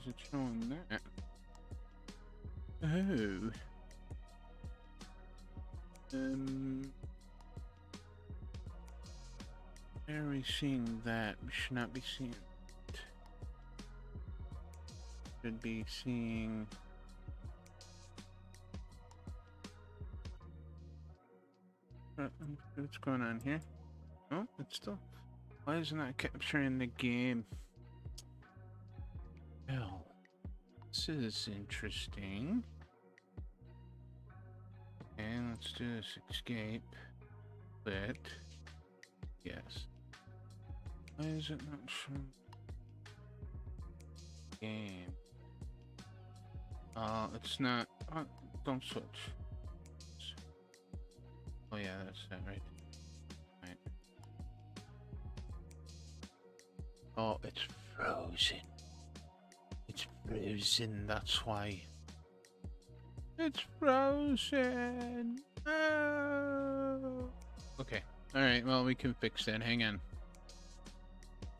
is it showing that? Oh. Where are we seeing that? We should not be seeing it. Should be seeing... What's going on here? Oh, it's still... Why isn't that capturing the game? Well, this is interesting. And let's do this escape. But yes. Why is it not showing game? It's not. Don't switch. Oh yeah, that's that right. Right. Oh, it's frozen. It's frozen. That's why. It's frozen. Oh. Okay. All right. Well, we can fix that. Hang on.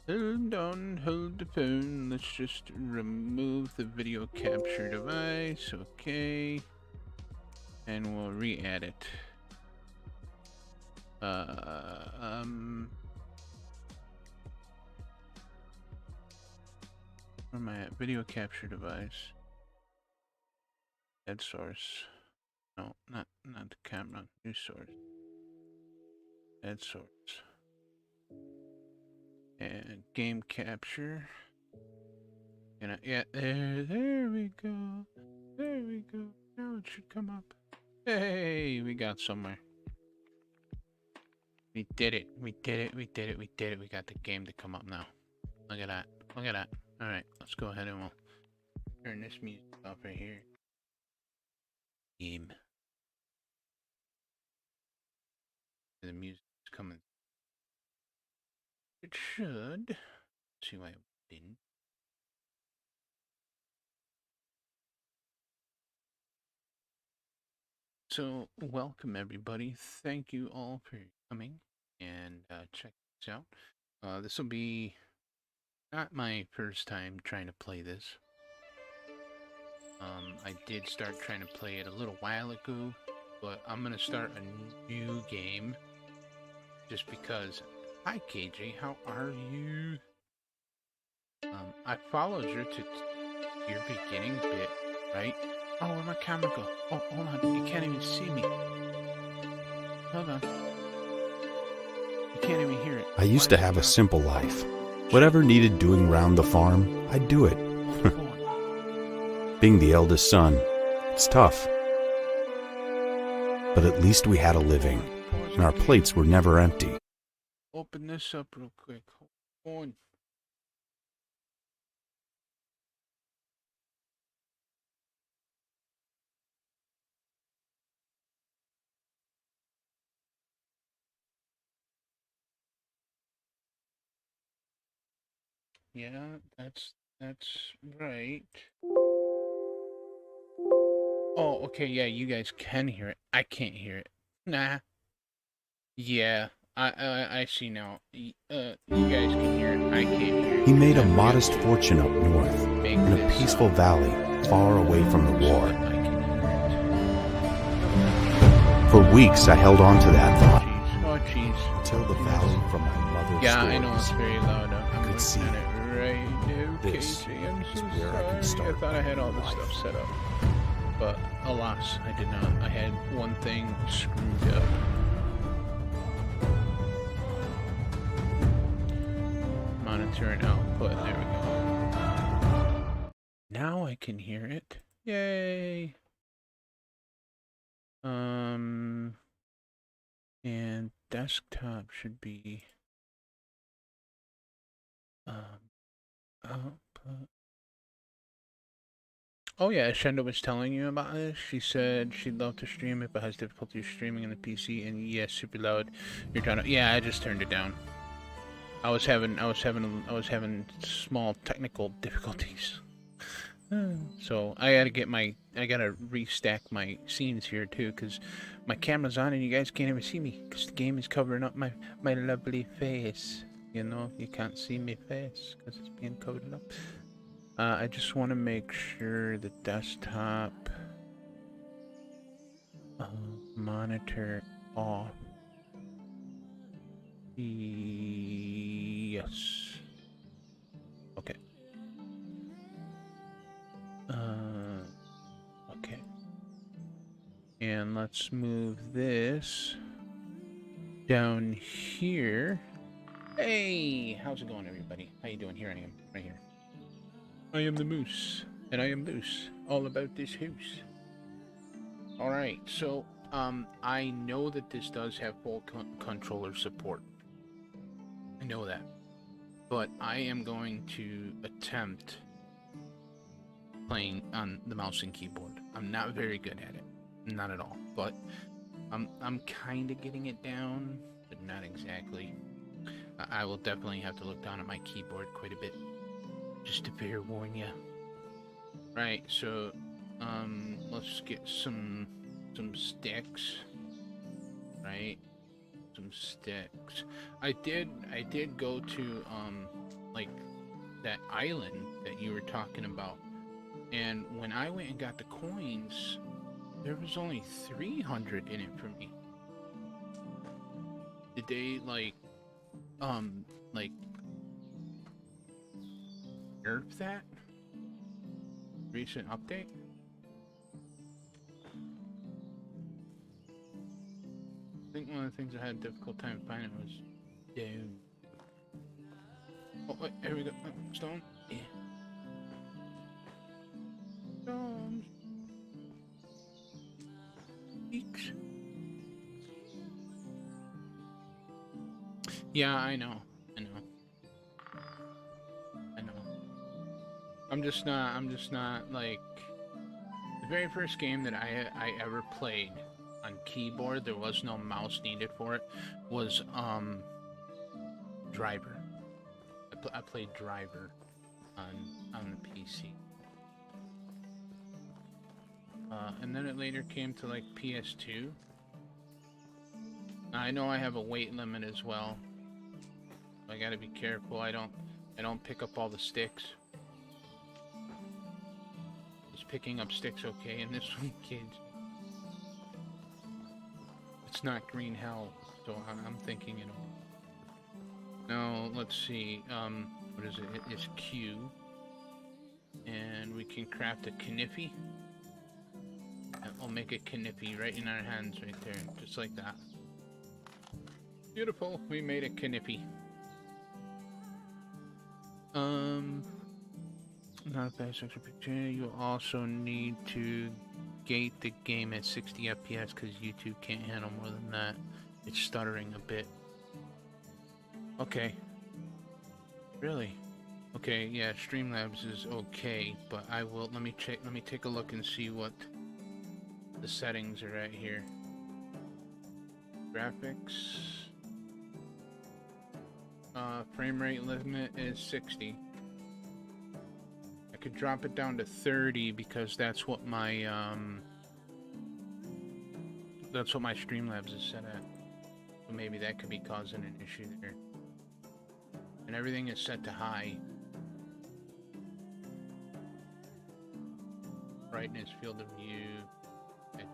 Hold on. Hold the phone. Let's just remove the video capture device. Okay. And we'll re-add it. Where am I at? Video capture device. Add source. No, not the camera. New source. Add source. And game capture. And yeah, there we go. There we go. Now it should come up. Hey, we got somewhere. We did it. We did it. We did it. We did it. We got the game to come up now. Look at that. Look at that. All right, let's go ahead and we'll turn this music off right here. Game. The music's coming. It should. Let's see why it didn't. So, welcome everybody. Thank you all for coming and check this out. This will be not my first time trying to play this. I did start trying to play it a little while ago, but I'm gonna start a new game just because. Hi KJ, how are you? I followed you to your beginning bit, right? Oh, where'd my camera go? Oh, hold on, you can't even see me. Hold on. You can't even hear it. I used to have a simple life. Whatever needed doing round the farm, I'd do it. Being the eldest son, it's tough. But at least we had a living, and our plates were never empty. Open this up real quick. Hold on. Yeah, that's right. Oh, okay, yeah, you guys can hear it. I can't hear it. Nah. Yeah, I see now. You guys can hear it. I can't hear it. He made a modest fortune up north, in a peaceful valley, far away from the war. For weeks, I held on to that thought. Oh, jeez. Until the valley from my mother's Yeah, stories, I know it's very loud. I could see it right now. This KJ, I'm is so where I sorry. can start I thought I had all this life. stuff set up. But alas, I did not. I had one thing screwed up. Monitor and output. There we go. Now I can hear it. Yay! And desktop should be output. Oh yeah, Shenda was telling you about this. She said she'd love to stream it, but has difficulty streaming on the PC. And yes, super loud. You're trying to. Yeah, I just turned it down. I was having small technical difficulties. So I gotta restack my scenes here too, because my camera's on and you guys can't even see me, because the game is covering up my lovely face. You know, you can't see my face because it's being covered up. I just want to make sure the desktop monitor off. Yes. Okay. Okay. And let's move this down here. Hey, how's it going, everybody? How you doing? Here I am, right here. I am the moose, and I am loose. All about this house. All right, so I know that this does have full controller support. I know that, but I am going to attempt playing on the mouse and keyboard. I'm not very good at it, not at all, but I'm kind of getting it down, but not exactly. I will definitely have to look down at my keyboard quite a bit, just to fair warn you. Right, so let's get some sticks. Right, some sticks. I did go to like that island that you were talking about, and when I went and got the coins, there was only 300 in it for me. Did they like nerf that? Recent update? I think one of the things I had a difficult time finding was down. Oh wait, here we go. Stone? Yeah. Stones. Eeks. Yeah, I know. I'm just not like the very first game that I ever played on keyboard, there was no mouse needed for it, was Driver. I played Driver on the PC. And then it later came to like PS2. I know I have a weight limit as well. I gotta be careful. I don't pick up all the sticks. Is picking up sticks okay in this one, kids? It's not green hell, so I'm thinking, you know. Now let's see. What is it? It's Q, and we can craft a kniffy. We'll make a kniffy right in our hands, right there, just like that. Beautiful. We made a kniffy. Not a fast extra picture. You also need to gate the game at 60 FPS because YouTube can't handle more than that. It's stuttering a bit. Okay. Really? Okay, yeah, Streamlabs is okay, but I will let me take a look and see what the settings are at here. Graphics. Frame rate limit is 60. I could drop it down to 30 because that's what my Streamlabs is set at. So maybe that could be causing an issue there. And everything is set to high. Brightness, field of view, and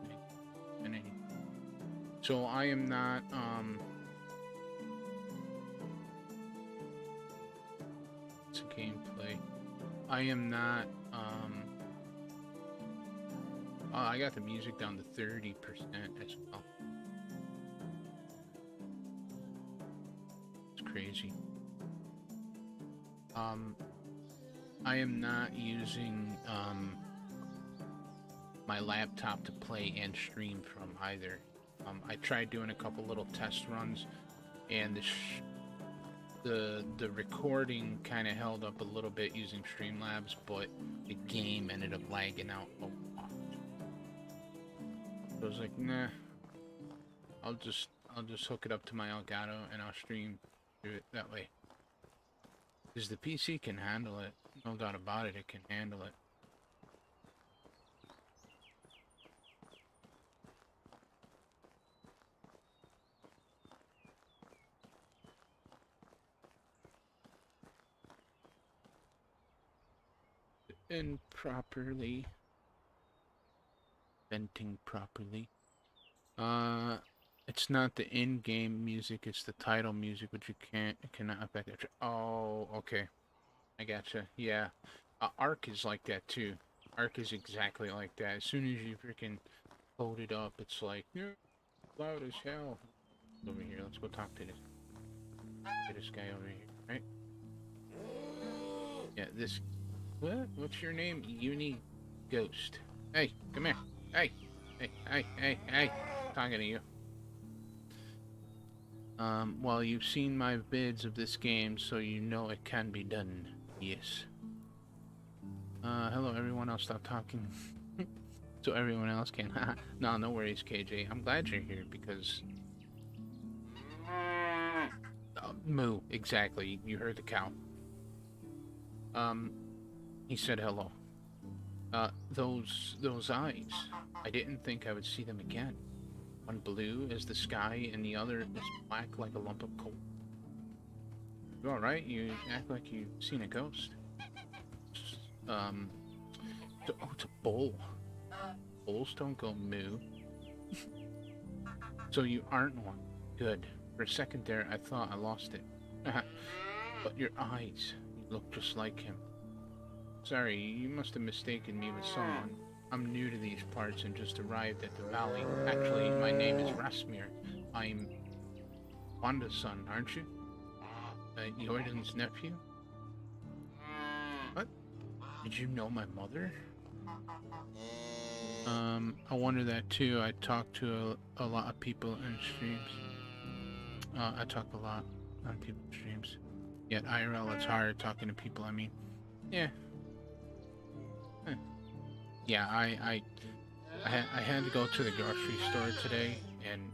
so I am not it's a gameplay. I am not I got the music down to 30% as well. It's crazy. I am not using my laptop to play and stream from either. I tried doing a couple little test runs, and the recording kind of held up a little bit using Streamlabs, but the game ended up lagging out a lot. So I was like, nah, I'll just hook it up to my Elgato and I'll stream through it that way. Because the PC can handle it, no doubt about it, it can handle it. improperly. Venting properly. It's not the in-game music, it's the title music, which you cannot affect it. Oh, okay. I gotcha. Yeah. Ark is like that too. Ark is exactly like that. As soon as you freaking load it up, it's like, yeah, loud as hell. Over here, let's go talk to this guy over here, right? Yeah, this. What? What's your name? Uni Ghost. Hey, come here. Hey, hey. Talking to you. Well, you've seen my vids of this game, so you know it can be done. Yes. Hello everyone, I'll stop talking. So everyone else can. No worries, KJ. I'm glad you're here because... moo, exactly. You heard the cow. He said hello. Those eyes. I didn't think I would see them again. One blue as the sky and the other is black like a lump of coal. You alright? You act like you've seen a ghost. Oh, it's a bull. Bulls don't go moo. So you aren't one. Good. For a second there, I thought I lost it. But your eyes, you look just like him. Sorry, you must have mistaken me with someone. I'm new to these parts and just arrived at the valley. Actually, my name is Rasmir. I'm Wanda's son, aren't you? Jordan's nephew? What? Did you know my mother? I wonder that too. I talk to a lot of people in streams. I talk a lot on people's streams. Yet IRL, it's hard talking to people, I mean. Yeah. Yeah, I had to go to the grocery store today, and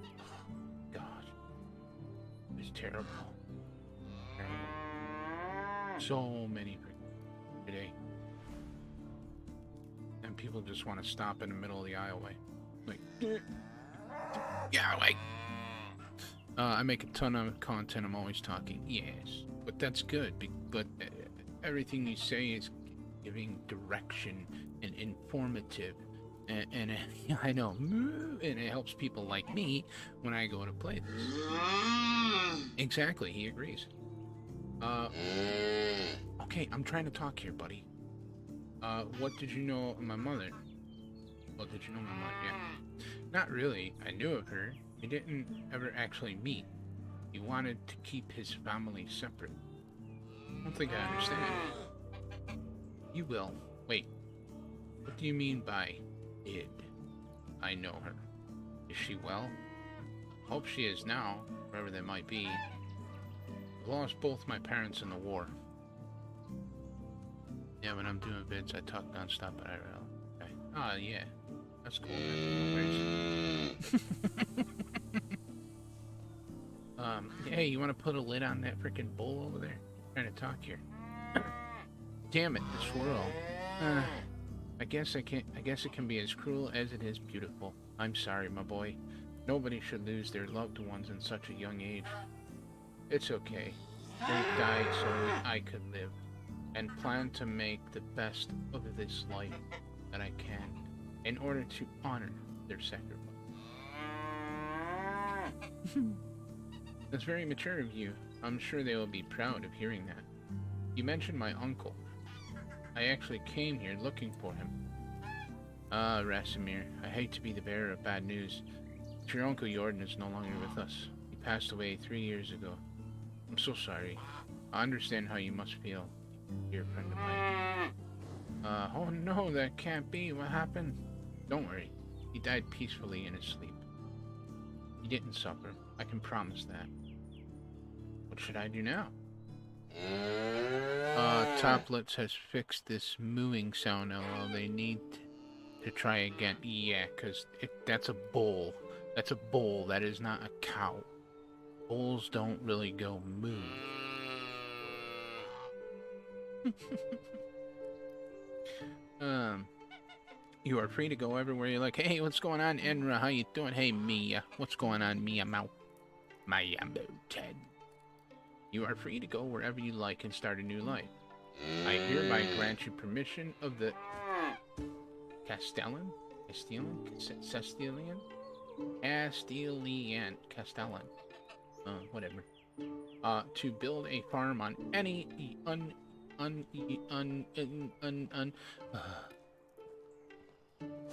God, it was terrible. So many today, and people just want to stop in the middle of the aisleway, like, yeah, like. I make a ton of content. I'm always talking. Yes, but that's good. But everything you say is giving direction and informative, and I know, and it helps people like me when I go to play this. Exactly, he agrees. Okay, I'm trying to talk here, buddy. What did you know of my mother? What did you know of my mother? Yeah. Not really. I knew of her. We didn't ever actually meet. He wanted to keep his family separate. I don't think I understand. You will. Wait. What do you mean by did? I know her. Is she well? Hope she is now, wherever they might be. I lost both my parents in the war. Yeah, when I'm doing vids, I talk non-stop at IRL. Okay. Ah, yeah. That's cool, man. Hey, you want to put a lid on that freaking bowl over there? I'm trying to talk here. Damn it, the swirl. I guess it can be as cruel as it is beautiful. I'm sorry, my boy. Nobody should lose their loved ones in such a young age. It's okay. They died so I could live, and plan to make the best of this life that I can, in order to honor their sacrifice. That's very mature of you. I'm sure they will be proud of hearing that. You mentioned my uncle. I actually came here looking for him. Rasimir, I hate to be the bearer of bad news, but your uncle Jordan is no longer with us. He passed away 3 years ago. I'm so sorry. I understand how you must feel, dear friend of mine. Oh no, that can't be. What happened? Don't worry. He died peacefully in his sleep. He didn't suffer. I can promise that. What should I do now? Toplets has fixed this mooing sound, LL. They need to try again. Yeah, because that's a bull. That's a bull. That is not a cow. Bulls don't really go moo. You are free to go everywhere you like. Hey, what's going on, Enra? How you doing? Hey, Mia. What's going on, Mia Mao? Maya Ted. You are free to go wherever you like and start a new life. I hereby grant you permission of the Castellan, whatever, to build a farm on any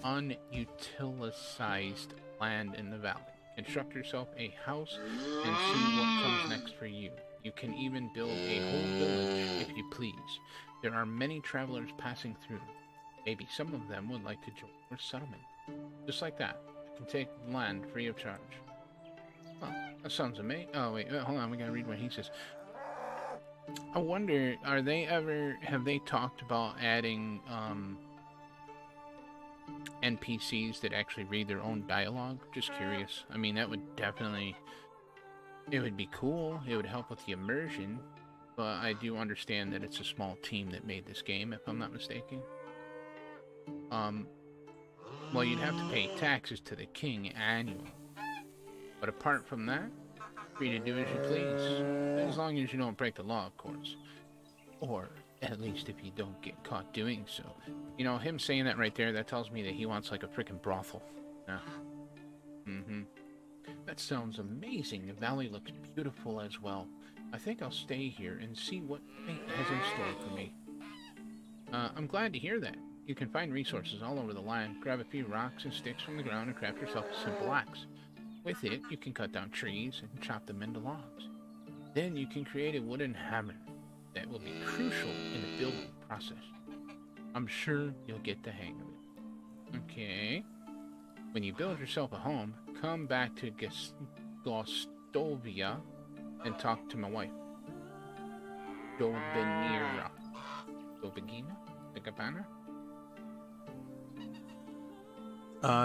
unutilized land in the valley. Construct yourself a house and see what comes next for you. You can even build a whole village if you please. There are many travelers passing through. Maybe some of them would like to join your settlement. Just like that. I can take land free of charge. Well, that sounds amazing. Oh, wait, hold on. We gotta read what he says. I wonder, have they talked about adding, NPCs that actually read their own dialogue? Just curious. I mean, that would definitely... It would be cool. It would help with the immersion. But I do understand that it's a small team that made this game, if I'm not mistaken. Well, you'd have to pay taxes to the king annually. But apart from that, free to do as you please. As long as you don't break the law, of course. Or, at least if you don't get caught doing so. You know, him saying that right there, that tells me that he wants like a freaking brothel. Yeah. That sounds amazing. The valley looks beautiful as well. I think I'll stay here and see what fate has in store for me. I'm glad to hear that. You can find resources all over the land. Grab a few rocks and sticks from the ground and craft yourself a simple axe. With it, you can cut down trees and chop them into logs. Then you can create a wooden hammer that will be crucial in the building process. I'm sure you'll get the hang of it. Okay. When you build yourself a home, come back to Gostovia and talk to my wife. Dobinira. Dobigina? Degabana?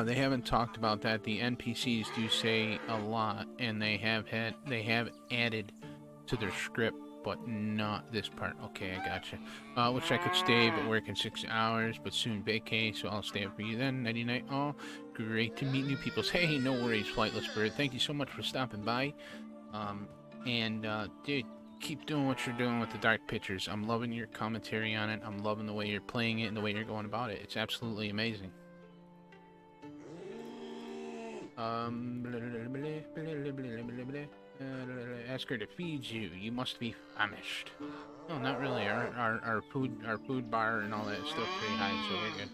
They haven't talked about that. The NPCs do say a lot, and they have added to their script, but not this part. Okay, I gotcha. Wish I could stay, but work in 6 hours, but soon vacay, so I'll stay up for you then. Nighty night. Oh, great to meet new people. Hey, no worries, Flightless Bird. Thank you so much for stopping by. Dude, keep doing what you're doing with the Dark Pictures. I'm loving your commentary on it. I'm loving the way you're playing it and the way you're going about it. It's absolutely amazing. Ask her to feed you. You must be famished. No, not really. Our food bar and all that is still pretty high, so we're good.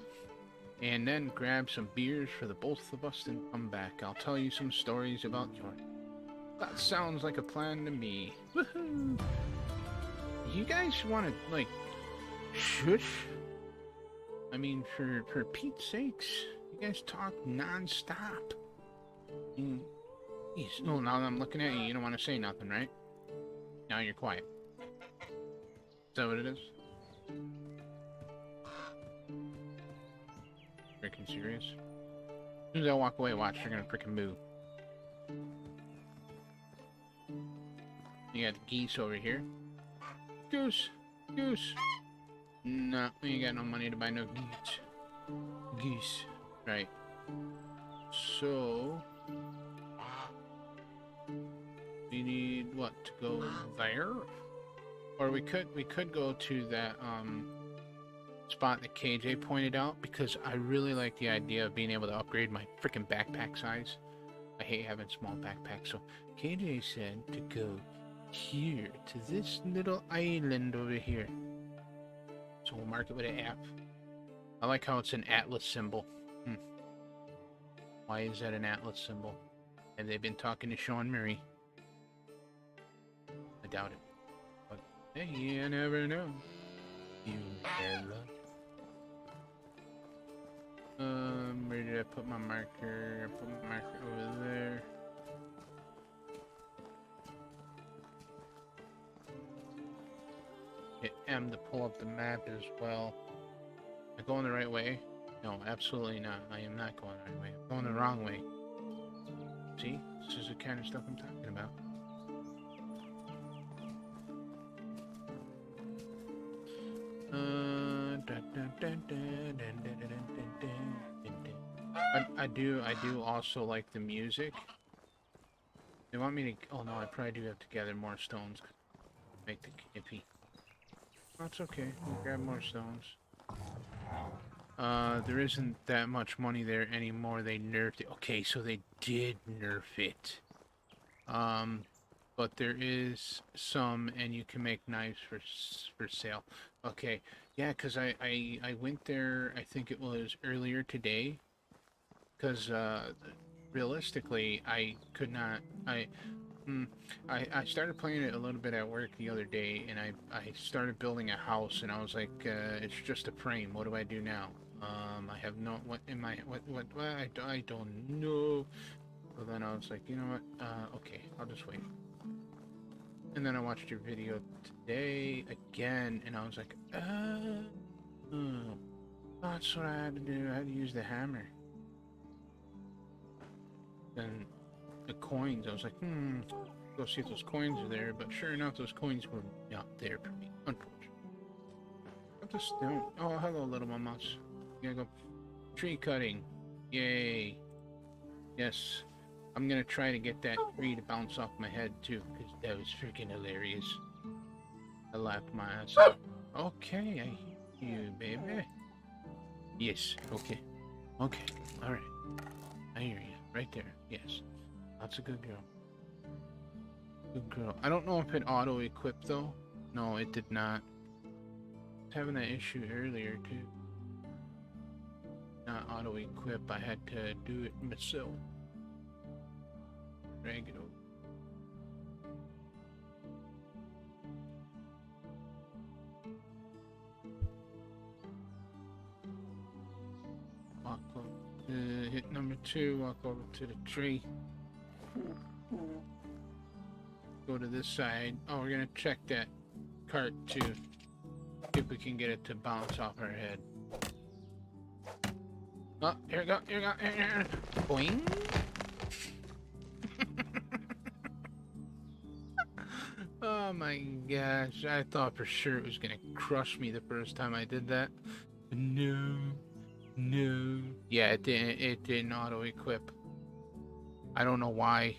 And then grab some beers for the both of us and come back. I'll tell you some stories about Jordan. That sounds like a plan to me. Woohoo! You guys want to, like, shush? I mean, for Pete's sakes, you guys talk non-stop. Jeez. No, now that I'm looking at you, you don't want to say nothing, right? Now you're quiet. Is that what it is? Freaking serious? As soon as I walk away, watch, they're gonna freaking move. You got the geese over here. Goose! Goose! No, we ain't got no money to buy no geese. Geese. Right. So... we need, what, to go there? Or we could go to that, spot that KJ pointed out, because I really like the idea of being able to upgrade my freaking backpack size. I hate having small backpacks, so KJ said to go here, to this little island over here. So we'll mark it with an F. I like how it's an Atlas symbol. Why is that an Atlas symbol? Have they been talking to Sean Murray? I doubt it. But hey, you never know. You never. Where did I put my marker? I put my marker over there. Hit M to pull up the map as well. Am I going the right way? No, absolutely not. I am not going the right way. I'm going the wrong way. See? This is the kind of stuff I'm talking about. I do also like the music. They want me to... oh no, I probably do have to gather more stones. Make the canopy. That's okay. We'll grab more stones. There isn't that much money there anymore. They nerfed it. Okay, so they did nerf it. But there is some, and you can make knives for sale. Okay, yeah, because I went there, I think it was earlier today, because realistically, I could not, I started playing it a little bit at work the other day, and I started building a house, and I was like, it's just a frame. What do I do now? I have no, what am I, what I don't know. Well, then I was like, you know what? Okay, I'll just wait. And then I watched your video today again, and I was like, that's what I had to do. I had to use the hammer. Then the coins, I was like, go see if those coins are there. But sure enough, those coins were not there for me, unfortunately. What the stone? Oh, hello, little mamas. You gotta go tree cutting. Yay. Yes. I'm gonna try to get that tree to bounce off my head too, because that was freaking hilarious. I laughed my ass off. Okay, I hear you, baby. Yes, okay. Okay, alright. I hear you. Right there, yes. That's a good girl. Good girl. I don't know if it auto-equipped though. No, it did not. I was having that issue earlier too. Not auto-equip, I had to do it myself. Drag it over. Walk over, hit number 2, walk over to the tree. Go to this side. Oh, we're gonna check that cart too. See if we can get it to bounce off our head. Oh, here we go, here we go, here. Boing! Oh my gosh, I thought for sure it was gonna crush me the first time I did that. No. No. Yeah, it didn't auto-equip. I don't know why.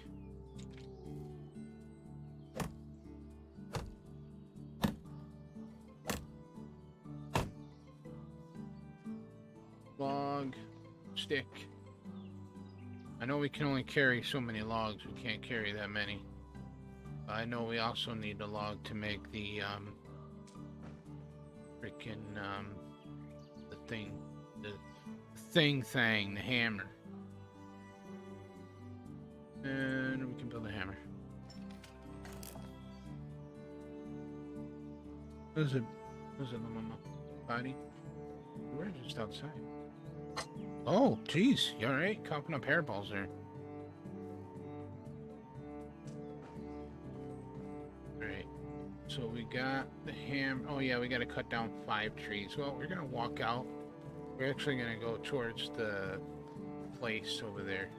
Log. Stick. I know we can only carry so many logs. We can't carry that many. I know we also need the log to make the freaking the thing, the hammer. And we can build a hammer. There's a little body. We're just outside. Oh, jeez, you alright? Coughing up hairballs there. Alright, so we got the ham. Oh yeah, we gotta cut down 5 trees. Well, we're gonna walk out. We're actually gonna go towards the place over there.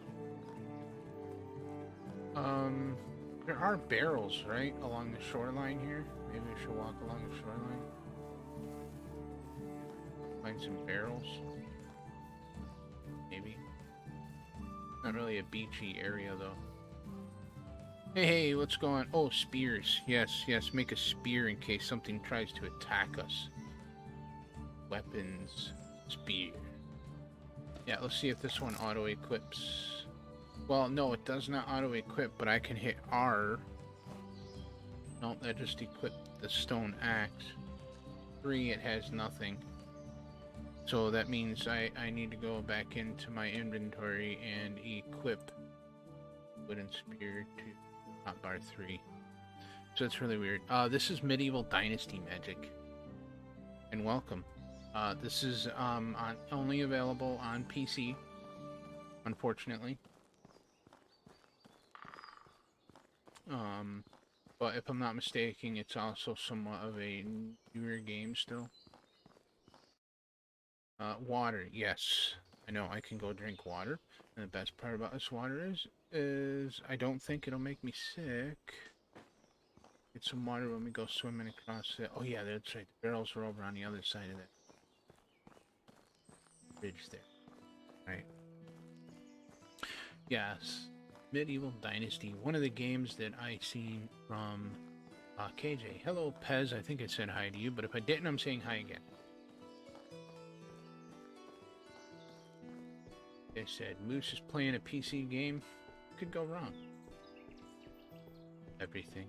There are barrels, right, along the shoreline here. Maybe we should walk along the shoreline. Find some barrels. Maybe. Not really a beachy area, though. Hey, what's going on? Oh, spears. Yes, make a spear in case something tries to attack us. Weapons. Spear. Yeah, let's see if this one auto-equips. Well, no, it does not auto-equip, but I can hit R. No, that just equipped the stone axe. 3, it has nothing. So that means I need to go back into my inventory and equip wooden spear to hotbar 3. So it's really weird. This is medieval Dynasty magic. And welcome. This is only available on PC, unfortunately. But if I'm not mistaken, it's also somewhat of a newer game still. Water, yes. I know, I can go drink water. And the best part about this water is I don't think it'll make me sick. Get some water when we go swimming across it. Oh yeah, that's right. The barrels are over on the other side of that bridge there. Right. Yes. Medieval Dynasty. One of the games that I seen from KJ. Hello, Pez. I think I said hi to you, but if I didn't, I'm saying hi again. I said, Moose is playing a PC game. Could go wrong. Everything.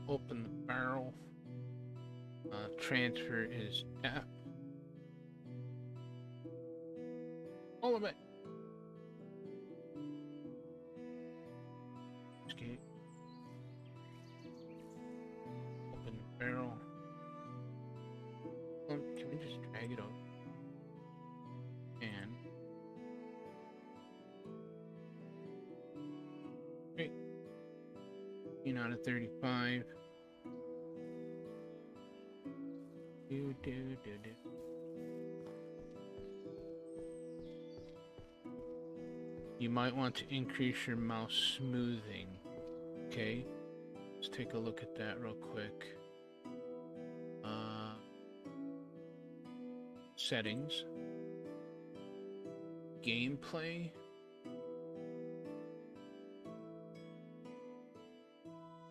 Open the barrel. Transfer is F. All of it. Escape. Open the barrel. Can we just drag it out? And 18 out of 35. Do. You might want to increase your mouse smoothing. Okay, let's take a look at that real quick. Settings. Gameplay.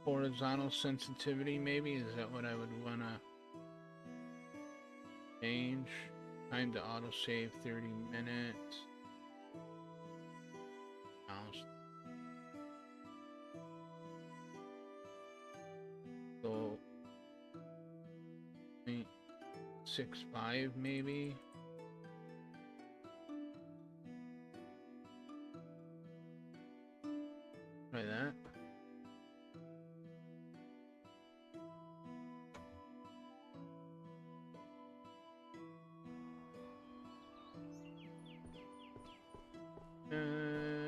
Horizontal sensitivity, maybe? Is that what I would want to change? Time to autosave 30 minutes. Mouse. So 6.5 maybe. Try that.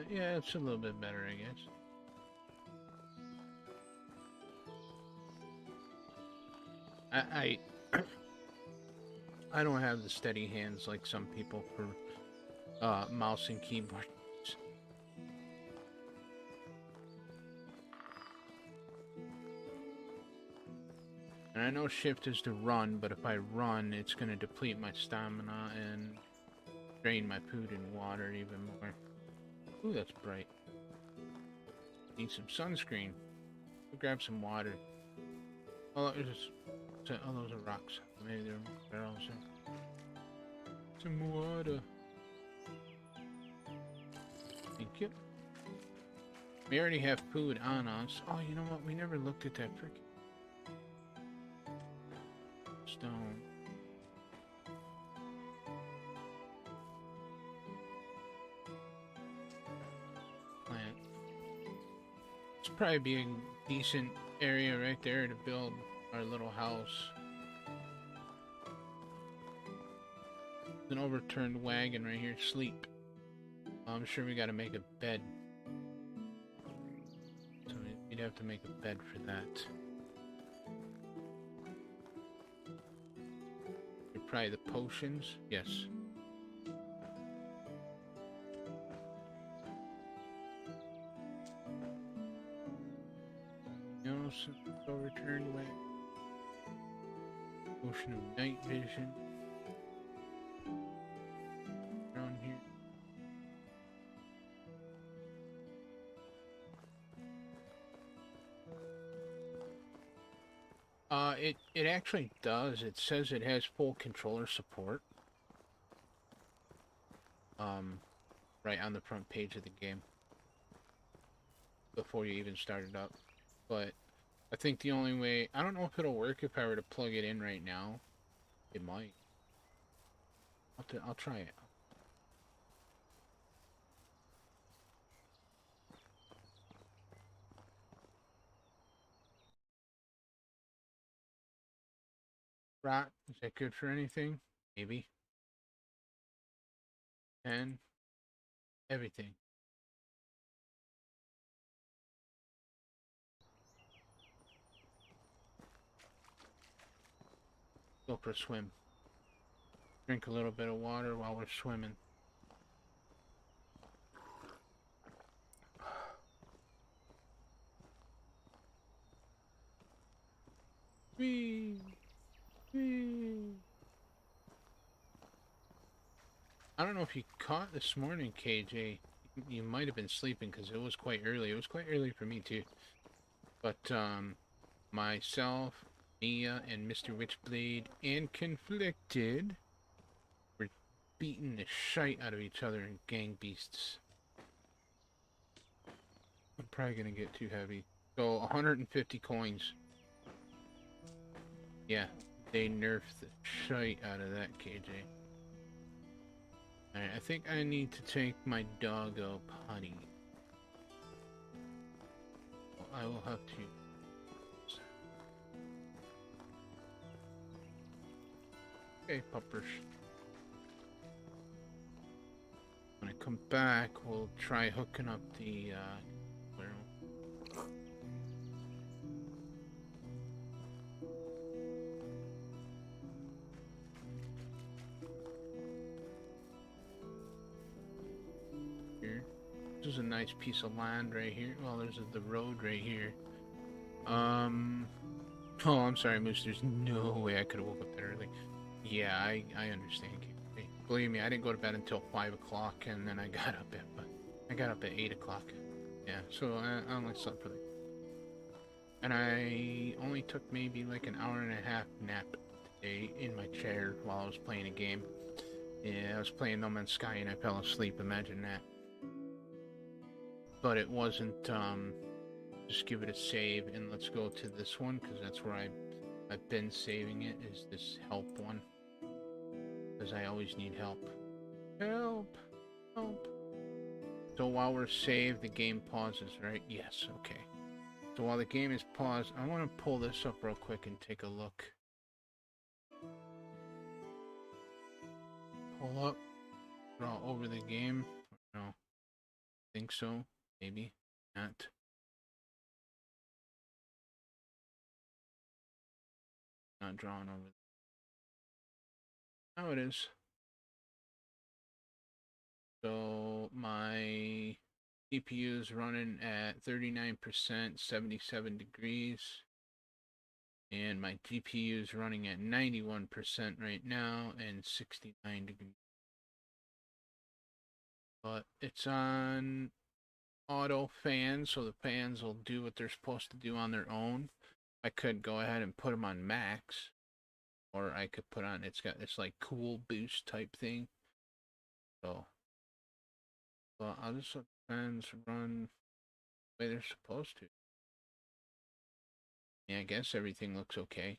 Yeah, it's a little bit better, I guess. I don't have the steady hands like some people for mouse and keyboard. And I know shift is to run, but if I run, it's going to deplete my stamina and drain my food and water even more. Ooh, that's bright. Need some sunscreen. Go grab some water. Oh, those are rocks. Maybe they're barrels. Some water. Thank you. We already have food on us. Oh, you know what? We never looked at that frickin' stone. Plant. This would probably be a decent area right there to build our little house. An overturned wagon right here. Sleep. I'm sure we gotta make a bed. So we'd have to make a bed for that. Probably the potions. Yes. No, so returned away. Potion of night vision. Around here. It actually does. It says it has full controller support. Right on the front page of the game. Before you even start it up. But I think the only way... I don't know if it'll work if I were to plug it in right now. It might. I'll try it. Rot, is that good for anything? Maybe. And everything. Go for a swim. Drink a little bit of water while we're swimming. Whee! Whee! I don't know if you caught this morning, KJ. you might have been sleeping because it was quite early. It was quite early for me too. But myself, Mia, and Mr. Witchblade, and Conflicted were beating the shite out of each other in Gang Beasts. I'm probably gonna get too heavy. So 150 coins. Yeah, they nerfed the shite out of that, KJ. Alright, I think I need to take my doggo potty. Well, I will have to. Okay, puppers. When I come back, we'll try hooking up the, here. This is a nice piece of land right here. Well, there's the road right here. Oh, I'm sorry, Moose. There's no way I could have woke up that early. Yeah, I understand. Hey, believe me, I didn't go to bed until 5 o'clock, and then I got up at 8 o'clock. Yeah, so I only slept for like, and I only took maybe like an hour and a half nap today in my chair while I was playing a game. Yeah, I was playing No Man's Sky and I fell asleep. Imagine that. But it wasn't. Just give it a save and let's go to this one because that's where I've been saving it. Is this help one? Because I always need help. Help! Help! So while we're saved, the game pauses, right? Yes, okay. So while the game is paused, I want to pull this up real quick and take a look. Pull up, draw over the game. No, I think so. Maybe not. Not drawing over. Now it is. So my CPU is running at 39%, 77 degrees. And my GPU is running at 91% right now and 69 degrees. But it's on auto fans, so the fans will do what they're supposed to do on their own. I could go ahead and put them on max, or I could put on, it's got this like cool boost type thing. So, well, I'll just let the fans run the way they're supposed to. Yeah, I guess everything looks okay.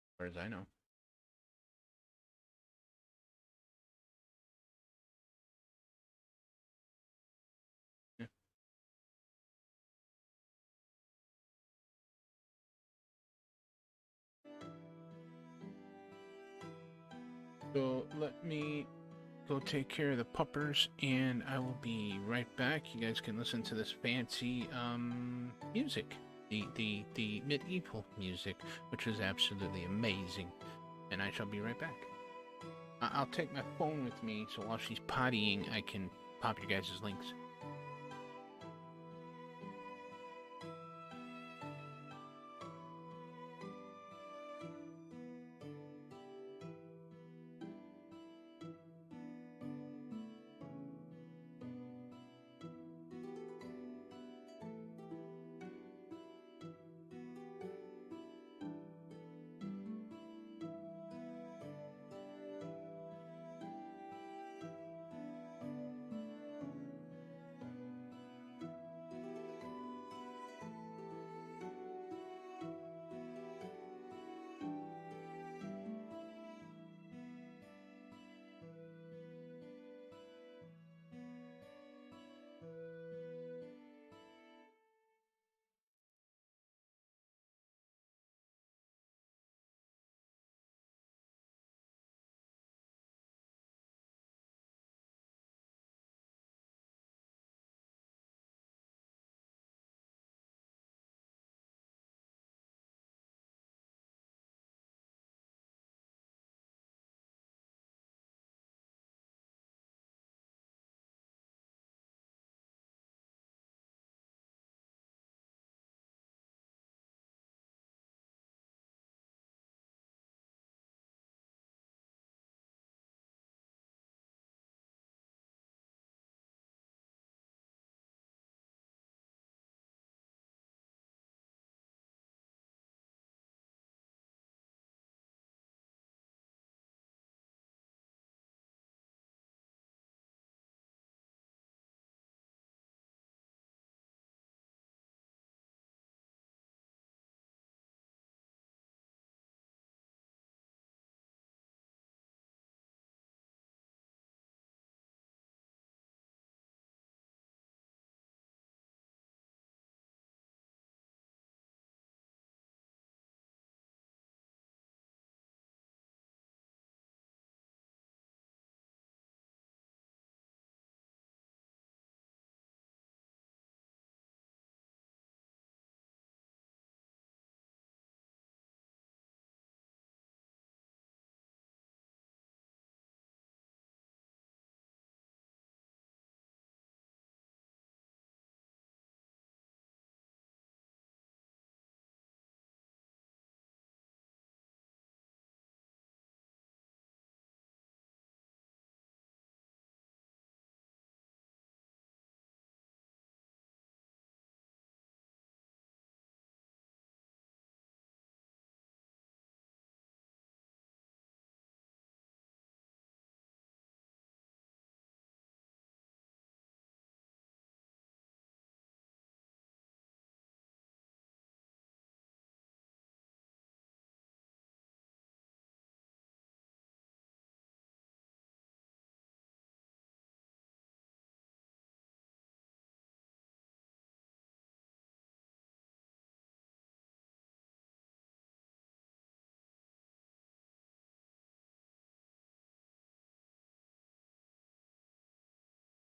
As far as I know. Yeah. So let me go take care of the puppers and I will be right back. You guys can listen to this fancy music. The medieval music, which is absolutely amazing. And I shall be right back. I'll take my phone with me so while she's pottying I can pop your guys' links.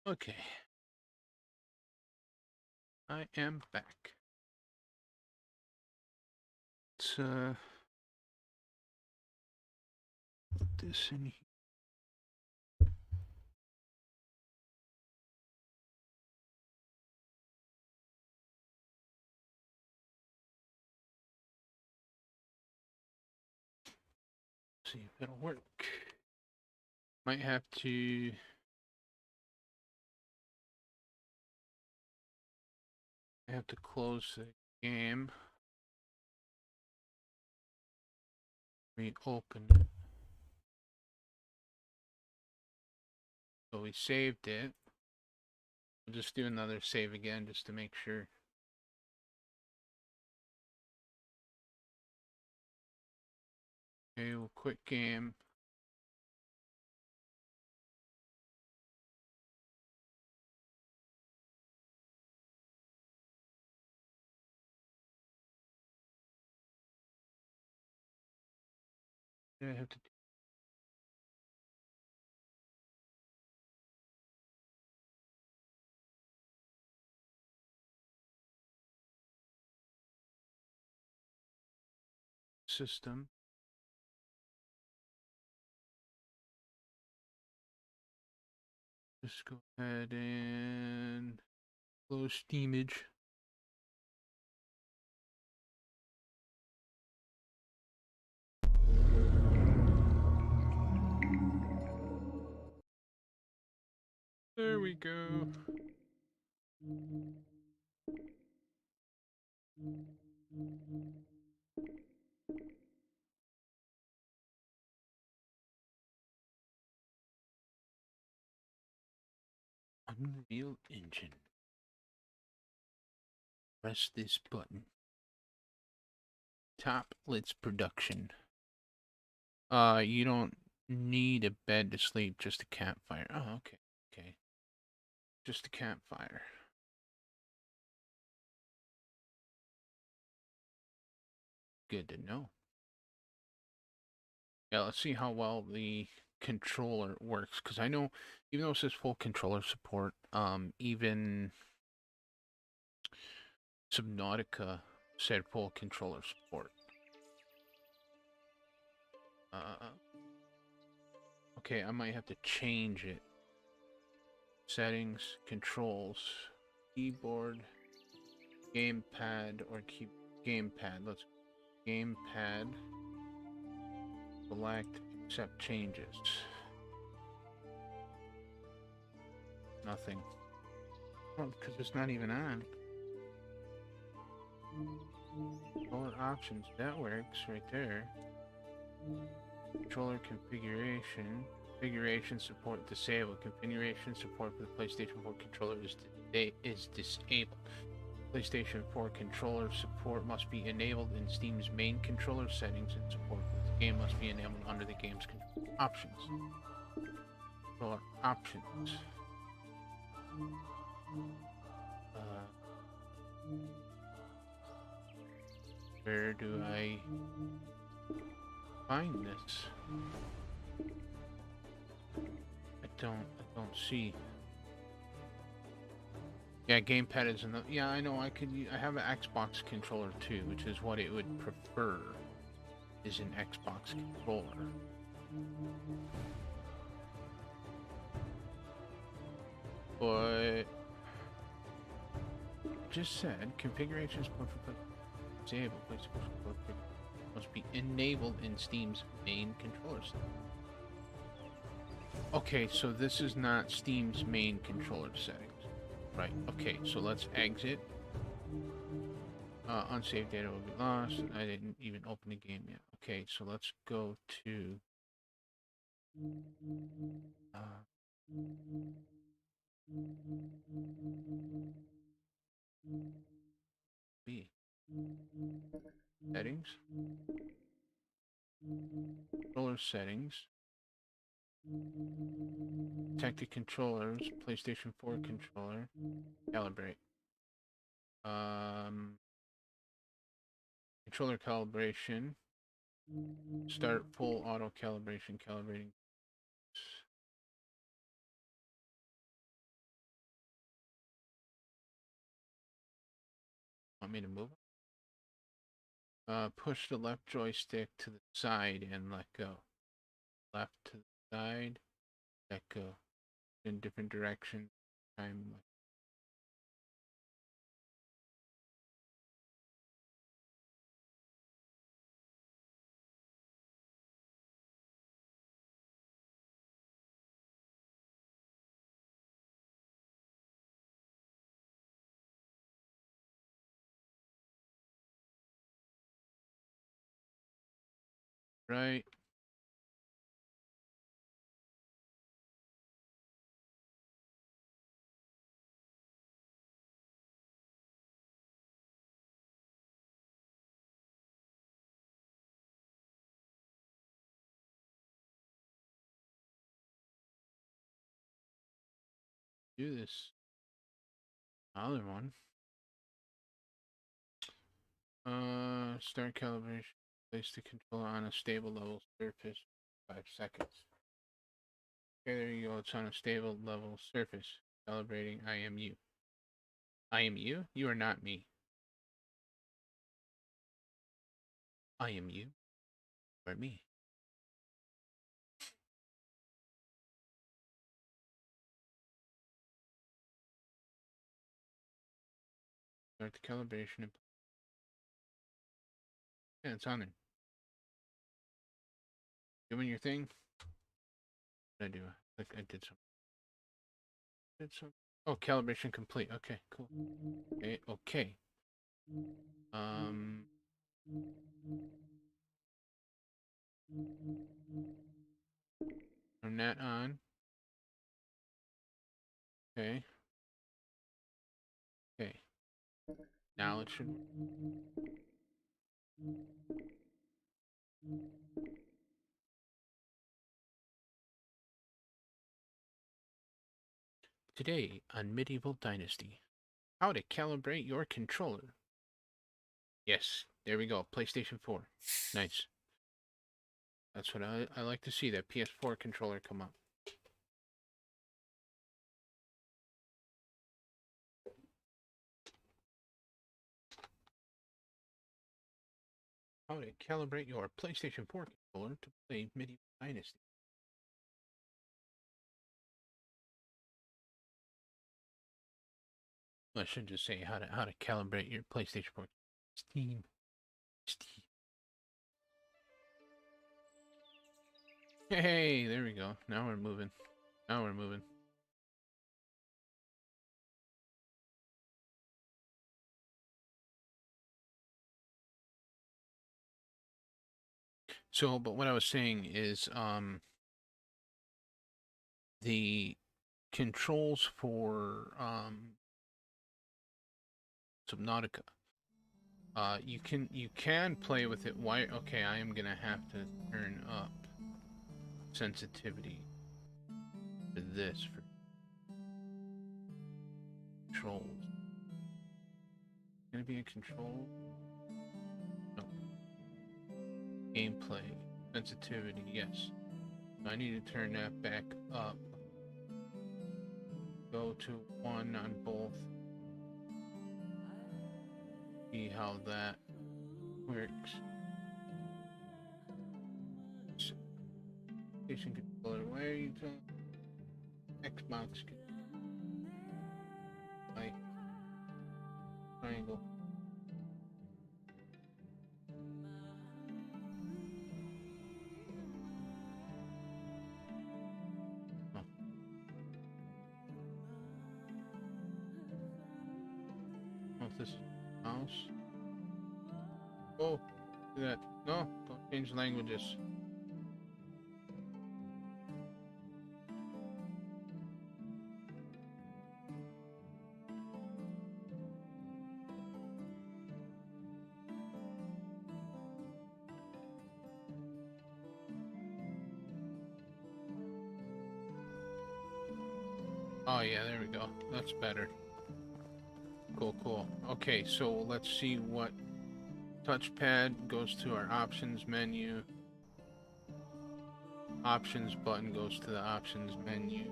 Okay. I am back. Let's put this in here. See if it'll work. Might have to close the game. Reopen it. So we saved it. We'll just do another save again just to make sure. Okay, we'll quit game. I have to do system. Just go ahead and close the image. There we go. Unreal Engine. Press this button. Top Let's Production. You don't need a bed to sleep, just a campfire. Oh, okay. Okay. Just a campfire. Good to know. Yeah, let's see how well the controller works, because I know even though it says full controller support, even Subnautica said full controller support. Okay, I might have to change it. Settings, controls, keyboard, gamepad, or gamepad. Let's gamepad. Select, accept changes. Nothing. Oh, because it's not even on. Controller options, that works right there. Controller configuration. Configuration support disabled. Configuration support for the PlayStation 4 controller is disabled. PlayStation 4 controller support must be enabled in Steam's main controller settings, and support for this game must be enabled under the game's options. Controller options. Where do I find this? I don't see. Yeah, gamepad is another. Yeah, I know. I have an Xbox controller too, which is what it would prefer. Is an Xbox controller. But just said configurations disabled. Must be enabled in Steam's main controller set. Okay, so this is not Steam's main controller settings. Right, okay, so let's exit. Unsaved data will be lost. I didn't even open the game yet. Okay, so let's go to B. Settings. Controller settings. Protected controllers. PlayStation 4 controller. Calibrate. Controller calibration. Start full auto calibration. Calibrating. me to move? Push the left joystick to the side and let go. Left to the side, let go. In different directions. Time. Right. Do this. Other one. Start calibration. Place the controller on a stable level surface. 5 seconds. Okay, there you go. It's on a stable level surface. Calibrating IMU. IMU? You are not me. IMU? You are me. Start the calibration. Yeah, it's on there. Doing your thing? What did I do? I did some. Oh, calibration complete. Okay, cool. Okay, okay. Turn that on. Okay. Okay. Now it should. Today on Medieval Dynasty, how to calibrate your controller. Yes, there we go. PlayStation 4. Nice. That's what I like to see, that PS4 controller come up. How to calibrate your PlayStation 4 controller to play Medieval Dynasty. I should just say how to calibrate your PlayStation 4. Steam. Hey, there we go. Now we're moving. So, but what I was saying is, the controls for Subnautica. You can play with it. Why? Okay, I am gonna have to turn up sensitivity for this for controls. Gonna be a control. No. Gameplay sensitivity. Yes. I need to turn that back up. Go to 1 on both. See how that works. PlayStation controller. Where are you talking? Xbox controller. Triangle. Oh. Oh, this is mouse. Oh, do that. No, don't change languages. Oh yeah, there we go. That's better. Cool, cool. Okay, so let's see what touchpad goes to our options menu. Options button goes to the options menu.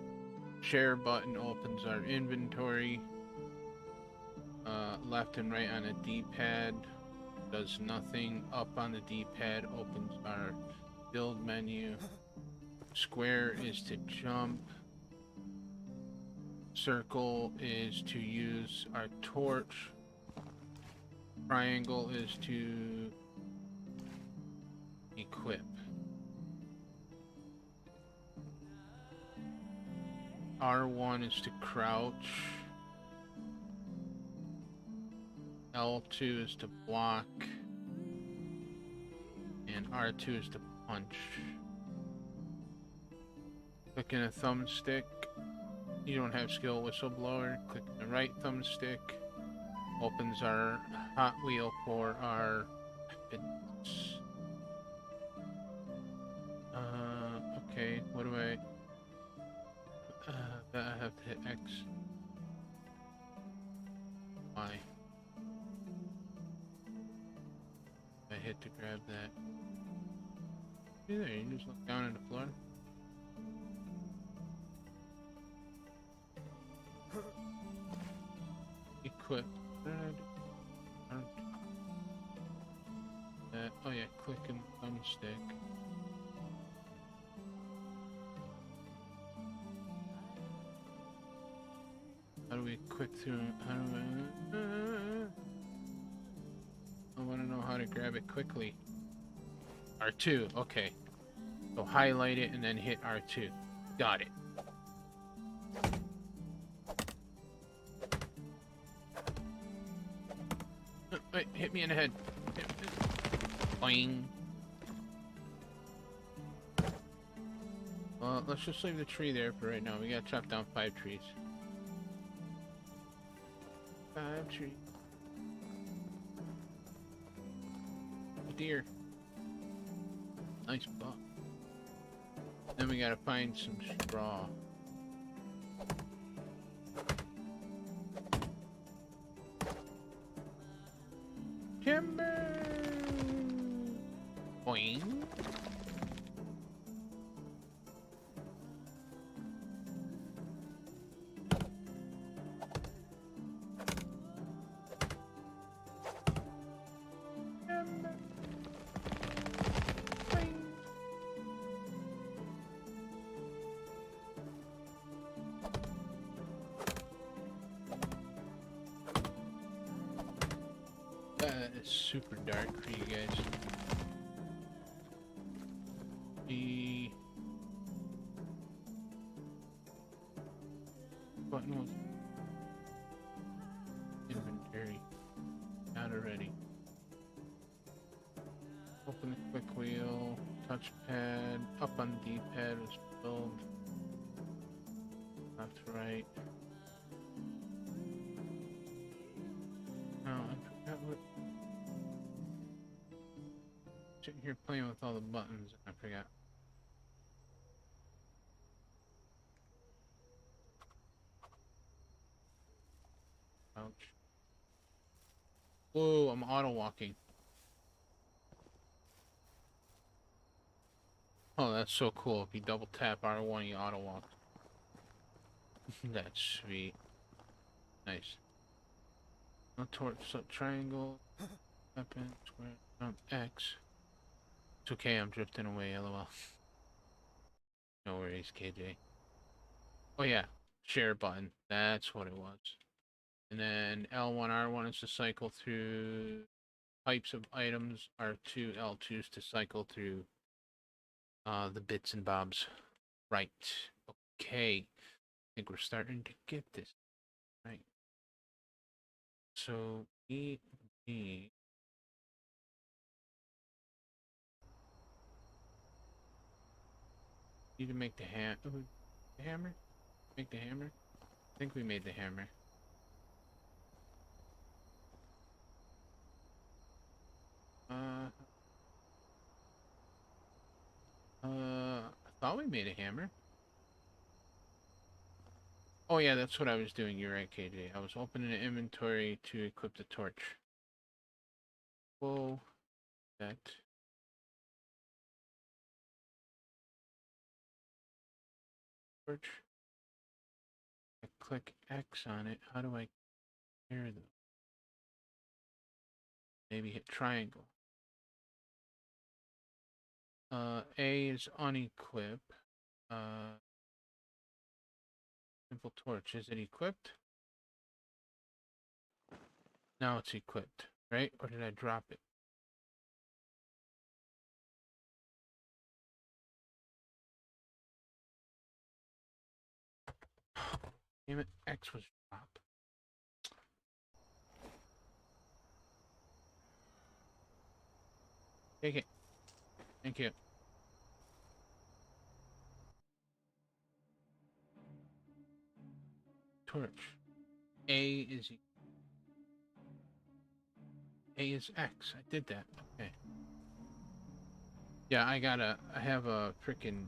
Share button opens our inventory. left and right on a D-pad does nothing. Up on the D-pad opens our build menu. Square is to jump. Circle is to use our torch. Triangle is to equip. R1 is to crouch. L2 is to block. And R2 is to punch. Clicking a thumbstick. You don't have skill whistleblower. Clicking the right thumbstick opens our Hot Wheel for our weapons. Okay, what do I... I have to hit X. Y. I hit to grab that. See there, you just look down at the floor. Equip. What did I do? I don't do that. Oh yeah, click and thumbstick. How do we quick through? How do I want to know how to grab it quickly. R2, okay. So highlight it and then hit R2. Got it. Wait, hit me in the head. Boing. Well, let's just leave the tree there for right now. We gotta chop down 5 trees. 5 trees. Deer. Nice buck. Then we gotta find some straw. Timber! Boing. It's super dark for you guys. The button was inventory. Not already. Open the quick wheel, touchpad, up on the D-pad was build. Left, right. Oh, I forgot what. Sitting here playing with all the buttons, I forgot. Ouch. Whoa, I'm auto walking. Oh, that's so cool. If you double tap R1, you auto walk. That's sweet. Nice. No torch, so triangle, weapon, square, jump, X. It's okay, I'm drifting away, lol. No worries, KJ. Oh yeah, share button. That's what it was. And then L1, R1 is to cycle through types of items. R2, L2 is to cycle through the bits and bobs. Right. Okay. I think we're starting to get this. Right. So, E, need to make the hammer? Make the hammer? I think we made the hammer. I thought we made a hammer. Oh yeah, that's what I was doing. You're right, KJ. I was opening the inventory to equip the torch. Whoa. That. Torch. I click X on it. How do I clear them? Maybe hit triangle. A is unequip. Simple torch. Is it equipped? Now it's equipped, right? Or did I drop it? Damn it, X was dropped. Take it. Thank you. Torch. A is X. I did that. Okay. Yeah, I have a freaking...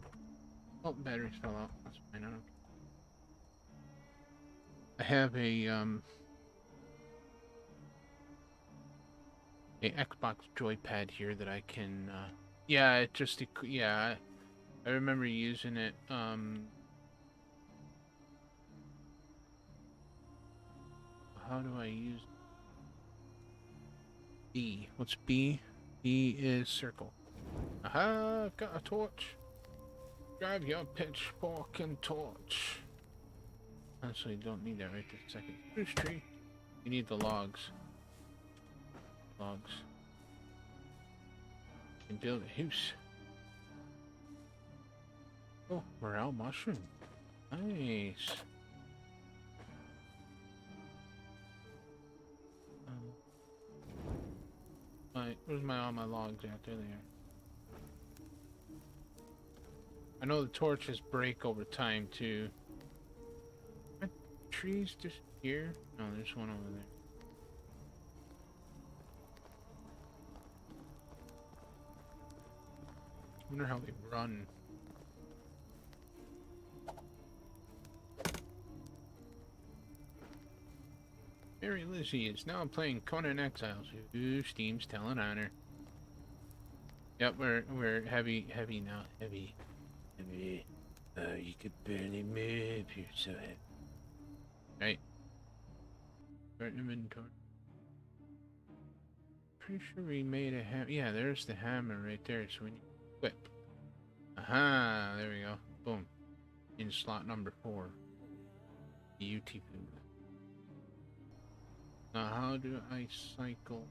Oh, batteries fell out. That's fine. I have a Xbox joypad here that I can, yeah, it just, yeah, I remember using it, how do I use B? What's B? B is circle. Aha, I've got a torch. Grab your pitchfork and torch. Actually, don't need that right this second. Spruce tree. You need the logs. Logs. And build a house. Oh, morale mushroom. Nice. Where's all my logs at? There they are. I know the torches break over time too. Are trees just here? No, there's one over there. I wonder how they run. Mary Lizzie is now playing Conan Exiles. Ooh, Steam's telling on her. Yep, we're heavy now. Heavy. Oh, you could barely move. You're so heavy. Right. Start inventory. Pretty sure we made a hammer. Yeah, there's the hammer right there. So we need to equip. Aha! There we go. Boom. In slot number 4. Beautiful. Now, how do I cycle?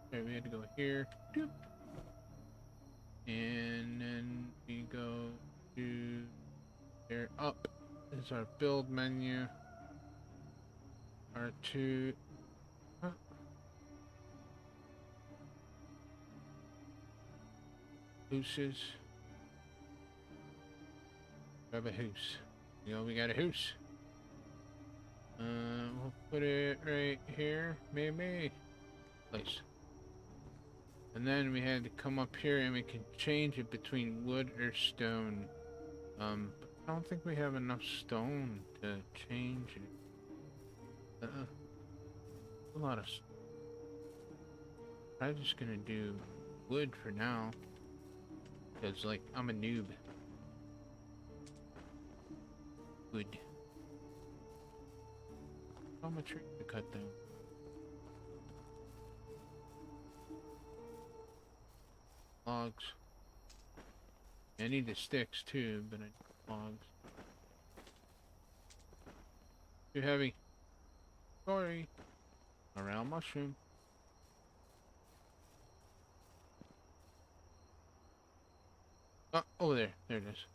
Okay, we had to go here. Doop. And then we go to there. Up is our build menu. R2. Huh. Hooses. Grab a hoose. You know, we got a hoose. We'll put it right here, maybe. Place. And then we had to come up here and we can change it between wood or stone. But I don't think we have enough stone to change it. A lot of. I'm just gonna do wood for now. Because, like, I'm a noob. Wood. How much tree to cut down? Logs. I need the sticks too, but I need logs. Too heavy. Sorry. Around mushroom. Oh, over there. There it is.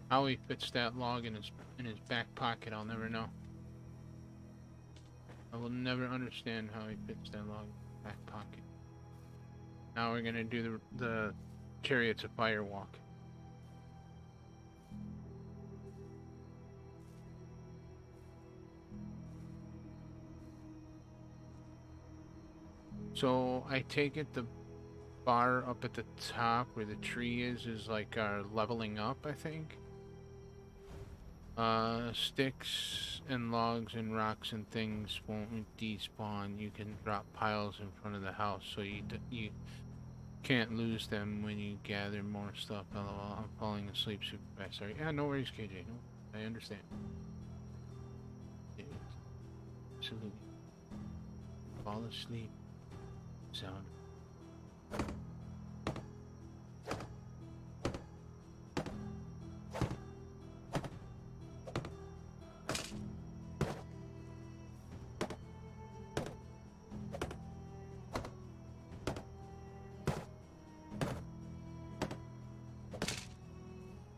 How he fits that log in his back pocket, I'll never know. I will never understand how he fits that log in his back pocket. Now we're gonna do the Chariots of Fire walk. So I take it the bar up at the top where the tree is like our leveling up, I think. Sticks and logs and rocks and things won't despawn. You can drop piles in front of the house, so you can't lose them when you gather more stuff. LOL, I'm falling asleep super fast. Sorry. Yeah, no worries, KJ. No, I understand. Yeah, absolutely. Fall asleep. Sound.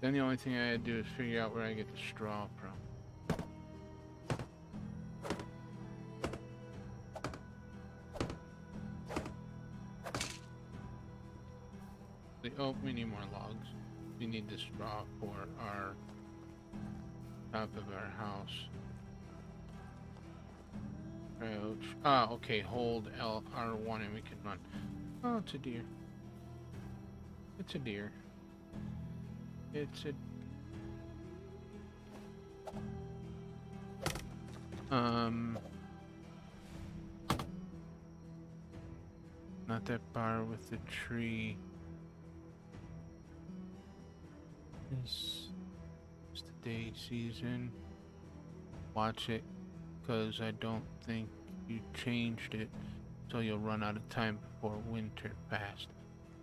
Then the only thing I had to do is figure out where I get the straw from. Oh, we need more logs. We need the straw for our top of our house. Ouch. Ah, okay, hold R1 and we can run. Oh, it's a deer. It's a deer. It's a... Not that bar with the tree. It's the day season. Watch it, because I don't think you changed it, so you'll run out of time before winter passed.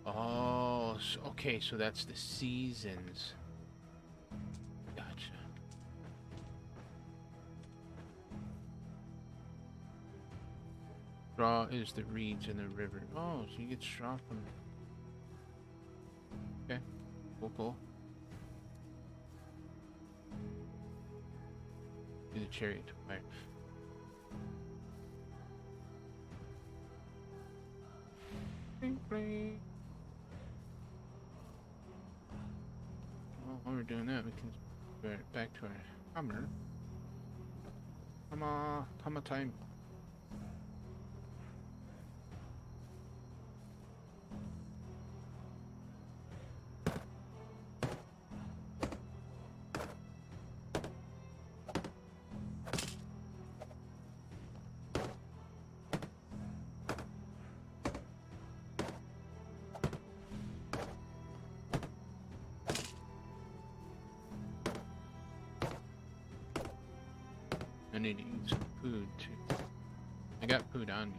Oh, so, okay, so that's the seasons. Gotcha. Straw is the reeds in the river. Oh, so you get straw from... Okay, cool, cool. Do the chariot to fire. Well, while we're doing that, we can go back to our hammer. Hammer time. I need to eat some food too. I got food on you.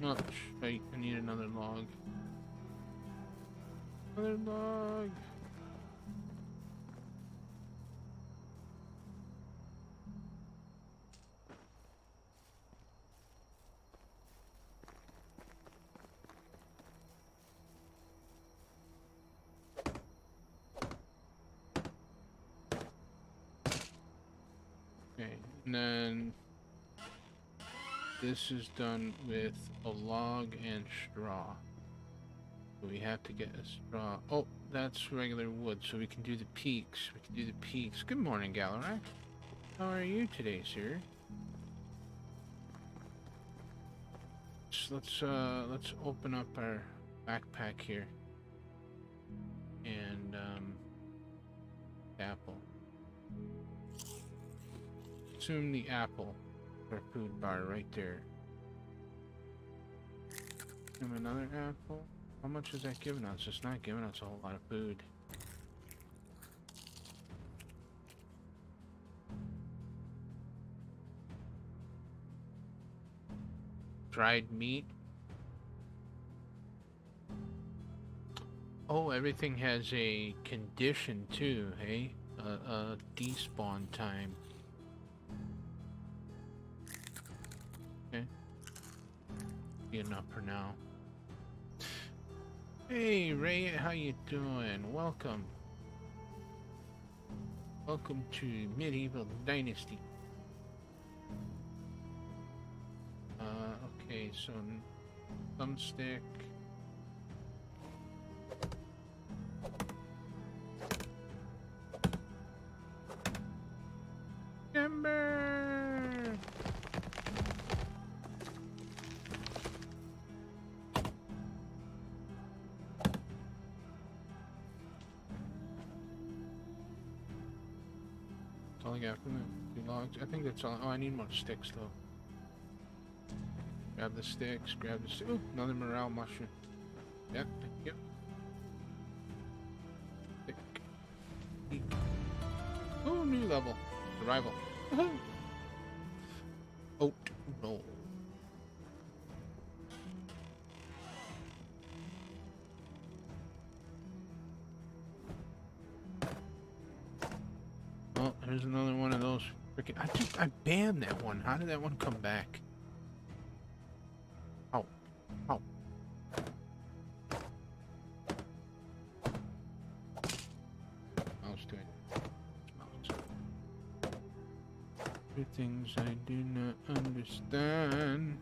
Oh, I need another log. Another log. Okay, and then this is done with a log and straw. So we have to get a straw. Oh, that's regular wood, so we can do the peaks. We can do the peaks. Good morning, Calibrate. How are you today, sir? Let's open up our backpack here. And apple. Consume the apple. Our food bar right there. And another apple. How much is that giving us? It's not giving us a whole lot of food. Dried meat. Oh, everything has a condition too, hey? A despawn time. Okay. Good enough for now. Hey, Ray, how you doing? Welcome. Welcome to Medieval Dynasty. Okay, so thumbstick. all I got from the 2 logs. I think that's all. Oh, I need more sticks though. Grab the sticks, grab the sticks. Ooh, another morale mushroom. Yep, yep. Stick. Eek. Oh, new level. Survival. Oat roll. Oh, there's another one of those freaking. I banned that one. How did that one come back? Oh, oh. Mouse doing. Mouse. Things I do not understand.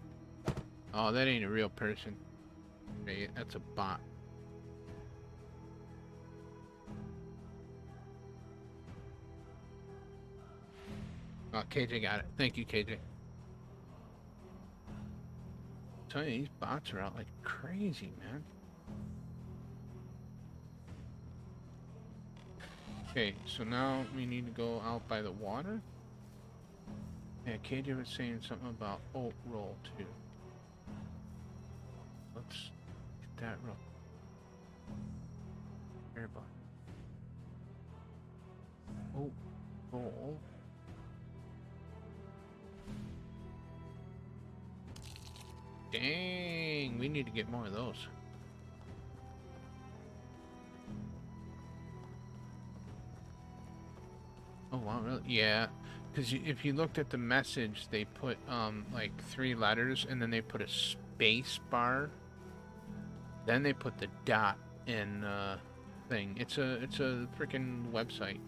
Oh, that ain't a real person. Hey, that's a bot. Oh, KJ got it. Thank you, KJ. I'm telling you, these bots are out like crazy, man. Okay, so now we need to go out by the water. Yeah, KJ was saying something about oat roll too. Let's get that roll. Airbot. Oat roll. Dang, we need to get more of those. Oh wow, really? Yeah, because if you looked at the message, they put like 3 letters, and then they put a space bar. Then they put the dot in thing. It's a freaking website.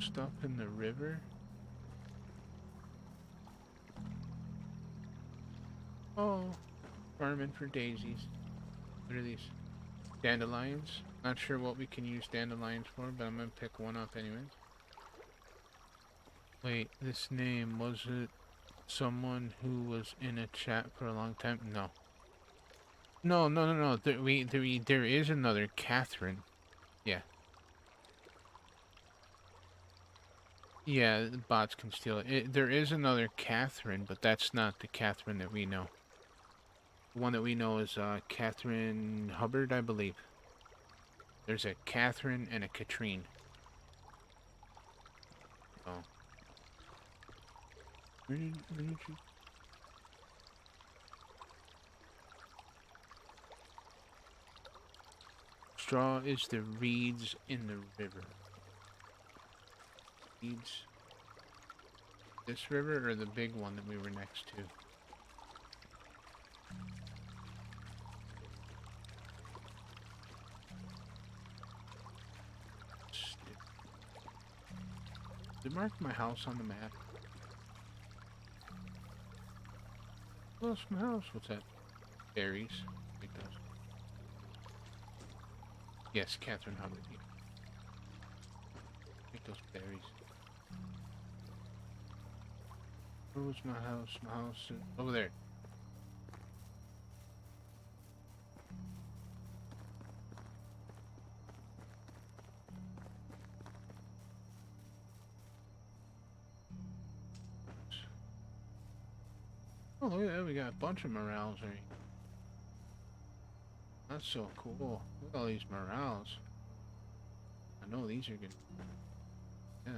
Stuff in the river. Oh, farming for daisies. What are these? Dandelions? Not sure what we can use dandelions for, but I'm gonna pick one up anyways. Wait, this name, was it someone who was in a chat for a long time? No. No. There is another Catherine. Yeah. Yeah, the bots can steal it. There is another Catherine, but that's not the Catherine that we know. The one that we know is Catherine Hubbard, I believe. There's a Catherine and a Katrine. Oh. Where did you... Straw is the reeds in the river. Reeds. This river or the big one that we were next to? Did it mark my house on the map? What's my house? What's that? Berries. Take those. Yes, Catherine Hubbard. Yeah. Take those berries. Where was my house? My house is over there. Oh, look at that. We got a bunch of morales here. That's so cool. Look at all these morales. I know these are good. Yeah.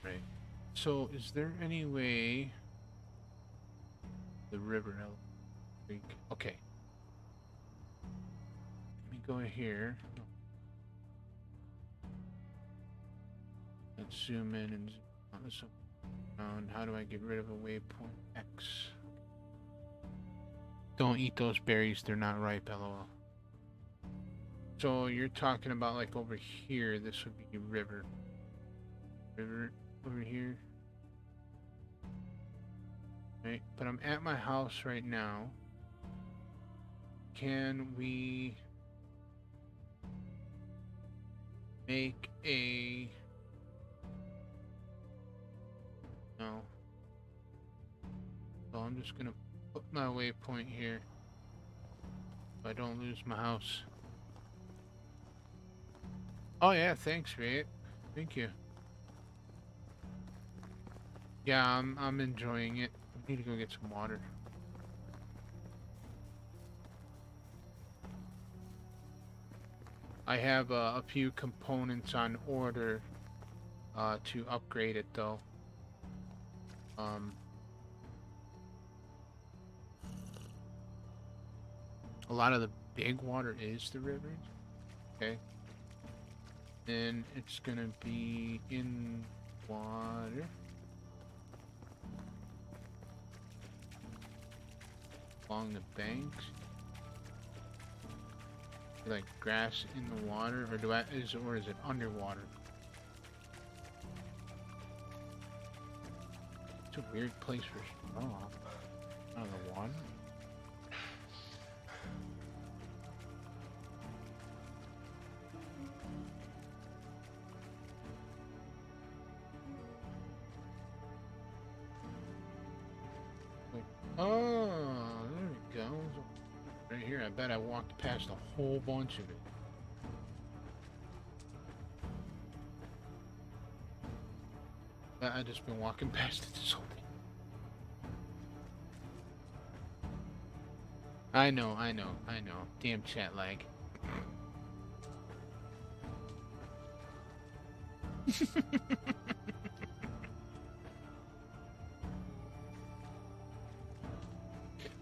Right. So, is there any way... The river Creek. Okay. Let me go here. Let's zoom in and zoom out. How do I get rid of a waypoint X? Don't eat those berries, they're not ripe, lol. So you're talking about like over here, this would be river. River over here. Right, but I'm at my house right now. Can we make a... No. So I'm just gonna put my waypoint here so I don't lose my house. Oh yeah, thanks, mate. Thank you. Yeah, I'm enjoying it. I need to go get some water. I have a few components on order to upgrade it though. A lot of the big water is the rivers. Okay. And it's gonna be in water. Along the banks. Like grass in the water, or is it underwater? It's a weird place for straw out of the water. Oh, there we go. Right here, I bet I walked past a whole bunch of it. I just been walking past it this whole thing. I know. Damn chat lag.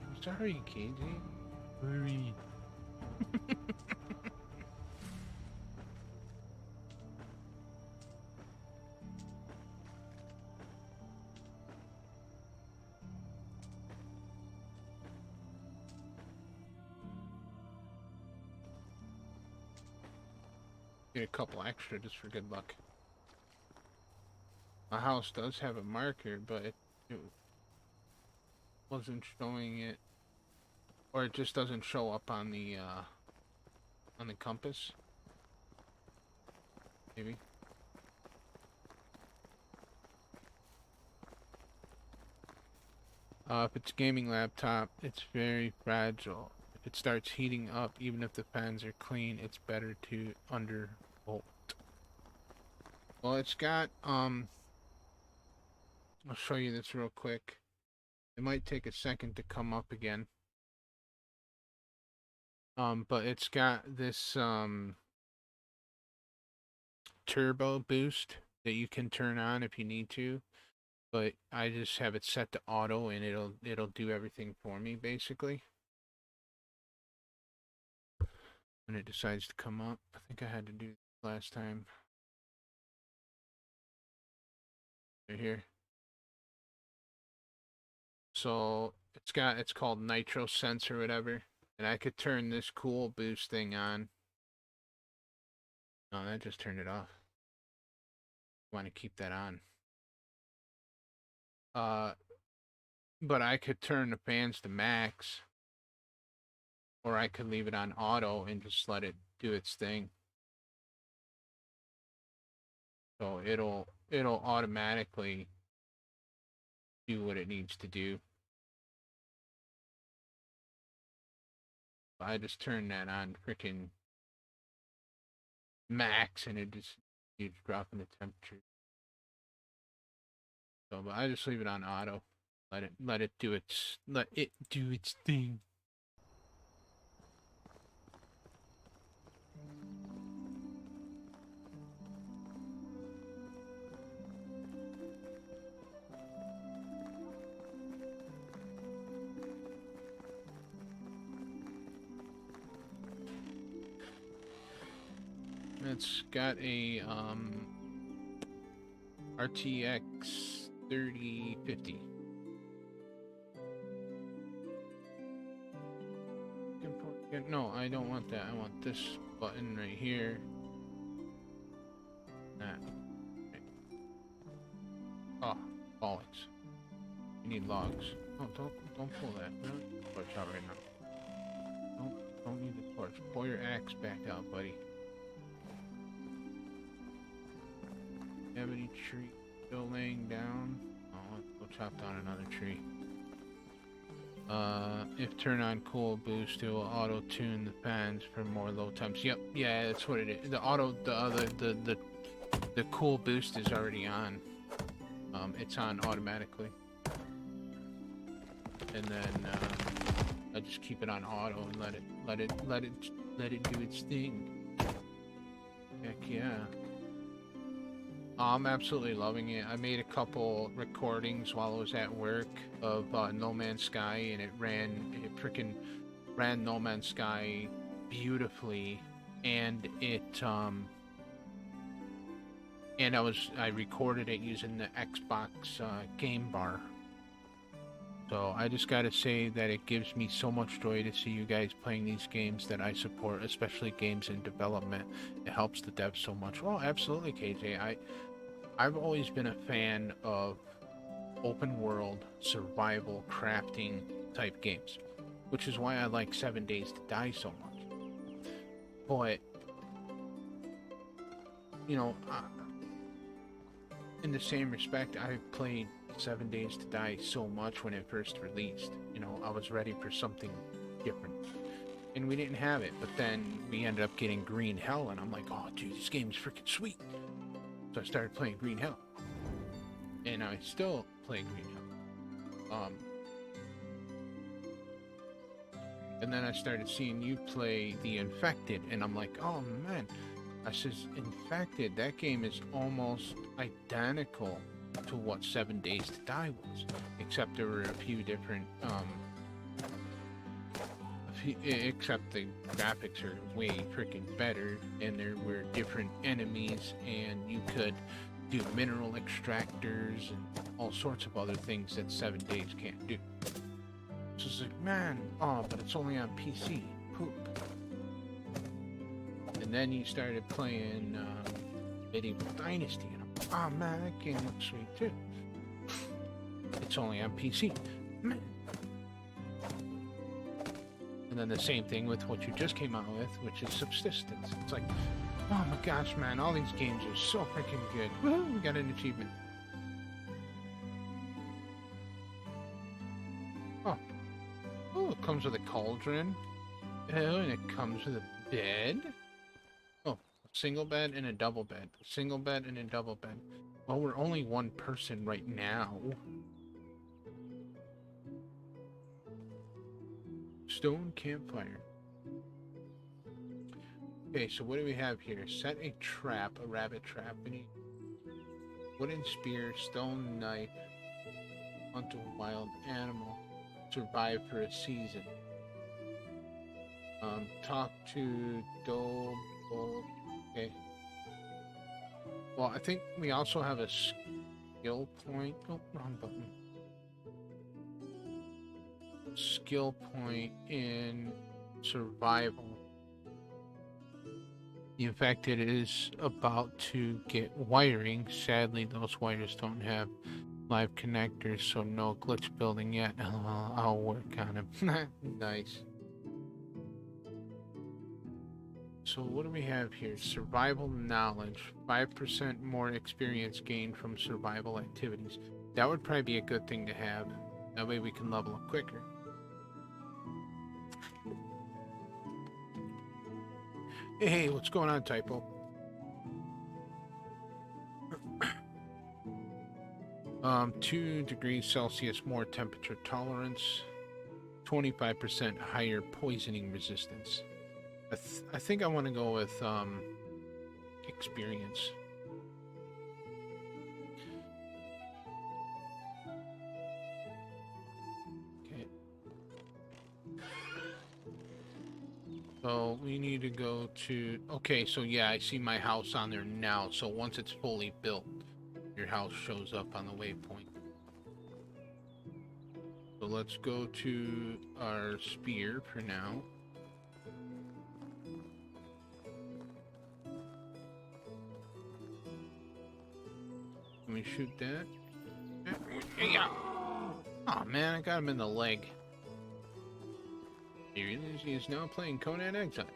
I'm sorry, KJ. Sorry. Get a couple extra just for good luck. My house does have a marker, but it wasn't showing it, or it just doesn't show up on the compass. Maybe. If it's gaming laptop, it's very fragile. If it starts heating up, even if the fans are clean, it's better to undervolt. Well, it's got I'll show you this real quick. It might take a second to come up again. But it's got this turbo boost that you can turn on if you need to. But I just have it set to auto and it'll do everything for me basically. When it decides to come up. I think I had to do this last time. Right here. So it's called Nitro Sense or whatever. And I could turn this cool boost thing on. No, that just turned it off. I want to keep that on. But I could turn the fans to max. Or I could leave it on auto and just let it do its thing. So it'll automatically do what it needs to do. I just turned that on freaking max and it just keeps dropping the temperature. So but I just leave it on auto. Let it do its thing. It's got a RTX 3050. No, I don't want that. I want this button right here. That. Oh, bollocks. You need logs. Oh, don't pull that. We don't need the torch out right now. Don't need the torch. Pull your axe back out, buddy. You have any tree still laying down? Oh, let's go chop down another tree. If turn on cool boost, it will auto tune the fans for more low times. Yep, yeah, that's what it is. The cool boost is already on. It's on automatically, and then I just keep it on auto and let it do its thing. Heck yeah. I'm absolutely loving it. I made a couple recordings while I was at work of No Man's Sky, and it freaking ran No Man's Sky beautifully, and I recorded it using the Xbox game bar. So I just gotta say that it gives me so much joy to see you guys playing these games that I support, especially games in development. It helps the devs so much. Well, absolutely, KJ. I've always been a fan of open world survival crafting type games, which is why I like 7 Days to Die so much. But you know, in the same respect, I played 7 Days to Die so much when it first released. You know, I was ready for something different, and we didn't have it. But then we ended up getting Green Hell, and I'm like, oh dude, this game is freaking sweet. So I started playing Green Hell, and I still play Green Hell. And then I started seeing you play The Infected, and I'm like, oh man. I says, Infected, that game is almost identical to what 7 Days to Die was, except there were a few different, except the graphics are way freaking better, and there were different enemies, and you could do mineral extractors and all sorts of other things that 7 Days can't do. So it's like, man, but it's only on PC. Poop. And then you started playing Medieval Dynasty, and I'm like, oh man, that game looks sweet too. It's only on PC. Man. And then the same thing with what you just came out with, which is Subsistence. It's like, oh my gosh, man, all these games are so freaking good. Woohoo, we got an achievement. Oh, it comes with a cauldron. Oh, and it comes with a bed. Oh, a single bed and a double bed. A single bed and a double bed. Well, we're only one person right now. Stone campfire. Okay, so what do we have here? Set a trap, a rabbit trap. We need wooden spear, stone knife, hunt a wild animal, survive for a season. Talk to Dole. Okay. Well, I think we also have a skill point. Oh, wrong button. Skill point in survival. The Infected is about to get wiring. Sadly, those wires don't have live connectors, so no glitch building yet. I'll work on them. Nice. So what do we have here? Survival knowledge. 5% more experience gained from survival activities. That would probably be a good thing to have. That way we can level up quicker. Hey, what's going on, Typo? 2 degrees Celsius more temperature tolerance, 25% higher poisoning resistance. I think I want to go with experience. Okay. So we need to go to... Okay, so yeah, I see my house on there now. So once it's fully built, your house shows up on the waypoint. So let's go to our spear for now. Let me shoot that. Yeah. Oh man, I got him in the leg. He is now playing Conan Exiles.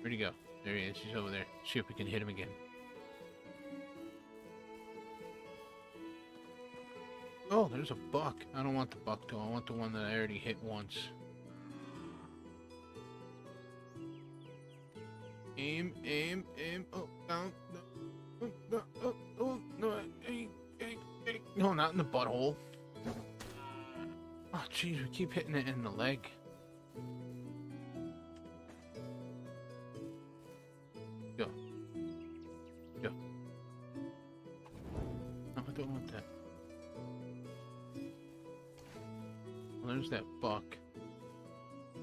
Where'd he go? There he is. He's over there. See if we can hit him again. Oh, there's a buck. I don't want the buck though. I want the one that I already hit once. Aim, aim, aim. Oh, down. No, no, no, not in the butthole. Oh, jeez, we keep hitting it in the leg. Go. Go. No, I don't want that. Well, there's that buck. I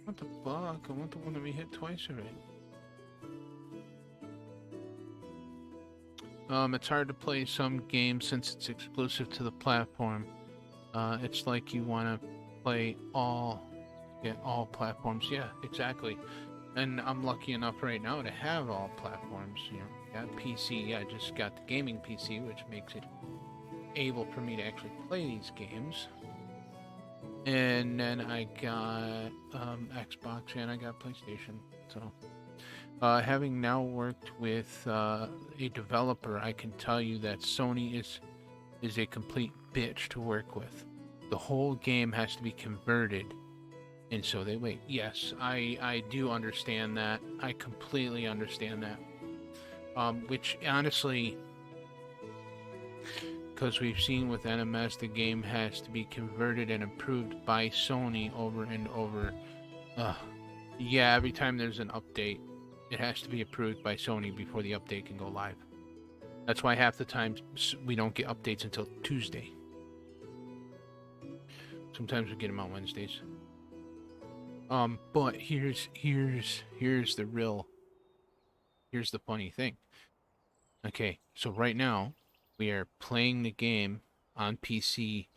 want the buck. I want the one that we hit twice already. It's hard to play some games since it's exclusive to the platform. It's like you want to play all platforms. Yeah, exactly. And I'm lucky enough right now to have all platforms. You know, got PC. I just got the gaming PC, which makes it able for me to actually play these games. And then I got Xbox and I got PlayStation. So, having now worked with a developer, I can tell you that Sony is a complete bitch to work with. The whole game has to be converted, and so they wait. Yes, I do understand that. I completely understand that. Which honestly, because we've seen with NMS, the game has to be converted and improved by Sony over and over. Yeah, every time there's an update, it has to be approved by Sony before the update can go live. That's why half the time we don't get updates until Tuesday. Sometimes we get them on Wednesdays. But here's the funny thing. Okay, so right now we are playing the game on PC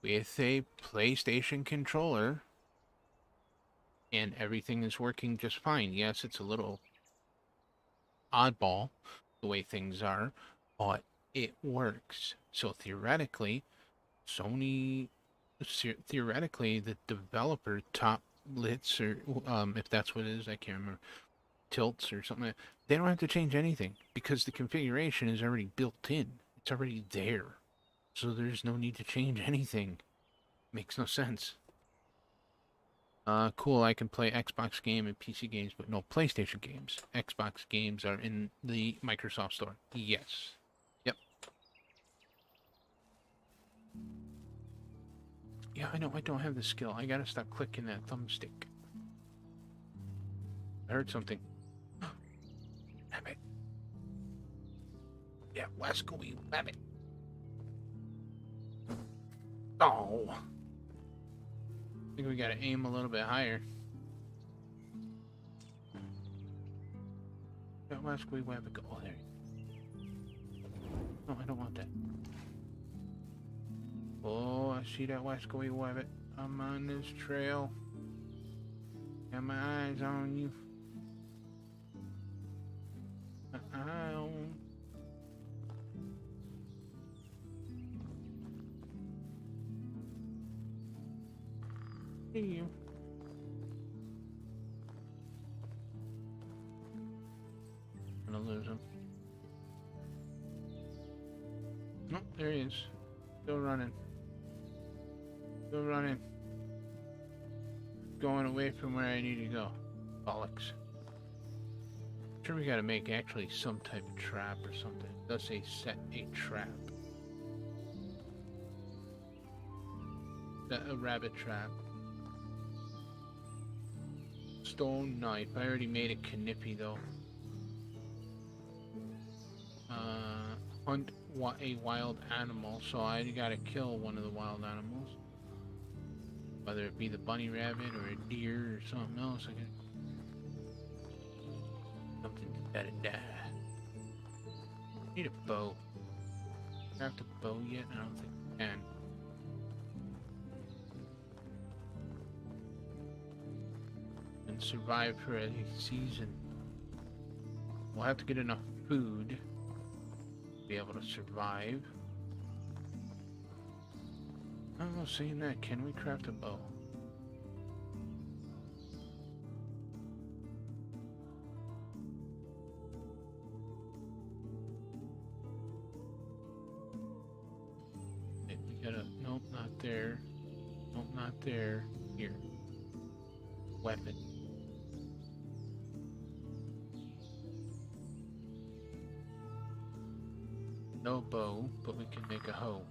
with a PlayStation controller, and everything is working just fine. Yes, it's a little oddball the way things are, but it works. So theoretically, the developer top lits, or if that's what it is, I can't remember, tilts or something, they don't have to change anything because the configuration is already built in. It's already there. So there's no need to change anything. Makes no sense. Cool, I can play Xbox game and PC games, but no PlayStation games. Xbox games are in the Microsoft Store. Yes. Yep. Yeah, I know, I don't have the skill. I gotta stop clicking that thumbstick. I heard something. Rabbit. Yeah, Wascoey Rabbit. Oh. I think we gotta aim a little bit higher. That Wascoey Rabbit go. Oh, there. No, I don't want that. Oh, I see that Wascoey Rabbit. I'm on this trail. Got my eyes on you. See you. I'm gonna lose him. Nope, there he is. Still running. Still running. Going away from where I need to go. Bollocks. I'm sure we gotta make actually some type of trap or something. It does say set a trap. A rabbit trap. Stone knife. I already made a knippy though. Hunt a wild animal. So I gotta kill one of the wild animals. Whether it be the bunny rabbit or a deer or something else. I can... Something gotta die. Need a bow. Craft a bow yet? I don't think I can. And survive for a season. We'll have to get enough food to be able to survive. I don't know, saying that, can we craft a bow? We Gotta, nope, not there. Nope, not there. Here. Weapon. No bow, but we can make a hoe.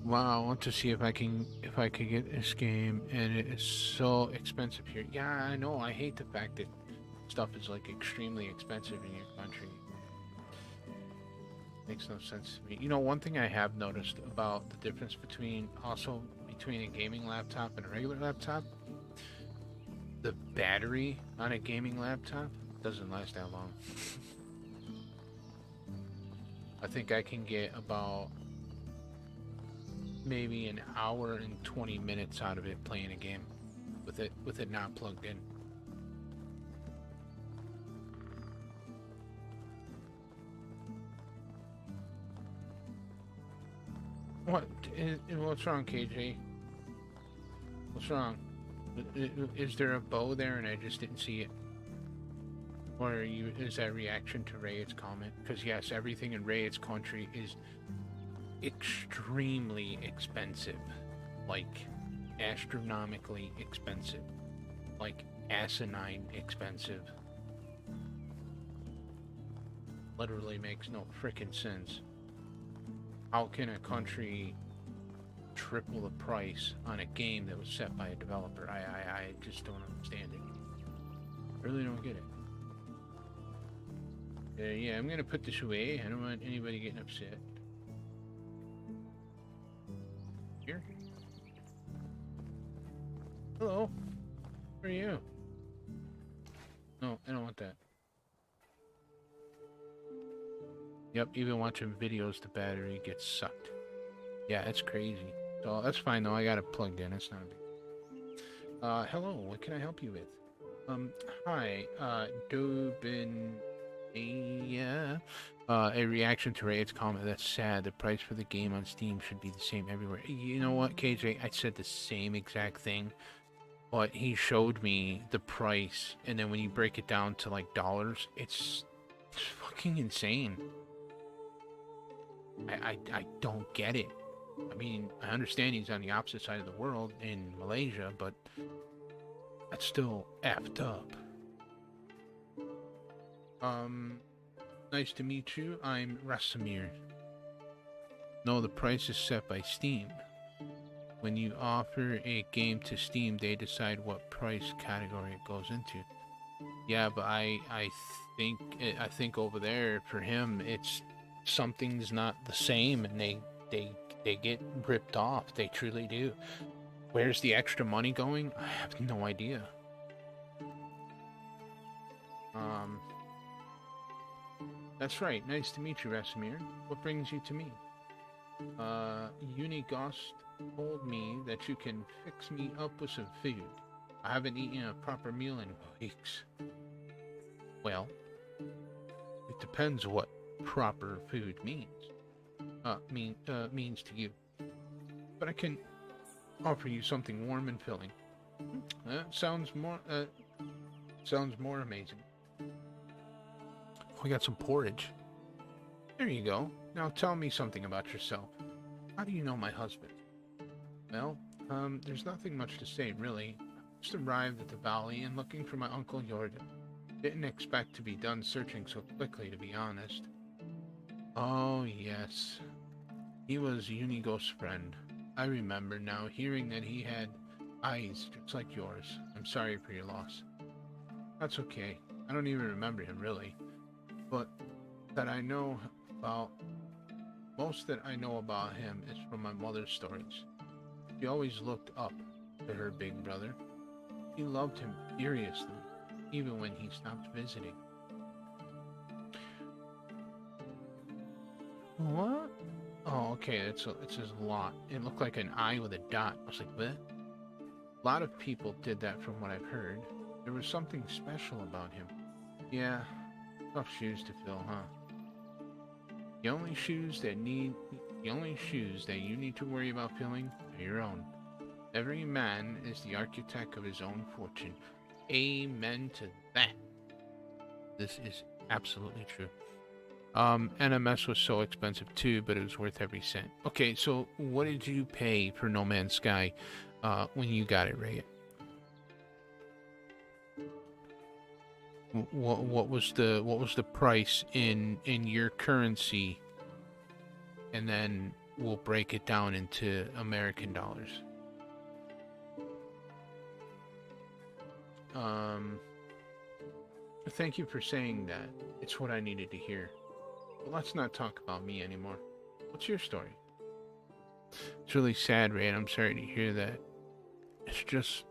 Wow, I want to see if I can get this game, and it is so expensive here. Yeah, I know. I hate the fact that stuff is like extremely expensive in your country. Makes no sense to me. You know, one thing I have noticed about the difference between a gaming laptop and a regular laptop, the battery on a gaming laptop doesn't last that long. I think I can get about maybe an hour and 20 minutes out of it playing a game with it not plugged in. What's wrong, KJ? What's wrong? Is there a bow there and I just didn't see it? Or is that reaction to Ray's comment? Because yes, everything in Ray's country is extremely expensive, like astronomically expensive, like asinine expensive. Literally makes no freaking sense. How can a country triple the price on a game that was set by a developer? I just don't understand it. I really don't get it. Yeah, I'm gonna put this away. I don't want anybody getting upset. Here. Hello. Who are you? No, I don't want that. Yep, even watching videos, the battery gets sucked. Yeah, it's crazy. So that's fine though. I got it plugged in. It's not a big. Hello. What can I help you with? Hi. Dobin. Yeah. A reaction to Ray's comment. That's sad. The price for the game on Steam should be the same everywhere. You know what, KJ? I said the same exact thing, but he showed me the price, and then when you break it down to like dollars, it's fucking insane. I don't get it. I mean, I understand he's on the opposite side of the world in Malaysia, but that's still effed up. Nice to meet you. I'm Rasamir. No, the price is set by Steam. When you offer a game to Steam, they decide what price category it goes into. Yeah, but I think over there for him, it's something's not the same, and they get ripped off. They truly do. Where's the extra money going? I have no idea. That's right. Nice to meet you, Rasamir. What brings you to me? Unigost told me that you can fix me up with some food. I haven't eaten a proper meal in weeks. Well, it depends what proper food means. Means to you. But I can offer you something warm and filling. Sounds more amazing. We got some porridge. There you go. Now tell me something about yourself. How do you know my husband? Well, there's nothing much to say, really. Just arrived at the valley and looking for my Uncle Jordan. Didn't expect to be done searching so quickly, to be honest. Oh, yes. He was Unigost's friend. I remember now, hearing that he had eyes just like yours. I'm sorry for your loss. That's okay. I don't even remember him, really. But most that I know about him is from my mother's stories. She always looked up to her big brother. She loved him furiously, even when he stopped visiting. What? Oh, okay, it says lot. It looked like an eye with a dot. I was like, what? A lot of people did that from what I've heard. There was something special about him. Yeah, tough shoes to fill, huh? The only shoes that you need to worry about filling are your own. Every man is the architect of his own fortune. Amen to that. This is Absolutely true. NMS was so expensive too, but it was worth every cent. Okay, so what did you pay for No Man's Sky when you got it, Ray? What was the price in your currency, and then we'll break it down into American dollars. Thank you for saying that. It's what I needed to hear. But let's not talk about me anymore. What's your story? It's really sad, Ray, and I'm sorry to hear that. It's just,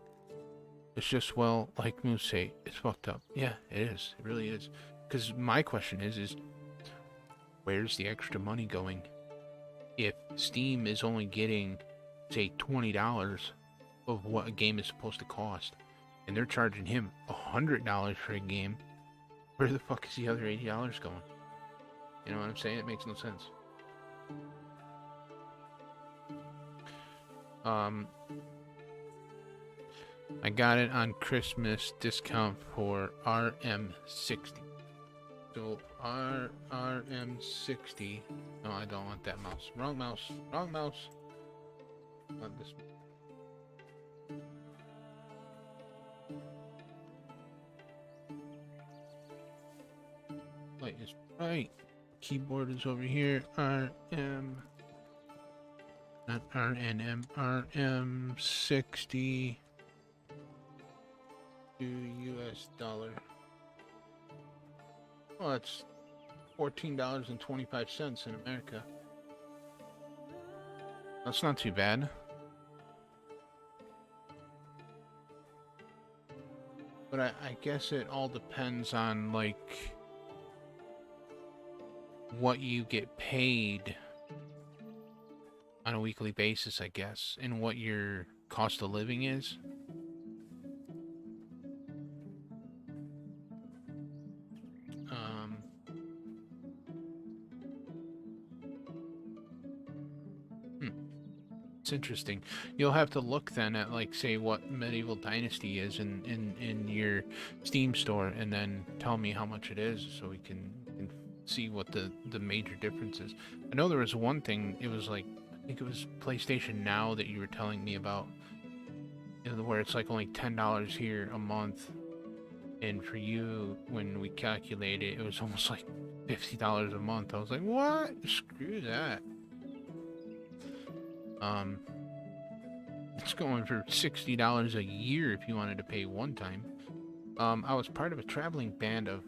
well, like Moose say, it's fucked up. Yeah, it is. It really is. Because my question is where's the extra money going? If Steam is only getting, say, $20 of what a game is supposed to cost, and they're charging him $100 for a game, where the fuck is the other $80 going? You know what I'm saying? It makes no sense. I got it on Christmas discount for RM60. So RM60. No, I don't want that mouse. Wrong mouse. Wrong mouse. Want this. Light is right. Keyboard is over here. RM. Not RNM. RM60. US dollar. Well, it's $14.25 in America. That's not too bad. But I guess it all depends on, like, what you get paid on a weekly basis, I guess, and what your cost of living is. It's interesting. You'll have to look then at, like, say what Medieval Dynasty is in your Steam store, and then tell me how much it is, so we can see what the major difference is. I know there was one thing, it was like, I think it was PlayStation Now that you were telling me about, where it's like only $10 here a month, and for you, when we calculated, it was almost like $50 a month. I was like, what? Screw that. It's going for $60 a year if you wanted to pay one time. I was part of a traveling band of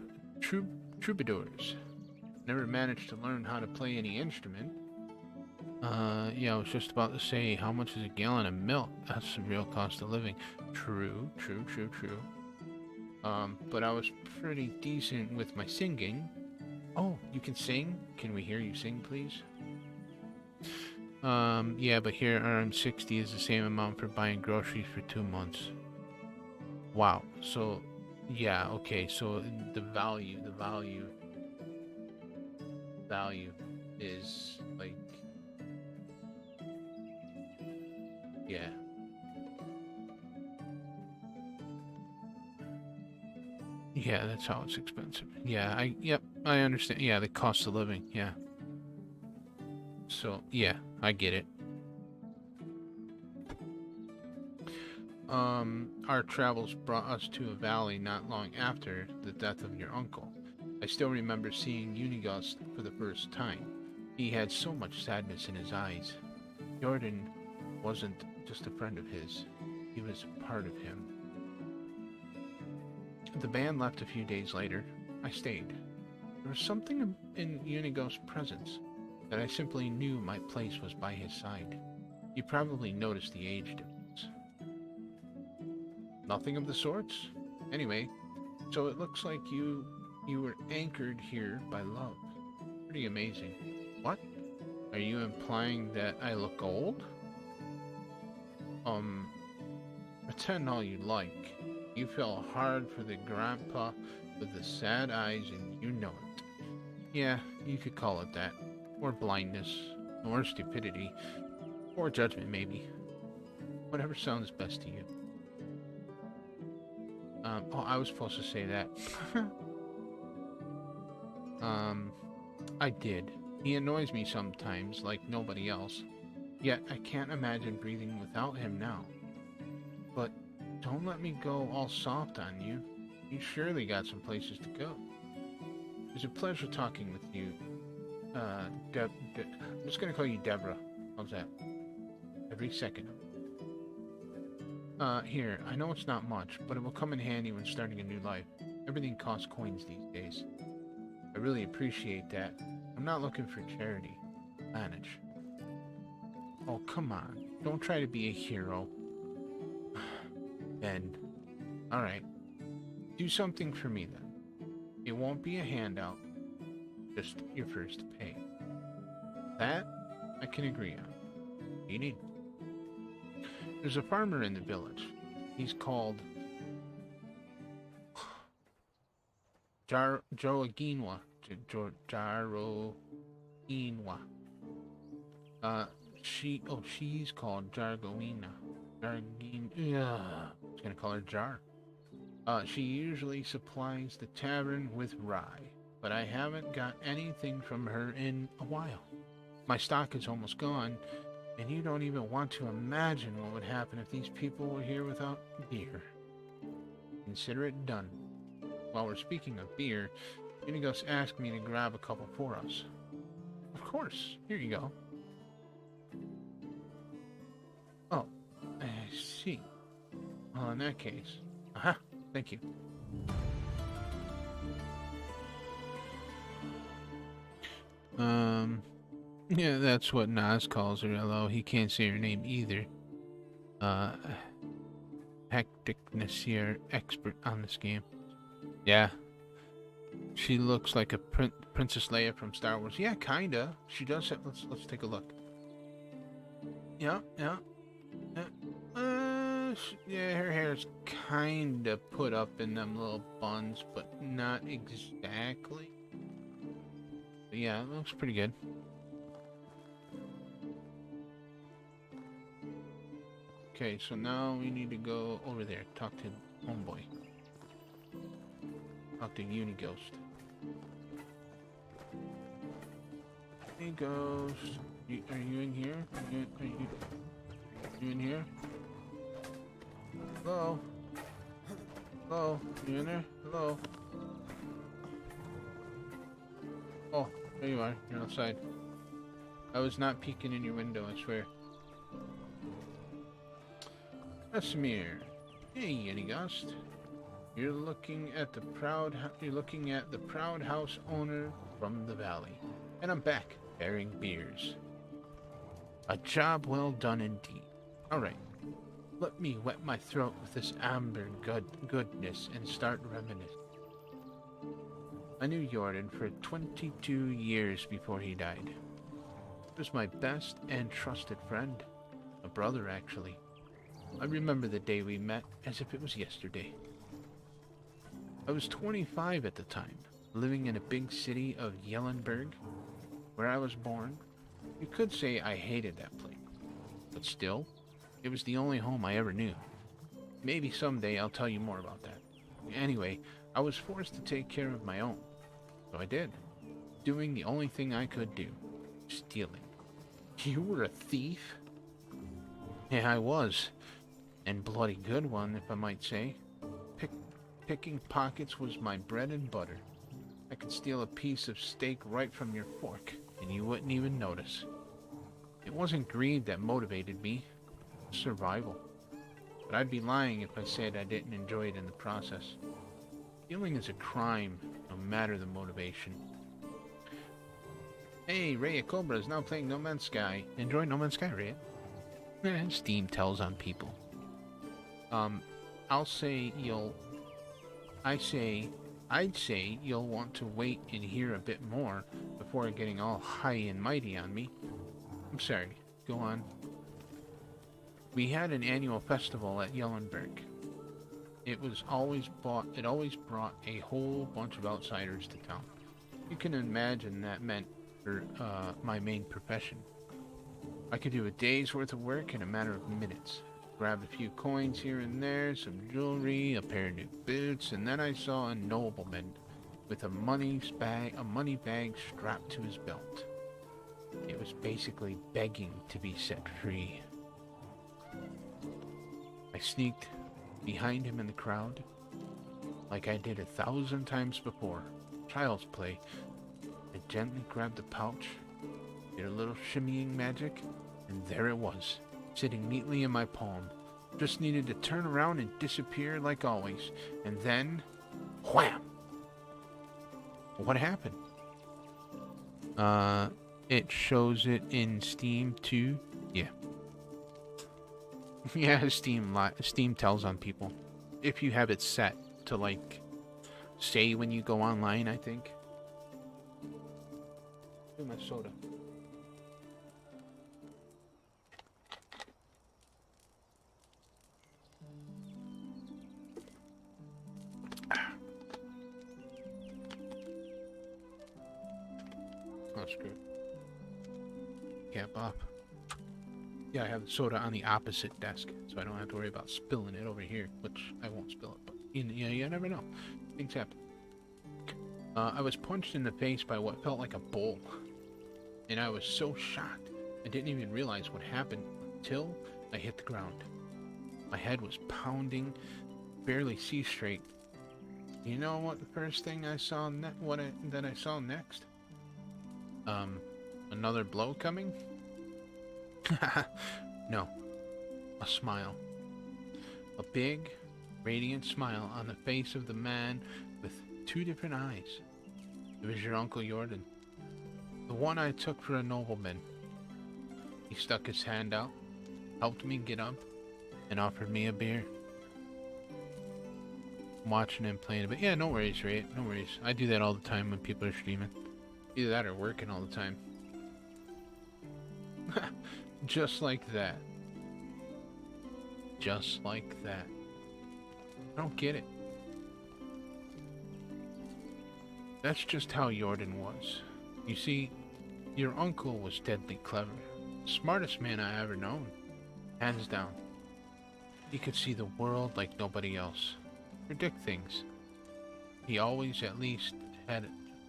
troubadours. Never managed to learn how to play any instrument. Yeah, I was just about to say, how much is a gallon of milk? That's the real cost of living. True. But I was pretty decent with my singing. Oh, you can sing? Can we hear you sing, please? Yeah, but here RM60 is the same amount for buying groceries for 2 months. Wow. So, yeah, okay. So the value is like, yeah. Yeah, that's how it's expensive. Yeah, yep, I understand. Yeah, the cost of living, yeah. So, yeah, I get it. Our travels brought us to a valley not long after the death of your uncle. I still remember seeing Unigust for the first time. He had so much sadness in his eyes. Jordan wasn't just a friend of his, he was a part of him. The band left a few days later. I stayed. There was something in Unigust's presence that I simply knew my place was by his side. You probably noticed the age difference. Nothing of the sorts? Anyway, so it looks like you were anchored here by love. Pretty amazing. What? Are you implying that I look old? Pretend all you like. You fell hard for the grandpa with the sad eyes, and you know it. Yeah, you could call it that. Or blindness, or stupidity, or judgment, maybe. Whatever sounds best to you. Oh, I was supposed to say that. I did. He annoys me sometimes like nobody else. Yet I can't imagine breathing without him now. But don't let me go all soft on you. You surely got some places to go. It was a pleasure talking with you. I'm just gonna call you Deborah. How's that? Every second. Here, I know it's not much, but it will come in handy when starting a new life. Everything costs coins these days. I really appreciate that. I'm not looking for charity. Manage. Oh, come on. Don't try to be a hero. Ben. Alright. Do something for me then. It won't be a handout. Just your first pay. That, I can agree on. What do you need? There's a farmer in the village. He's called Joaginwa. Jaroinwa. She's called Jargoina. I was gonna call her Jar. She usually supplies the tavern with rye, but I haven't got anything from her in a while. My stock is almost gone, and you don't even want to imagine what would happen if these people were here without beer. Consider it done. While we're speaking of beer, Unigos asked me to grab a couple for us. Of course, here you go. Oh, I see. Well, in that case, thank you. Yeah, that's what Nas calls her, although he can't say her name either. Hectic Nasir, expert on this game. Yeah. She looks like a Princess Leia from Star Wars. Yeah, kinda. She does have, let's take a look. Yeah. Yeah, her hair's kinda put up in them little buns, but not exactly. But yeah, it looks pretty good. Okay, so now we need to go over there, talk to Homeboy. Talk to Unighost. Unighost, are you in here? Are you in here? Hello? Hello? You in there? Hello? Oh, there you are. You're outside. I was not peeking in your window, I swear. Vesemir. Hey, Unighost. You're looking at the proud house owner from the valley. And I'm back, bearing beers. A job well done indeed. Alright. Let me wet my throat with this amber goodness and start reminiscing. I knew Jordan for 22 years before he died. He was my best and trusted friend. A brother, actually. I remember the day we met as if it was yesterday. I was 25 at the time, living in a big city of Yellenberg, where I was born. You could say I hated that place, but still, it was the only home I ever knew. Maybe someday I'll tell you more about that. Anyway, I was forced to take care of my own, so I did, doing the only thing I could do, stealing. You were a thief? Yeah, I was, and bloody good one, if I might say. Picking pockets was my bread and butter. I could steal a piece of steak right from your fork, and you wouldn't even notice. It wasn't greed that motivated me, survival. But I'd be lying if I said I didn't enjoy it in the process. Stealing is a crime, no matter the motivation. Hey, Raya Cobra is now playing No Man's Sky. Enjoy No Man's Sky, Raya? Steam tells on people. I'd say you'll want to wait and hear a bit more before getting all high and mighty on me. I'm sorry, go on. We had an annual festival at Yellenberg. It always brought a whole bunch of outsiders to town. You can imagine that meant for my main profession. I could do a day's worth of work in a matter of minutes. Grab a few coins here and there, some jewelry, a pair of new boots, and then I saw a nobleman with a money bag strapped to his belt. It was basically begging to be set free. I sneaked behind him in the crowd, like I did 1,000 times before. Child's play. I gently grabbed the pouch, did a little shimmying magic, and there it was, sitting neatly in my palm. Just needed to turn around and disappear like always. And then, wham! What happened? It shows it in Steam too. Yeah. Yeah, Steam tells on people. If you have it set to, like, say when you go online, I think. Do my soda. Oh, screw it. Cap up. Yeah, I have the soda on the opposite desk, so I don't have to worry about spilling it over here, which I won't spill it, but you never know. Things happen. I was punched in the face by what felt like a bull, and I was so shocked I didn't even realize what happened until I hit the ground. My head was pounding, barely see straight. You know what the first thing I saw that I saw next? Another blow coming? No, a smile. A big, radiant smile on the face of the man with two different eyes. It was your Uncle Jordan, the one I took for a nobleman. He stuck his hand out, helped me get up, and offered me a beer. I'm watching him playing a bit. Yeah, no worries, Ray. No worries. I do that all the time when people are streaming. Either that or working all the time. Just like that. Just like that. I don't get it. That's just how Jordan was. You see, your uncle was deadly clever. Smartest man I ever known. Hands down. He could see the world like nobody else. Predict things. He always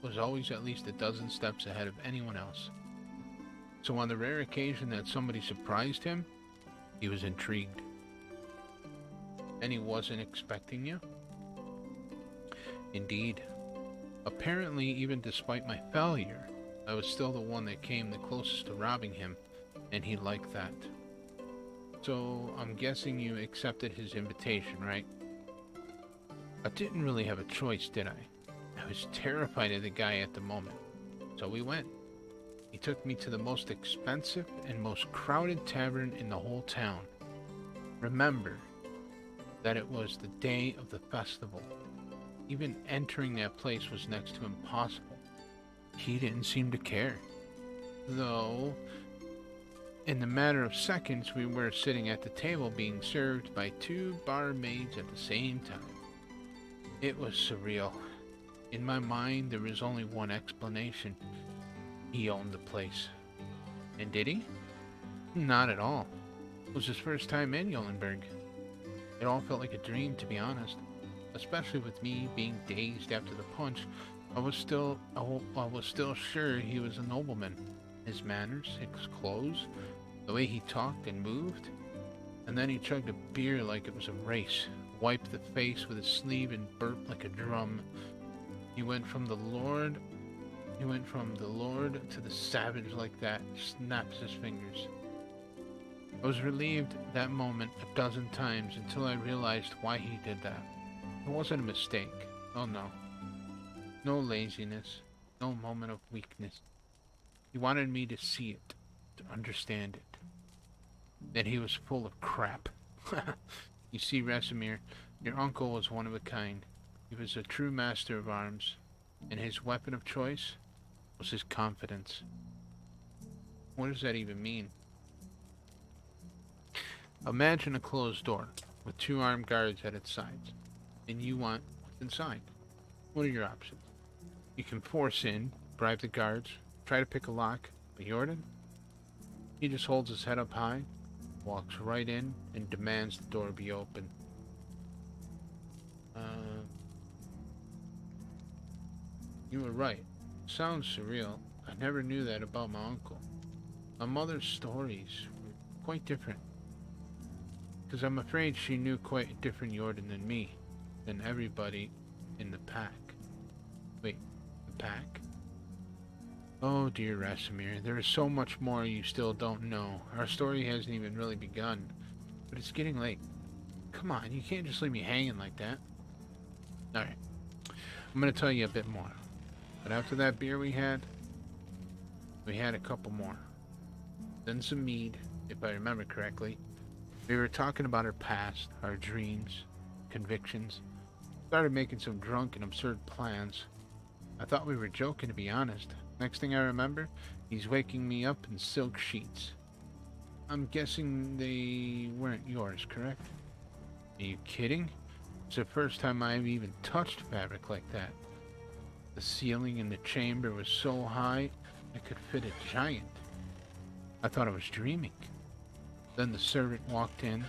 was always at least a dozen steps ahead of anyone else. So on the rare occasion that somebody surprised him, he was intrigued. And he wasn't expecting you? Indeed. Apparently, even despite my failure, I was still the one that came the closest to robbing him, and he liked that. So, I'm guessing you accepted his invitation, right? I didn't really have a choice, did I? I was terrified of the guy at the moment. So we went. He took me to the most expensive and most crowded tavern in the whole town. Remember that it was the day of the festival. Even entering that place was next to impossible. He didn't seem to care. Though, in the matter of seconds, we were sitting at the table being served by two barmaids at the same time. It was surreal. In my mind, there was only one explanation. He owned the place. And did he? Not at all. It was his first time in Yellenberg. It all felt like a dream, to be honest. Especially with me being dazed after the punch, I was still sure he was a nobleman. His manners, his clothes, the way he talked and moved. And then he chugged a beer like it was a race, wiped the face with his sleeve and burped like a drum. He went from the Lord to the savage like that, snaps his fingers. I was relieved that moment a dozen times until I realized why he did that. It wasn't a mistake. Oh no. No laziness. No moment of weakness. He wanted me to see it, to understand it. That he was full of crap. You see, Rasimir, your uncle was one of a kind. He was a true master of arms, and his weapon of choice was his confidence. What does that even mean? Imagine a closed door with two armed guards at its sides, and you want what's inside. What are your options? You can force in, bribe the guards, try to pick a lock, but Jordan? He just holds his head up high, walks right in, and demands the door be open. You were right. Sounds surreal. I never knew that about my uncle. My mother's stories were quite different, because I'm afraid she knew quite a different Jordan than me, than everybody in the pack. Wait, the pack? Oh dear, Rasimir, there is so much more you still don't know. Our story hasn't even really begun, but it's getting late. Come on, you can't just leave me hanging like that. Alright, I'm gonna tell you a bit more. But after that beer we had a couple more. Then some mead, if I remember correctly. We were talking about our past, our dreams, convictions. Started making some drunk and absurd plans. I thought we were joking, to be honest. Next thing I remember, he's waking me up in silk sheets. I'm guessing they weren't yours, correct? Are you kidding? It's the first time I've even touched fabric like that. The ceiling in the chamber was so high, I could fit a giant. I thought I was dreaming. Then the servant walked in.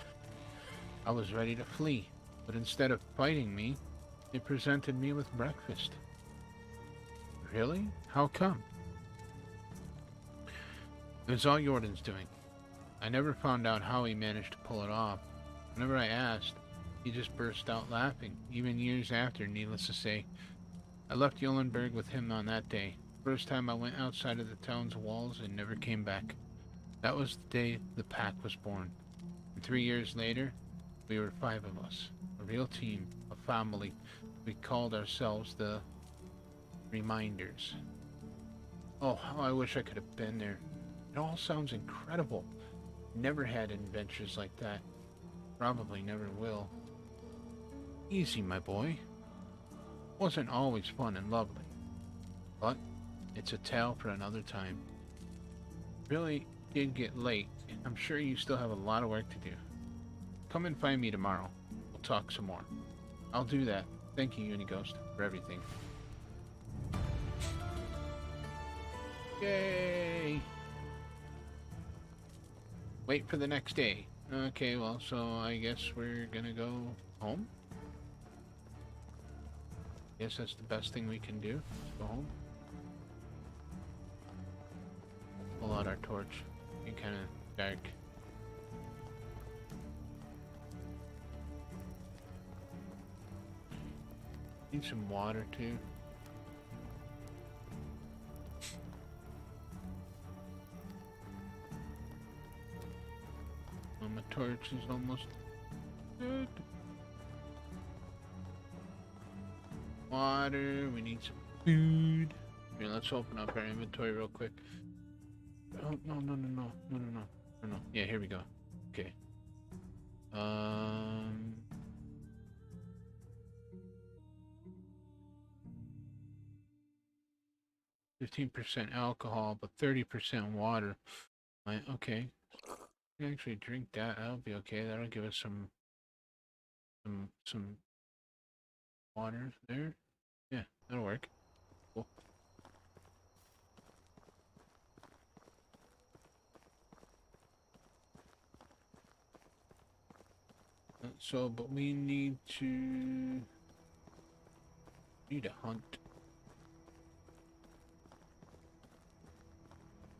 I was ready to flee, but instead of fighting me, they presented me with breakfast. Really? How come? It was all Jordan's doing. I never found out how he managed to pull it off. Whenever I asked, he just burst out laughing, even years after, needless to say. I left Eulenberg with him on that day. First time I went outside of the town's walls and never came back. That was the day the pack was born. And 3 years later, we were 5 of us. A real team, a family. We called ourselves the Reminders. Oh, how I wish I could have been there. It all sounds incredible. Never had adventures like that. Probably never will. Easy, my boy. Wasn't always fun and lovely. But it's a tale for another time. Really did get late. I'm sure you still have a lot of work to do. Come and find me tomorrow. We'll talk some more. I'll do that. Thank you, Unighost, for everything. Yay! Wait for the next day. Okay, well, so I guess we're gonna go home? Guess that's the best thing we can do. Go home. Pull out our torch. Get kind of dark. Need some water too. Well, my torch is almost good. Water, we need some food. Here, let's open up our inventory real quick. Oh, no. Yeah, here we go. Okay. 15% alcohol, but 30% water. Okay. We can actually drink that. That'll be okay. That'll give us some water there. Yeah, that'll work. Cool. So, but we need to hunt.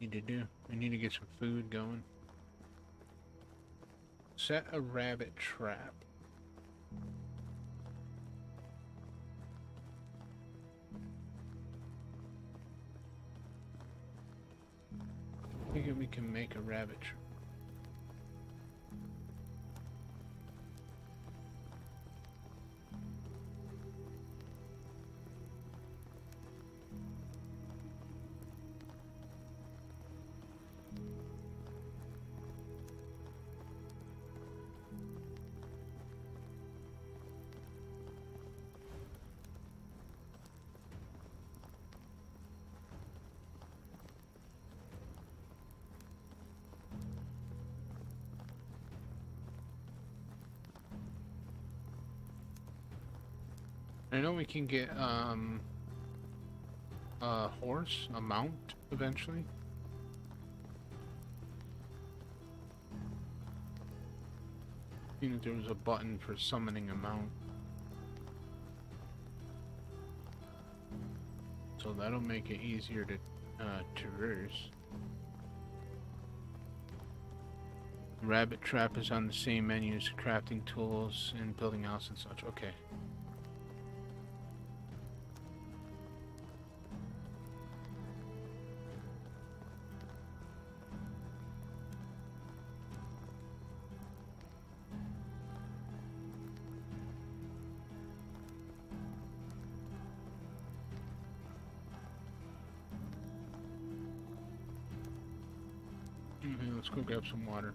We need to get some food going. Set a rabbit trap. I think we can make a rabbit trap. I know we can get a horse, a mount, eventually. I think there was a button for summoning a mount. So that'll make it easier to traverse. Rabbit trap is on the same menu as crafting tools and building house and such. Okay. Okay, let's go grab some water.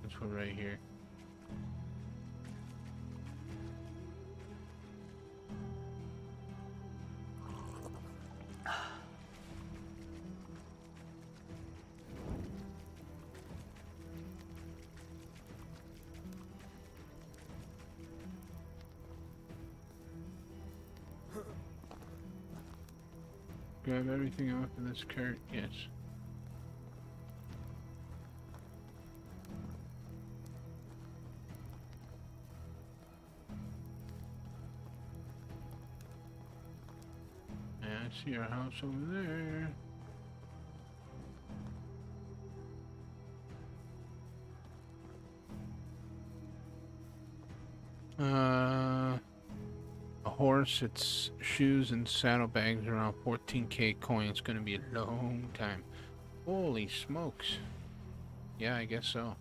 Let's go right here. Grab everything off of this cart, yes. Yeah, I see our house over there. A horse, its shoes and saddlebags around 14k coins. Gonna be a long time. Holy smokes. Yeah, I guess so.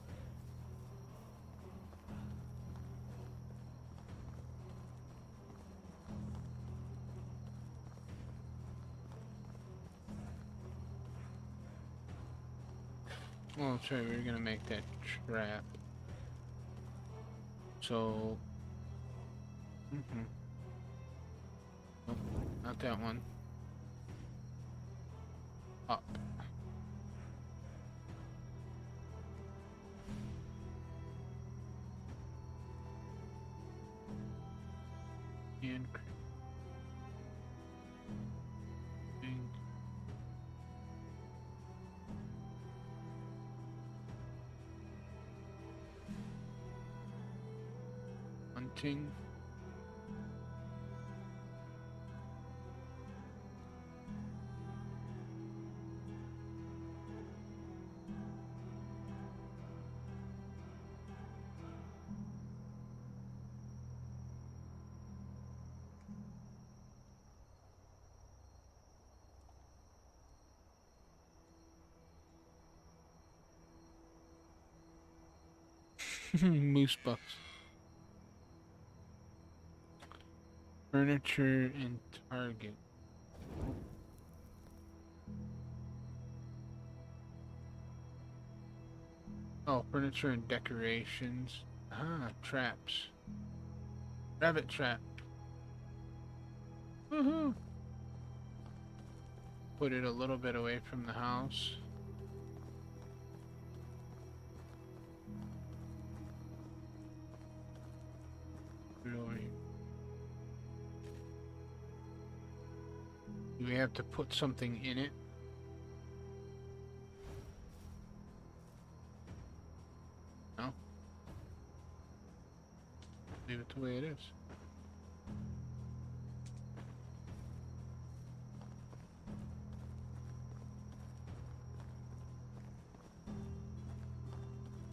Well, that's right, we're gonna make that trap. So... Nope, not that one. Up. And... hunting. Moose bucks. Furniture and Target. Oh, furniture and decorations. Ah, traps. Rabbit trap. Woohoo! Put it a little bit away from the house. Really? Do we have to put something in it? No? Leave it the way it is.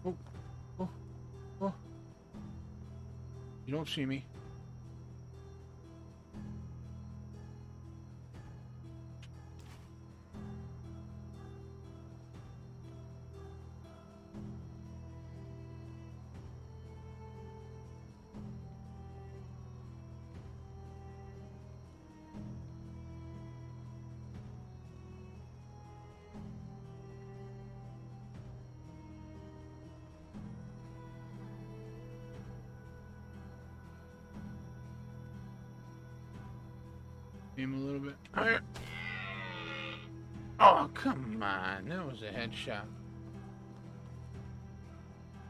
Oh, oh, oh. You don't see me. Aim a little bit higher. Oh, come on. That was a headshot.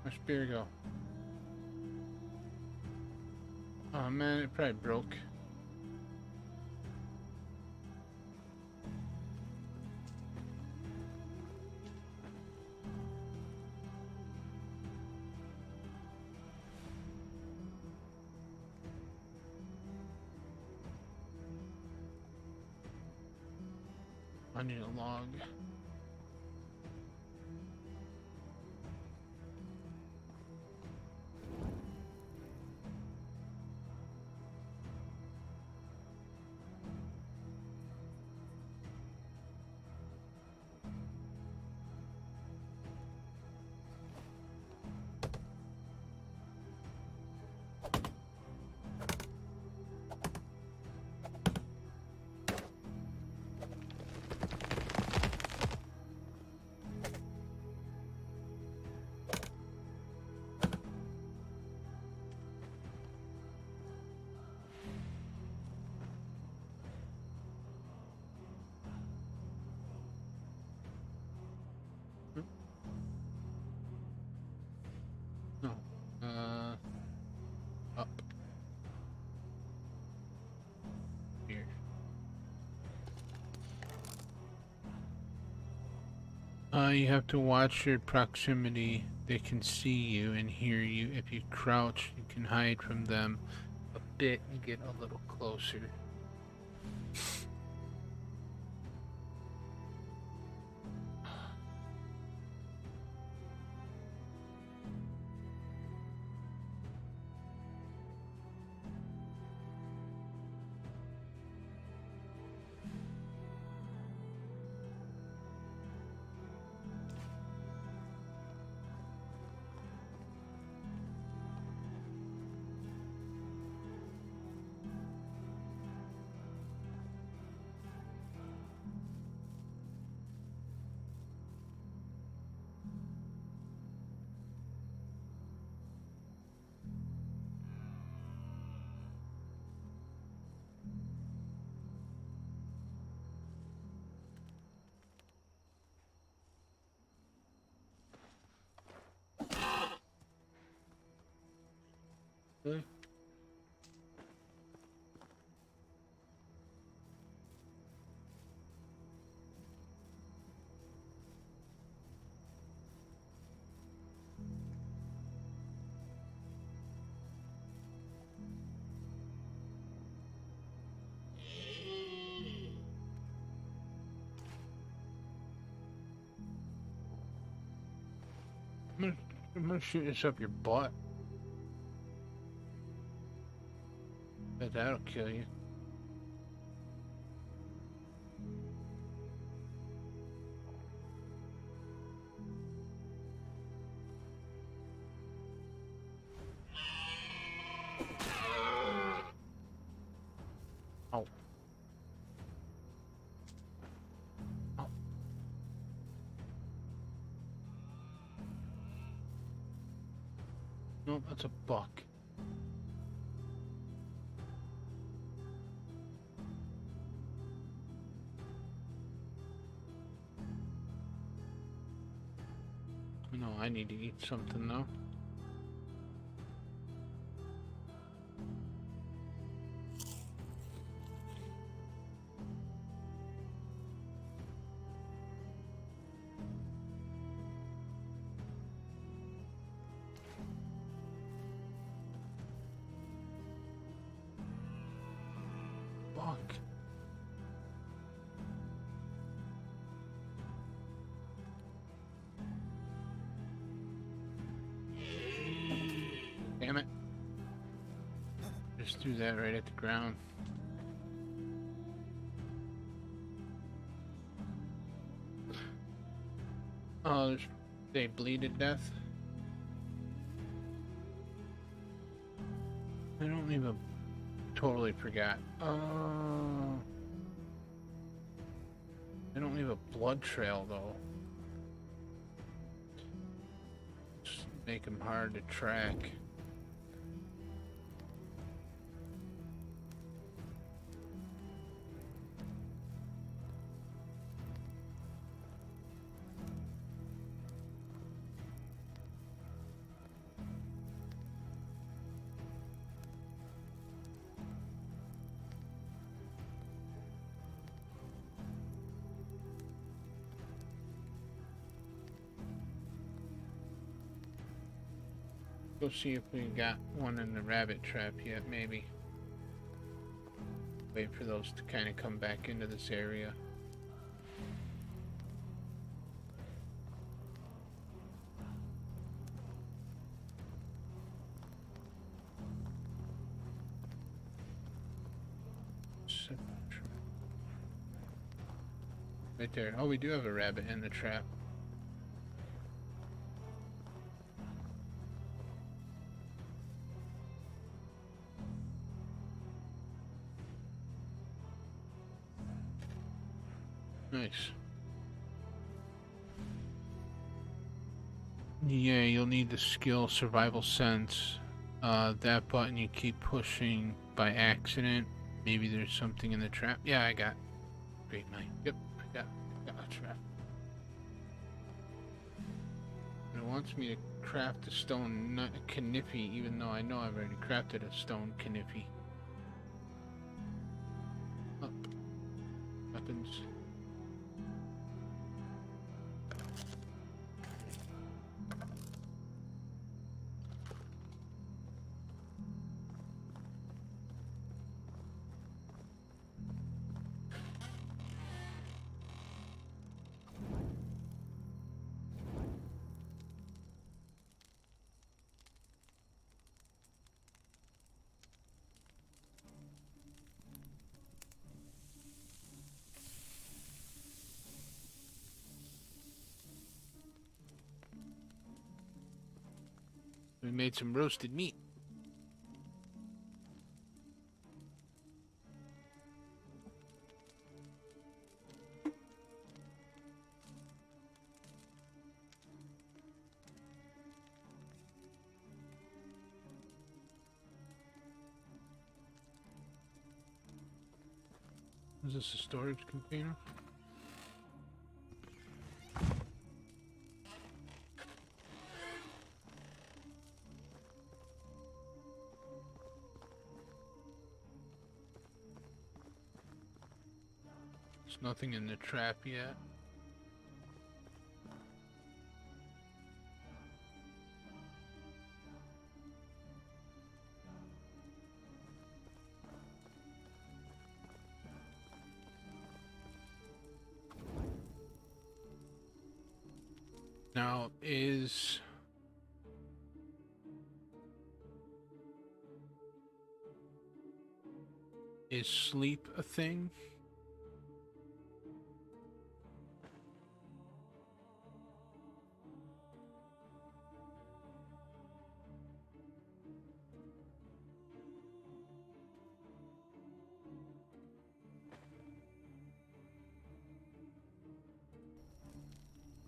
Where's spear go? Oh man, it probably broke. I need a log. No. Up. Here. You have to watch your proximity. They can see you and hear you. If you crouch, you can hide from them a bit and get a little closer. Really? I'm gonna shoot this up your butt. Bet that'll kill you. Oh. Oh. No, that's a buck. No, I need to eat something though. Fuck. Damn it. Just threw that right at the ground. Oh, they bleed to death. I don't even totally forgot. I don't leave a blood trail though. Just make them hard to track. Go see if we got one in the rabbit trap yet, maybe. Wait for those to kind of come back into this area. set the trap. Right there. Oh, we do have a rabbit in the trap. Nice. Yeah, you'll need the skill Survival Sense. That button you keep pushing by accident. Maybe there's something in the trap. Yeah, I got. Great night. Yep, I got a trap. And it wants me to craft a stone kniffy, even though I know I've already crafted a stone kniffy. Up. Weapons. We made some roasted meat. Is this a storage container? There's nothing in the trap yet. Now, is sleep a thing?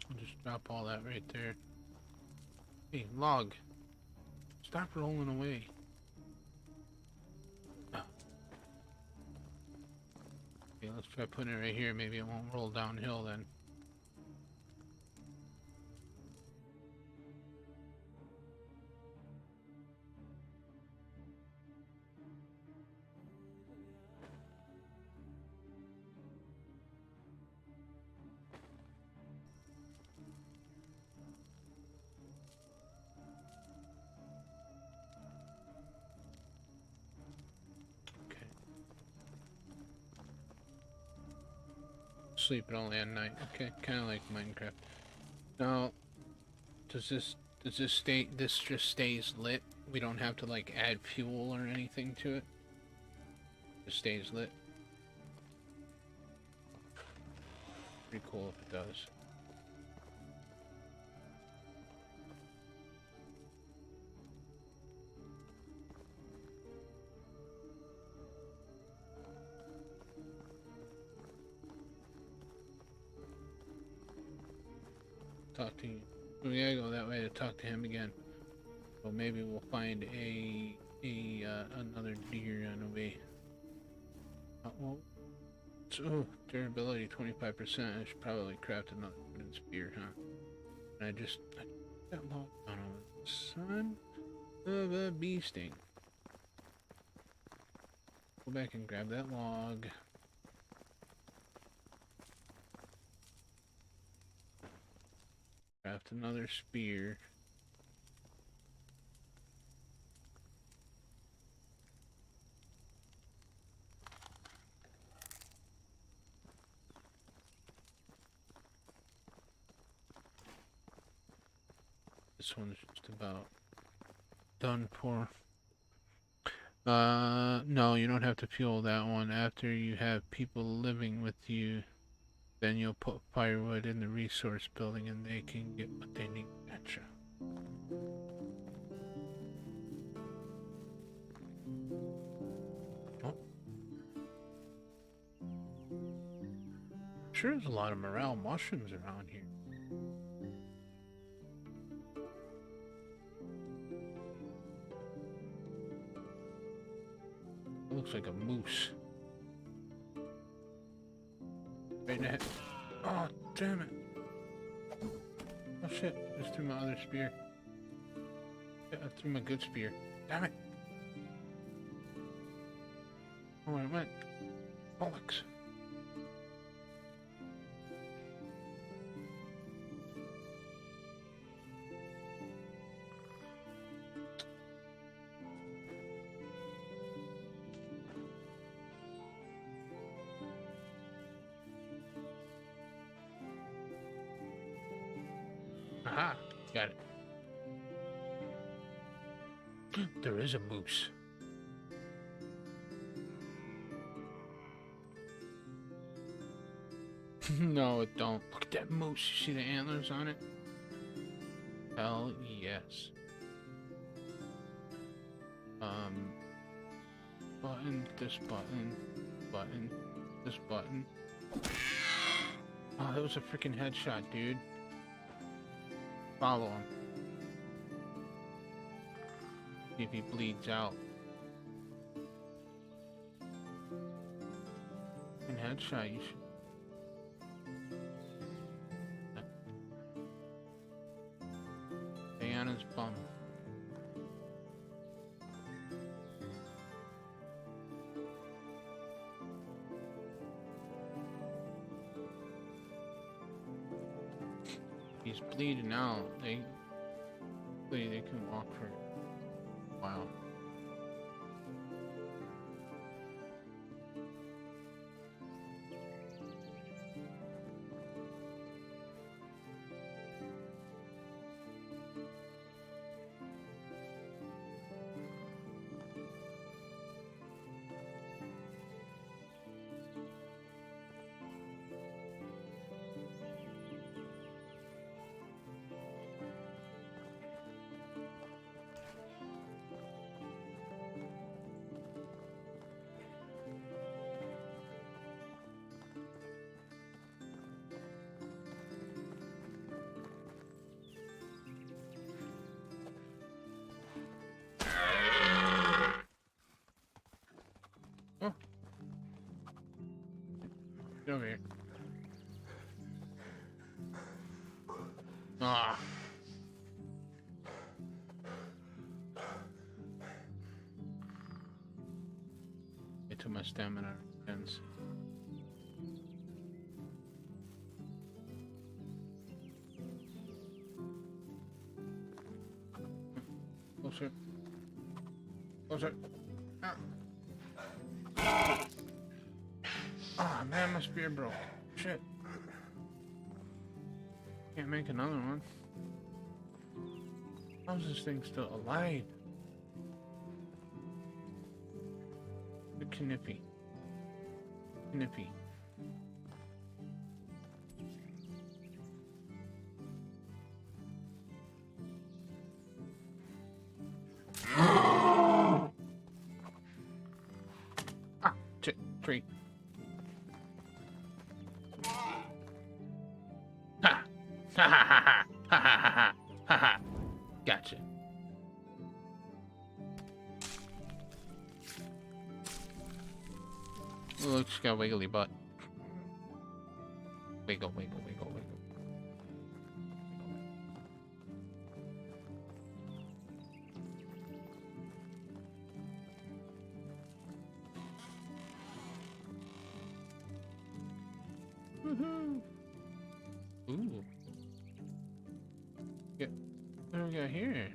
I'll just drop all that right there. Hey, log. Stop rolling away. Okay, let's try putting it right here. Maybe it won't roll downhill then. Sleeping only at night. Okay, kind of like Minecraft. Now, does this stay? This just stays lit. We don't have to like add fuel or anything to it. It stays lit. Pretty cool if it does. Talk to you. We gotta go that way to talk to him again. Well, maybe we'll find another deer on the way. Well, so durability 25%. I should probably craft another wooden spear, huh? And I just that log on a son of a bee sting. Go back and grab that log. Craft another spear. This one's just about done for. No, you don't have to fuel that one. After you have people living with you, then you'll put firewood in the resource building and they can get what they need. Gotcha. Oh. Sure there's a lot of morale mushrooms around here. It looks like a moose. Right ahead. Oh, damn it. Oh shit, I just threw my other spear. Yeah, I threw my good spear. Damn it. Oh, it went. Bollocks. Aha, got it. There is a moose. No, it don't. Look at that moose. You see the antlers on it? Hell yes. Button, this button, button, this button. Oh, that was a freaking headshot, dude. Follow him. See if he bleeds out. And headshot, you should. Stay on his bum. He's bleeding out. They can walk for a while. Oh. Get over here. Ah. Get to my stamina ends. Closer. Closer. Ah. Ah, man, my spear broke. Shit. Can't make another one. How's this thing still alive? The Knippy. Knippy. Ah, shit, tree. Ha! Ha ha ha ha! Ha ha ha ha! Ha ha! Gotcha. Looks got a wiggly butt. Wiggle, wiggle, wiggle, wiggle. Woohoo! Ooh. Yeah. What do we got here?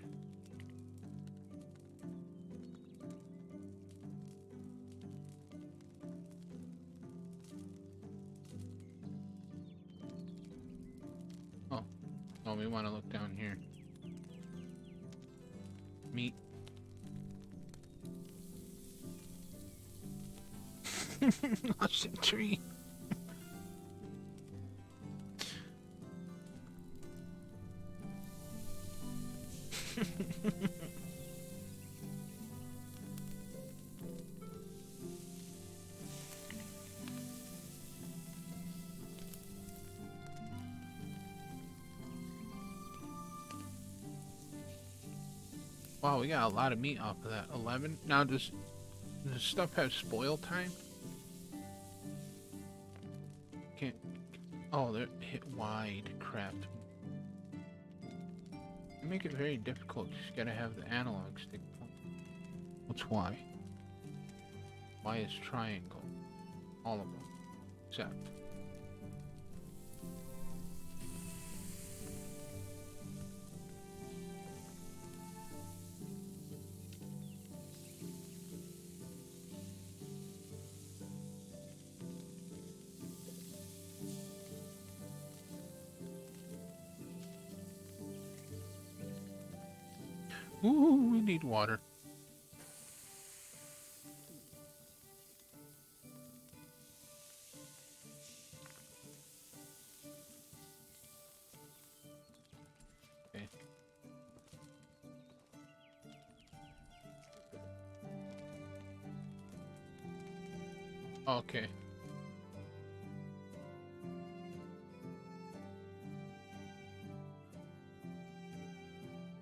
Oh, we want to look down here. Meat. Lost a tree. Wow, we got a lot of meat off of that. 11? Now, does stuff have spoil time? Can't... Oh, they're hit wide. Crap. They make it very difficult. You just gotta have the analog stick. What's Y? Y is triangle. All of them. Except... Ooh, we need water. Okay. Okay.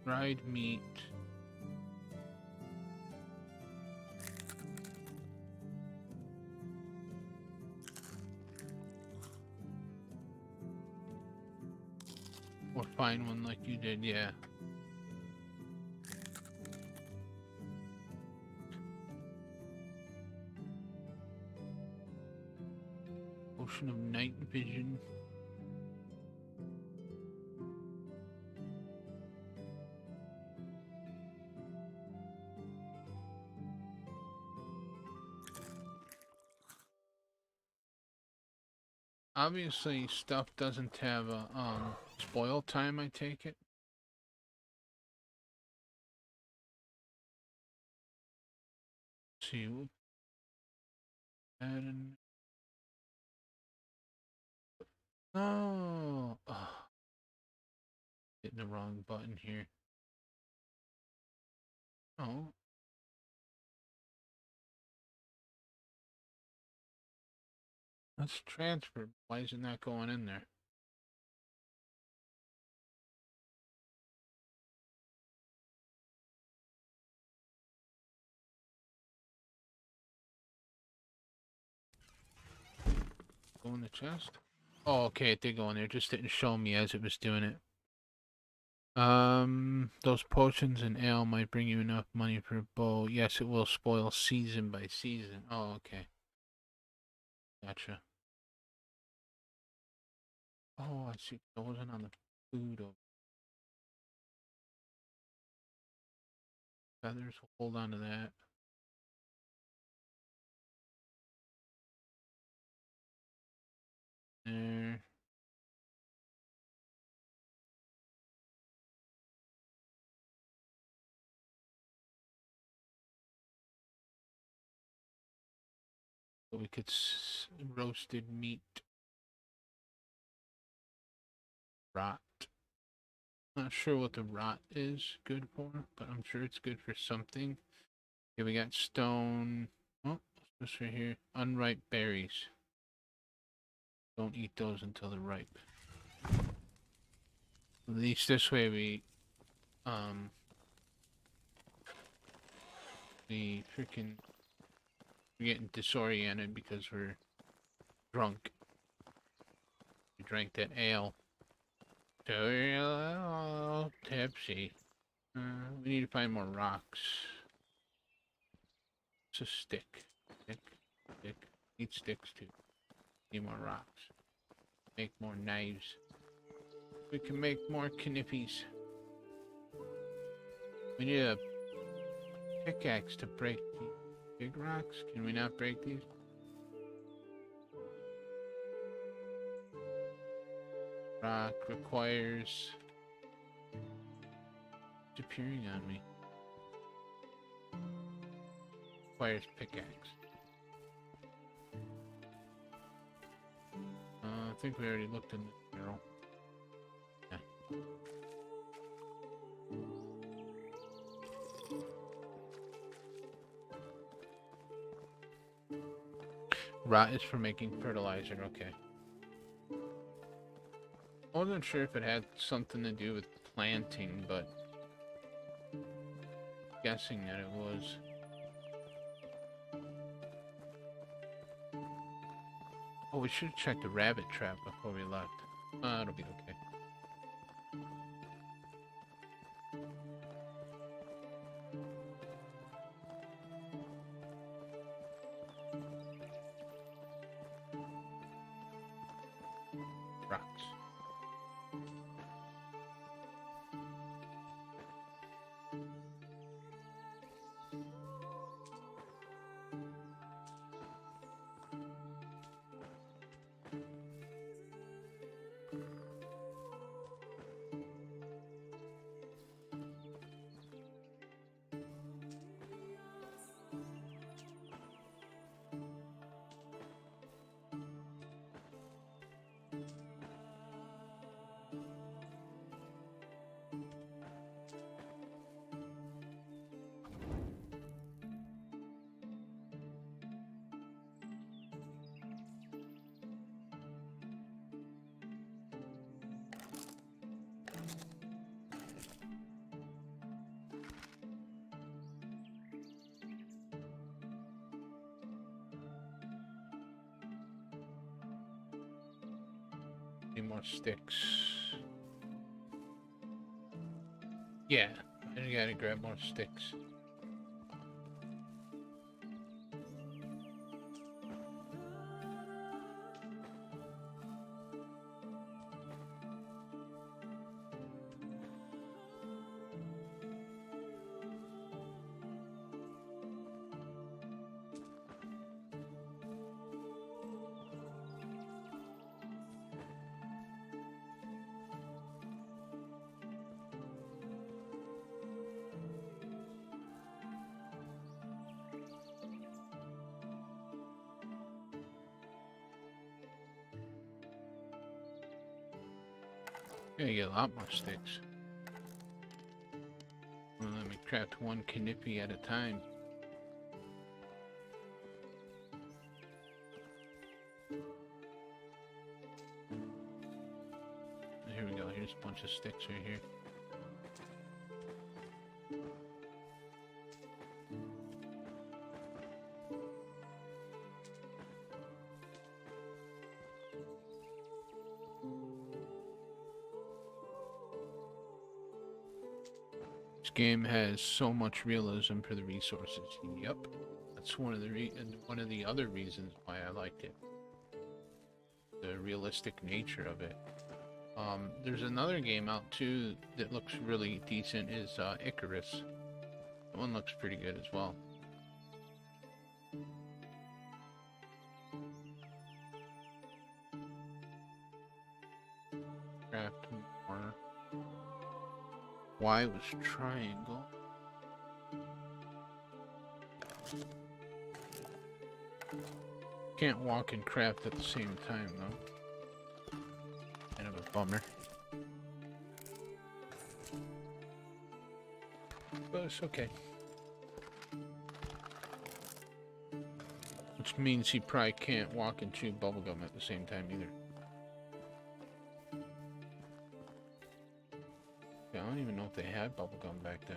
Dried meat. Or find one like you did, yeah. Potion of night vision. Obviously, stuff doesn't have a spoil time. I take it. Let's see, we'll add in. Oh, hitting the wrong button here. Oh, let's transfer. Why isn't that going in there? Go in the chest? Oh, okay, it did go in there. It just didn't show me as it was doing it. Those potions and ale might bring you enough money for a bow. Yes, it will spoil season by season. Oh, okay. Gotcha. Oh, I see. It wasn't on the food. Feathers, hold on to that. There. So we could roasted meat. Rot. Not sure what the rot is good for, but I'm sure it's good for something. Okay, we got stone. Oh, what's this right here? Unripe berries. Don't eat those until they're ripe. At least this way we freaking we're getting disoriented because we're drunk. We drank that ale. So we're all tipsy. We need to find more rocks. It's a stick. Stick. Need sticks too. Need more rocks. Make more knives. We can make more kniffies. We need a pickaxe to break these big rocks. Can we not break these? Rock requires... It's appearing on me. Requires pickaxe. think we already looked in the general. Yeah. Rot is for making fertilizer, okay. I wasn't sure if it had something to do with planting, but guessing that it was. Oh, we should have checked the rabbit trap before we left. It'll be okay. Rocks. Need more sticks. Yeah, I gotta grab more sticks. Gonna get a lot more sticks. Well, let me craft one knippy at a time. Here we go. Here's a bunch of sticks right here. This game has so much realism for the resources. Yep, that's one of the other reasons why I liked it. The realistic nature of it. There's another game out too that looks really decent. Is Icarus. That one looks pretty good as well. Craft more. Y was triangle. Can't walk and craft at the same time though. Kind of a bummer. But it's okay. Which means he probably can't walk and chew bubblegum at the same time either. I don't even know if they had bubblegum back then.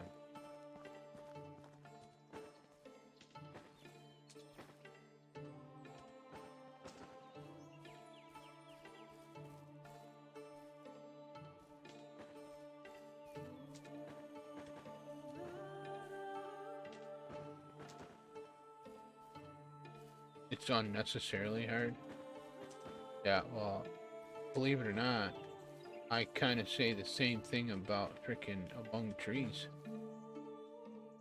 It's unnecessarily hard. Yeah, well, believe it or not, I kind of say the same thing about frickin' Among Trees.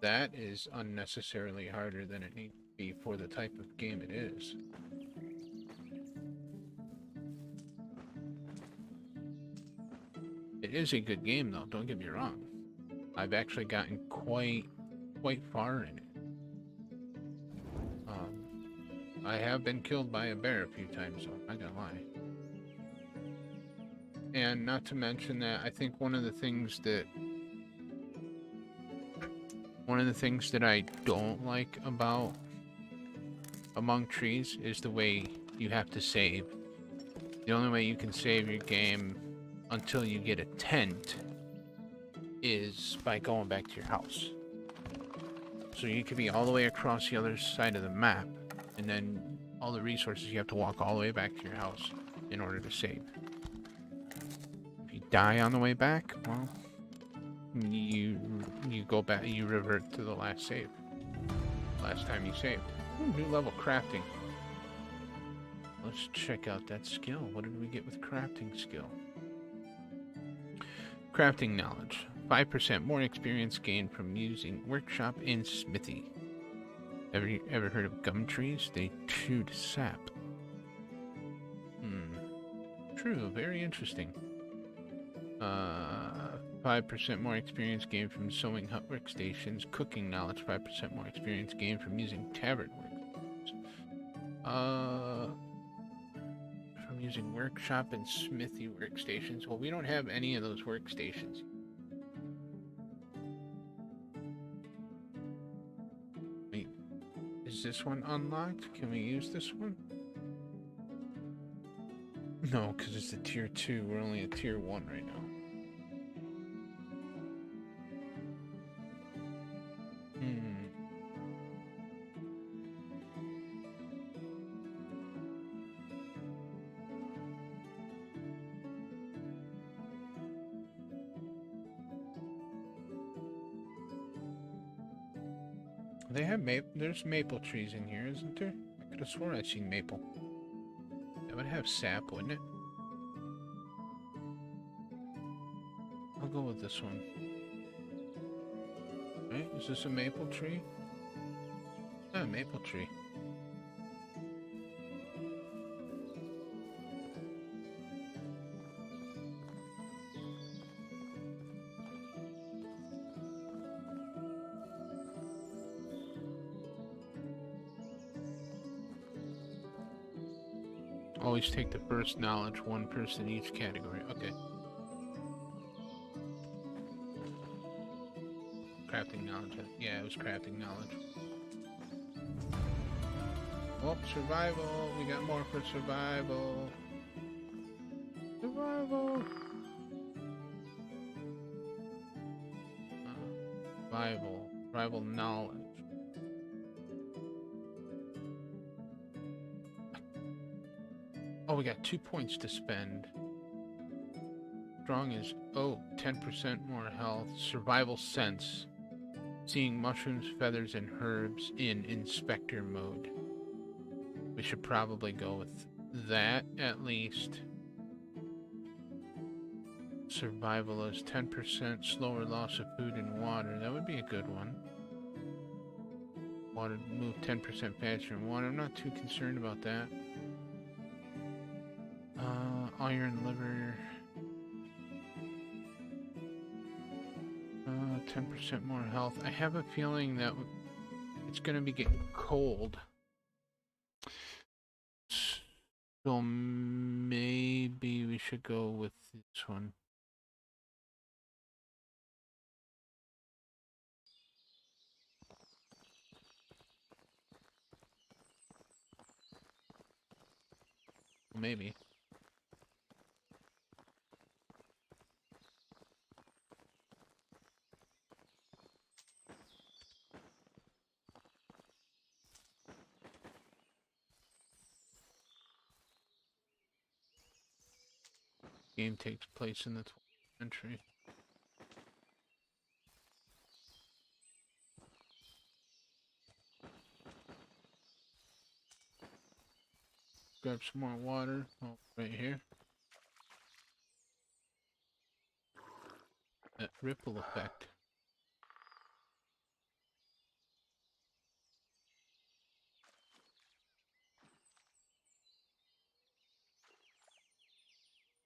That is unnecessarily harder than it needs to be for the type of game it is. It is a good game though, don't get me wrong. I've actually gotten quite far in it. I have been killed by a bear a few times, so I'm not gonna lie. And not to mention that I think one of the things that I don't like about Among Trees is the way you have to save. The only way you can save your game until you get a tent is by going back to your house. So you could be all the way across the other side of the map, and then all the resources you have to walk all the way back to your house in order to save. If you die on the way back, well, you go back, you revert to the last save. Last time you saved. Ooh, new level crafting. Let's check out that skill. What did we get with crafting skill? Crafting knowledge. 5% more experience gained from using workshop and smithy. Ever heard of gum trees? They chewed sap. True, very interesting. 5% more experience gained from sewing hut workstations. Cooking knowledge. 5% more experience gained from using tavern workstations. From using workshop and smithy workstations. Well, we don't have any of those workstations. Wait, is this one unlocked? Can we use this one? No, because it's a tier 2. We're only at tier 1 right now. They have there's maple trees in here, isn't there? I could have sworn I'd seen maple. That would have sap, wouldn't it? I'll go with this one. Right? Is this a maple tree? Yeah, a maple tree. Always take the first knowledge, one person each category. Okay. Crafting knowledge. Yeah, it was crafting knowledge. Oh, survival. We got more for survival. Survival. Survival. Survival knowledge. Oh, we got 2 points to spend. Strong is 10% more health. Survival sense. Seeing mushrooms, feathers, and herbs in inspector mode. We should probably go with that at least. Survival is 10% slower loss of food and water. That would be a good one. Water move 10% faster in water. I'm not too concerned about that. Iron liver. 10% more health. I have a feeling that it's going to be getting cold. So maybe we should go with this one. Maybe. Game takes place in the 12th century. Grab some more water. Oh, right here. That ripple effect.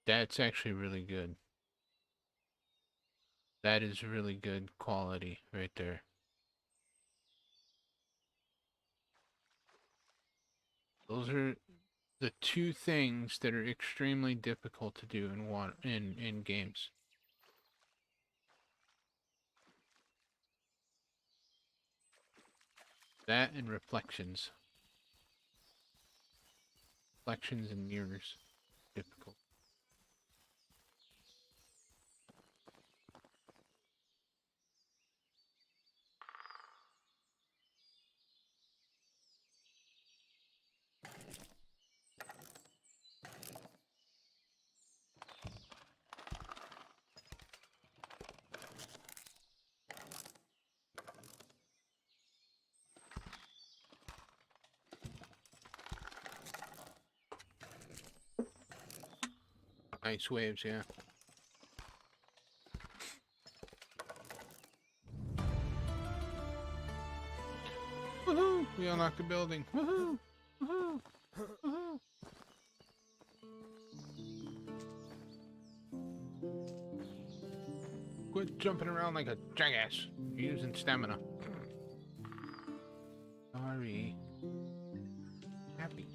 That's actually really good. That is really good quality right there. Those are the two things that are extremely difficult to do in in games. That and reflections. Reflections and mirrors. Difficult. Nice waves, yeah. Woohoo! We unlocked the building. Woohoo! Woohoo! Woohoo! Quit jumping around like a jackass. You're using stamina. Sorry. Happy.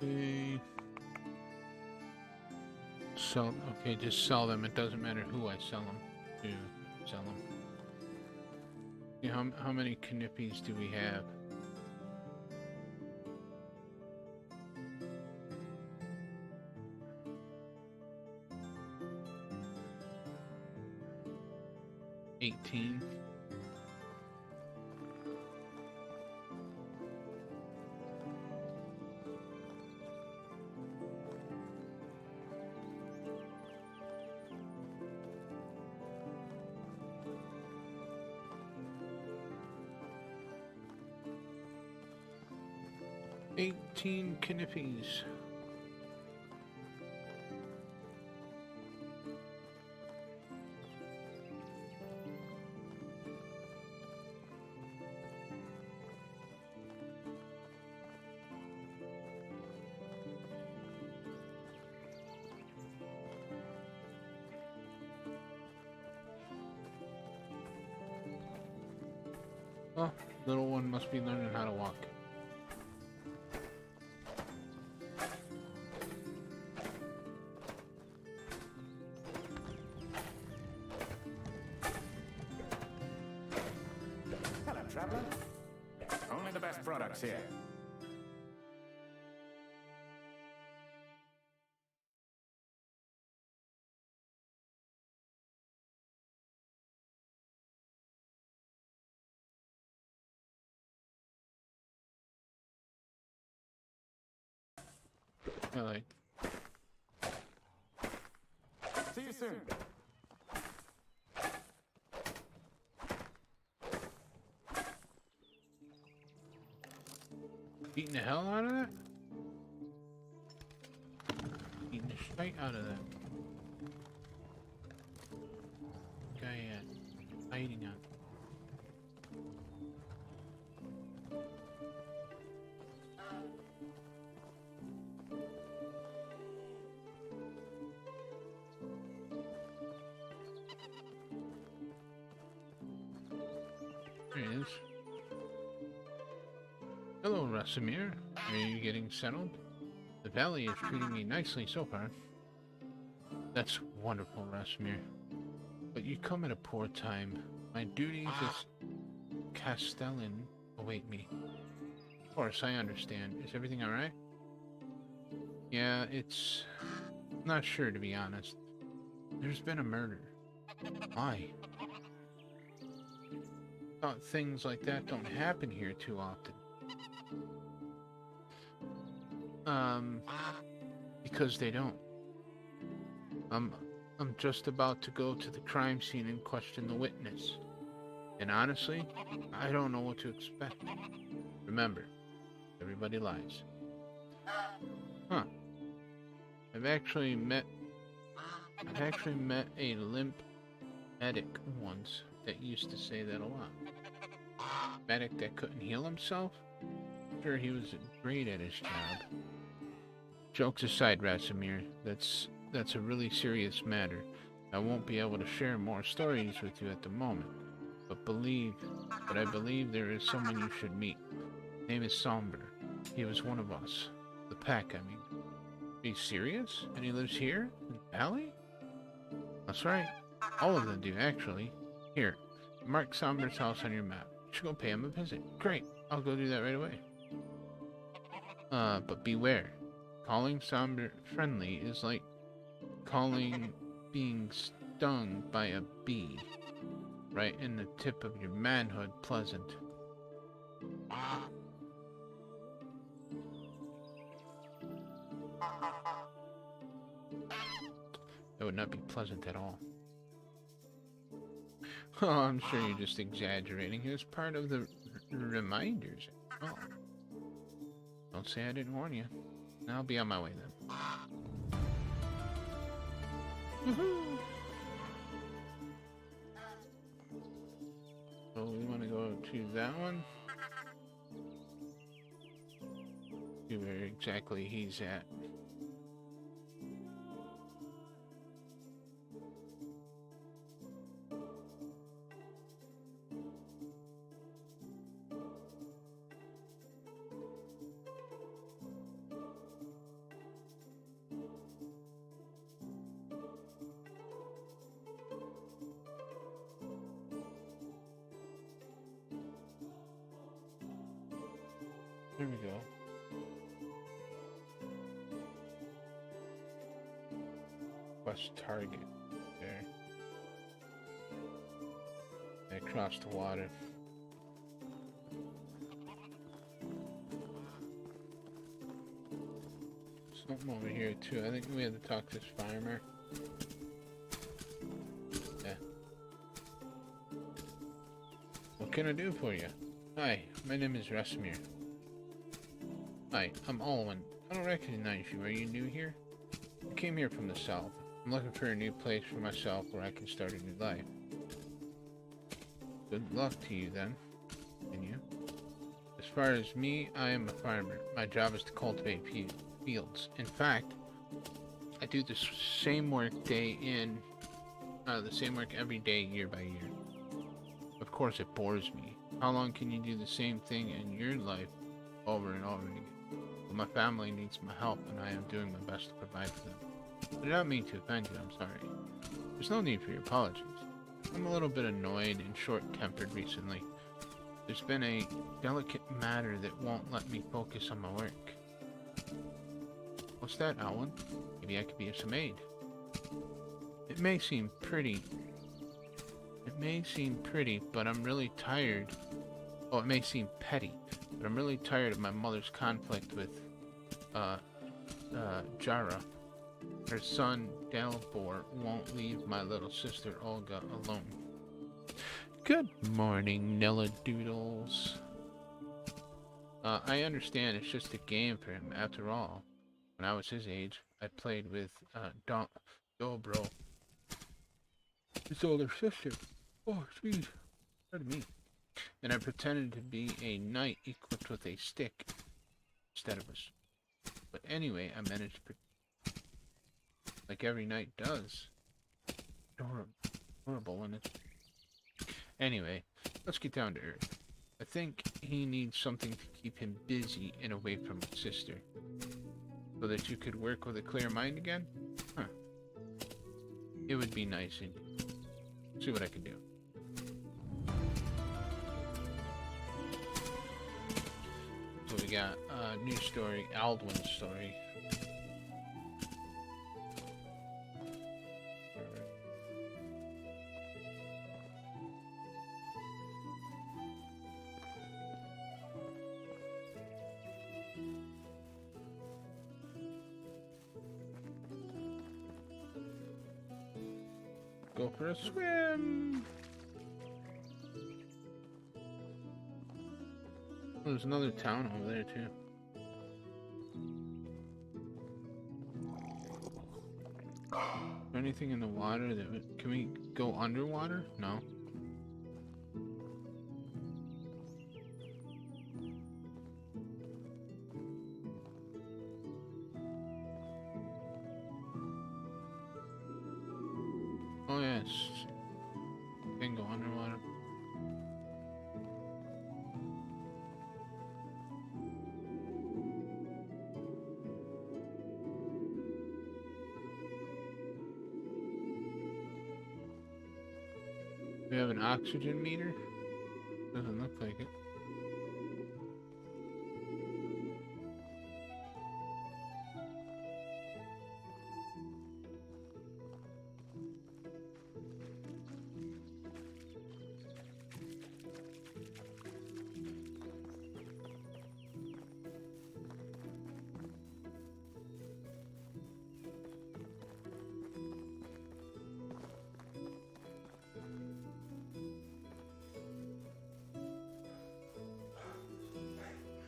Okay. Okay, just sell them. It doesn't matter who I sell them to. Sell them. Yeah, how many Knippies do we have? $18. $18 Knippies. Oh, little one must be learning how to walk. Hello, traveler. Only the best products here. Like, See you soon. beating the hell out of that? Beating the shite out of that. Guy hiding on. There he is. Hello, Rasimir. Are you getting settled? The valley is treating me nicely so far. That's wonderful, Rasmir. But you come at a poor time. My duties as Castellan await me. Of course, I understand. Is everything alright? Yeah, it's... not sure, to be honest. There's been a murder. Why? Thought things like that don't happen here too often. Because they don't. I'm just about to go to the crime scene and question the witness. And honestly, I don't know what to expect. Remember, everybody lies. Huh. I've actually met a limp medic once that used to say that a lot. Medic that couldn't heal himself? Sure, he was great at his job. Jokes aside, Rasimir, that's a really serious matter. I won't be able to share more stories with you at the moment, but I believe there is someone you should meet. His name is Somber. He was one of us. The pack, I mean. Are you serious? And he lives here? In the valley? That's right. All of them do, actually. Here, mark Somber's house on your map. You should go pay him a visit. Great. I'll go do that right away. But beware. Calling Somber friendly is like calling being stung by a bee. Right in the tip of your manhood pleasant. That would not be pleasant at all. Oh, I'm sure you're just exaggerating. It was part of the reminders. Oh. Don't say I didn't warn you. I'll be on my way then. Woohoo! So we want to go to that one. See where exactly he's at. There we go. Quest target. There. Across the water. Something over here too. I think we had to talk to this farmer. Yeah. What can I do for you? Hi, my name is Rasmir. Hi, I'm Alwyn. I don't recognize you. Are you new here? I came here from the south. I'm looking for a new place for myself where I can start a new life. Good luck to you then. And you? As far as me, I am a farmer. My job is to cultivate fields. In fact, I do the same work every day, year by year. Of course, it bores me. How long can you do the same thing in your life over and over again? My family needs my help, and I am doing my best to provide for them. I do not mean to offend you, I'm sorry. There's no need for your apologies. I'm a little bit annoyed and short-tempered recently. There's been a delicate matter that won't let me focus on my work. What's that, Alwyn? Maybe I could be of some aid. It may seem pretty, but I'm really tired. Oh, it may seem petty, but I'm really tired of my mother's conflict with, Jara. Her son, Dalbor, won't leave my little sister, Olga, alone. Good morning, Nella Doodles. I understand it's just a game for him. After all, when I was his age, I played with, Dobro, his older sister. Oh, jeez. Pardon me. And I pretended to be a knight equipped with a stick instead of us. But anyway, I managed to, like every knight does. Adorable, and it's... Anyway, let's get down to earth. I think he needs something to keep him busy and away from his sister. so that you could work with a clear mind again? Huh. It would be nice and see what I can do. So we got a new story, Aldwin's story. Go for a swim. Oh, there's another town over there too. Is there anything in the water that can we go underwater? No. Oh yes, can go underwater. We have an oxygen meter? Doesn't look like it.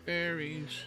Berries.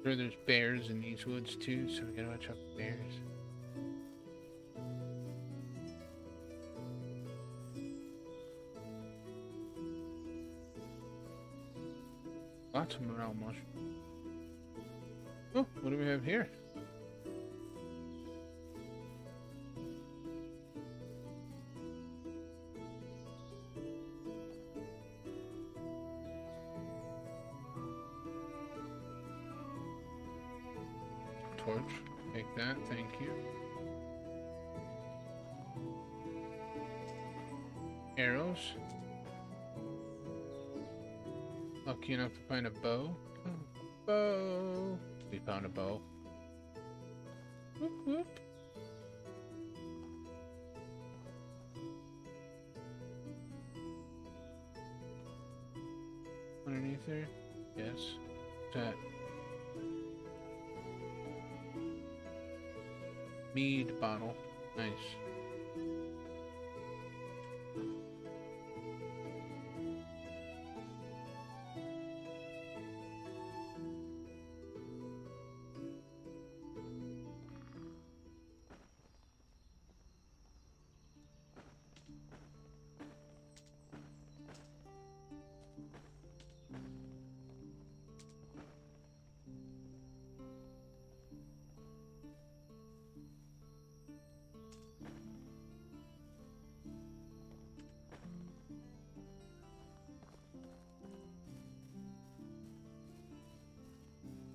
Sure, there's bears in these woods too, so we gotta watch out for bears. Lots of morel mushrooms. Oh, what do we have here? Torch. Take that, thank you. Arrows. Lucky enough to find a bow. Oh, bow. We found a bow. Whoop, whoop. Underneath there? Yes. What's that? Mead bottle. Nice.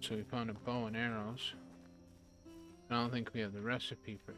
So we found a bow and arrows. I don't think we have the recipe for it.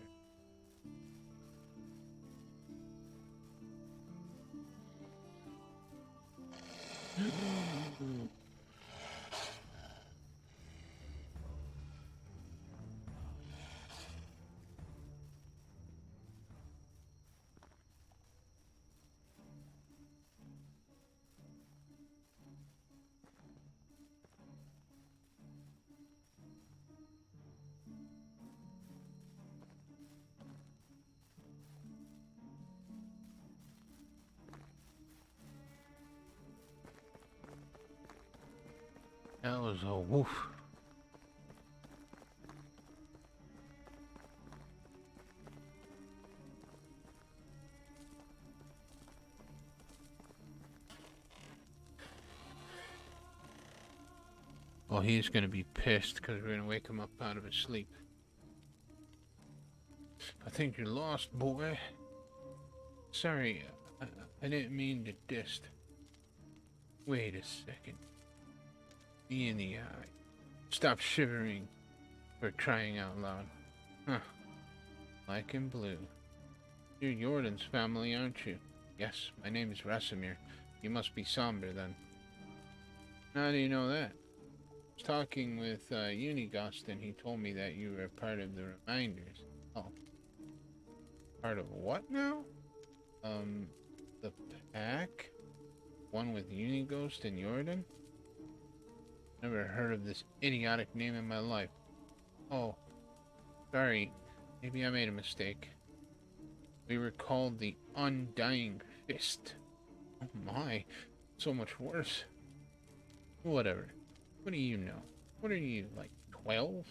was a woof. Well, he's gonna be pissed because we're gonna wake him up out of his sleep. I think you're lost, boy. Sorry, I didn't mean to dist. Wait a second. Me in the eye. Stop shivering. For crying out loud. Huh. Black and blue. You're Jordan's family, aren't you? Yes, my name is Rasimir. You must be somber then. How do you know that? I was talking with Unigost and he told me that you were part of the Reminders. Oh. Part of what now? The pack? One with Unigost and Jordan? Never heard of this idiotic name in my life. Oh. Sorry. Maybe I made a mistake. We were called the Undying Fist. Oh my. So much worse. Whatever. What do you know? What are you, like 12?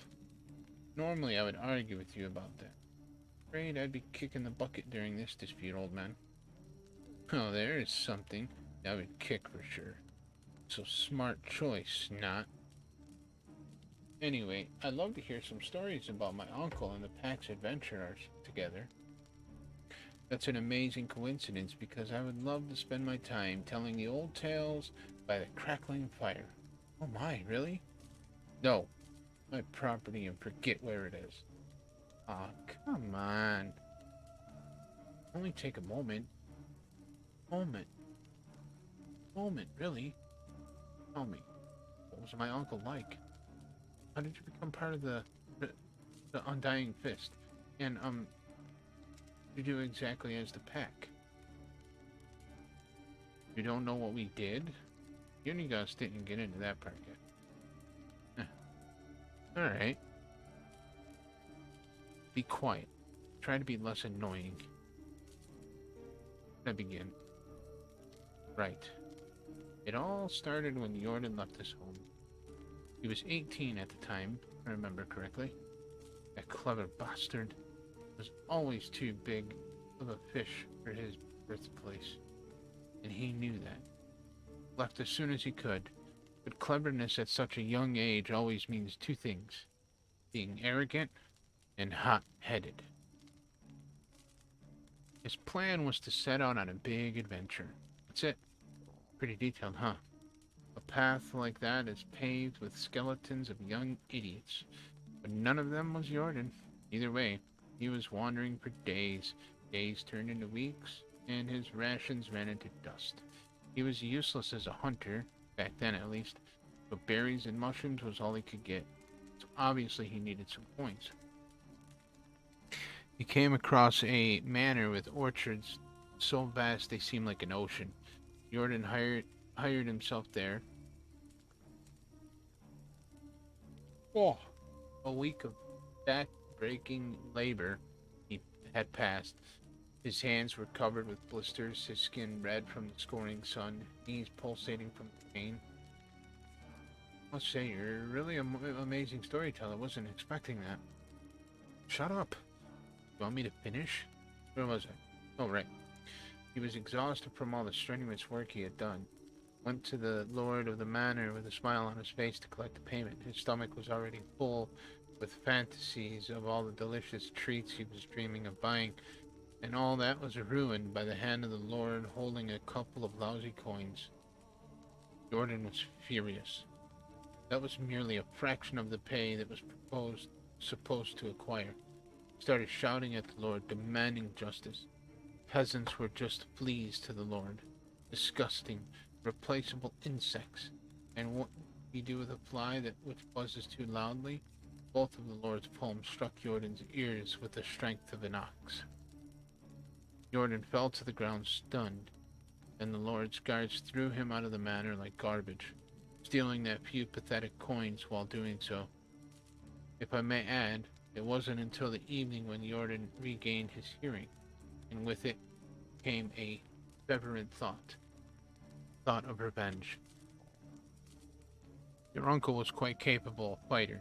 Normally I would argue with you about that. Afraid I'd be kicking the bucket during this dispute, old man. Oh, there is something I would kick for sure. So smart choice, not. Anyway, I'd love to hear some stories about my uncle and the pack's adventurers together. That's an amazing coincidence because I would love to spend my time telling the old tales by the crackling fire. Oh my, really? No, my property and forget where it is. Aw, come on. Only take a moment. Moment, really? Tell me, what was my uncle like? How did you become part of the Undying Fist? And, you do exactly as the pack. You don't know what we did? Unigost didn't get into that part yet. Alright. Be quiet. Try to be less annoying. I begin. Right. It all started when Jordan left his home. He was 18 at the time, if I remember correctly. That clever bastard was always too big of a fish for his birthplace, and he knew that. Left as soon as he could, but cleverness at such a young age always means two things: being arrogant and hot-headed. His plan was to set out on a big adventure. That's it. Pretty detailed, huh? A path like that is paved with skeletons of young idiots, but none of them was Jordan. Either way, he was wandering for days. Days turned into weeks, and his rations ran into dust. He was useless as a hunter, back then at least, but berries and mushrooms was all he could get. So obviously he needed some points. He came across a manor with orchards so vast they seemed like an ocean. Jordan hired himself there. Oh, a week of back-breaking labor he had passed. His hands were covered with blisters, his skin red from the scorching sun, knees pulsating from the pain. I must say, you're really an amazing storyteller. Wasn't expecting that. Shut up. You want me to finish? Where was I? Oh, right. He was exhausted from all the strenuous work he had done. Went to the lord of the manor with a smile on his face to collect the payment. His stomach was already full with fantasies of all the delicious treats he was dreaming of buying, and all that was ruined by the hand of the lord holding a couple of lousy coins. Jordan was furious. That was merely a fraction of the pay that was supposed to acquire. He started shouting at the lord, demanding justice. Peasants were just fleas to the lord. Disgusting, replaceable insects. And what we do with a fly which buzzes too loudly? Both of the lord's poems struck Jordan's ears with the strength of an ox. Jordan fell to the ground stunned, and the lord's guards threw him out of the manor like garbage, stealing that few pathetic coins while doing so. If I may add, it wasn't until the evening when Jordan regained his hearing, and with it came a fervent thought of revenge. Your uncle was quite capable fighter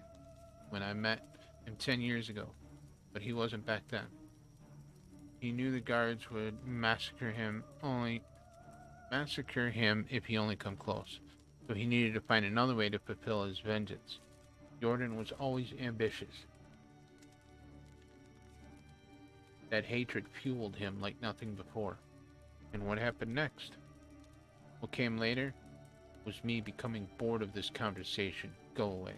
when I met him 10 years ago, but he wasn't back then. He knew the guards would massacre him if he only come close. So he needed to find another way to fulfill his vengeance. Jordan was always ambitious. That hatred fueled him like nothing before. And what happened next? What came later was me becoming bored of this conversation. Go away.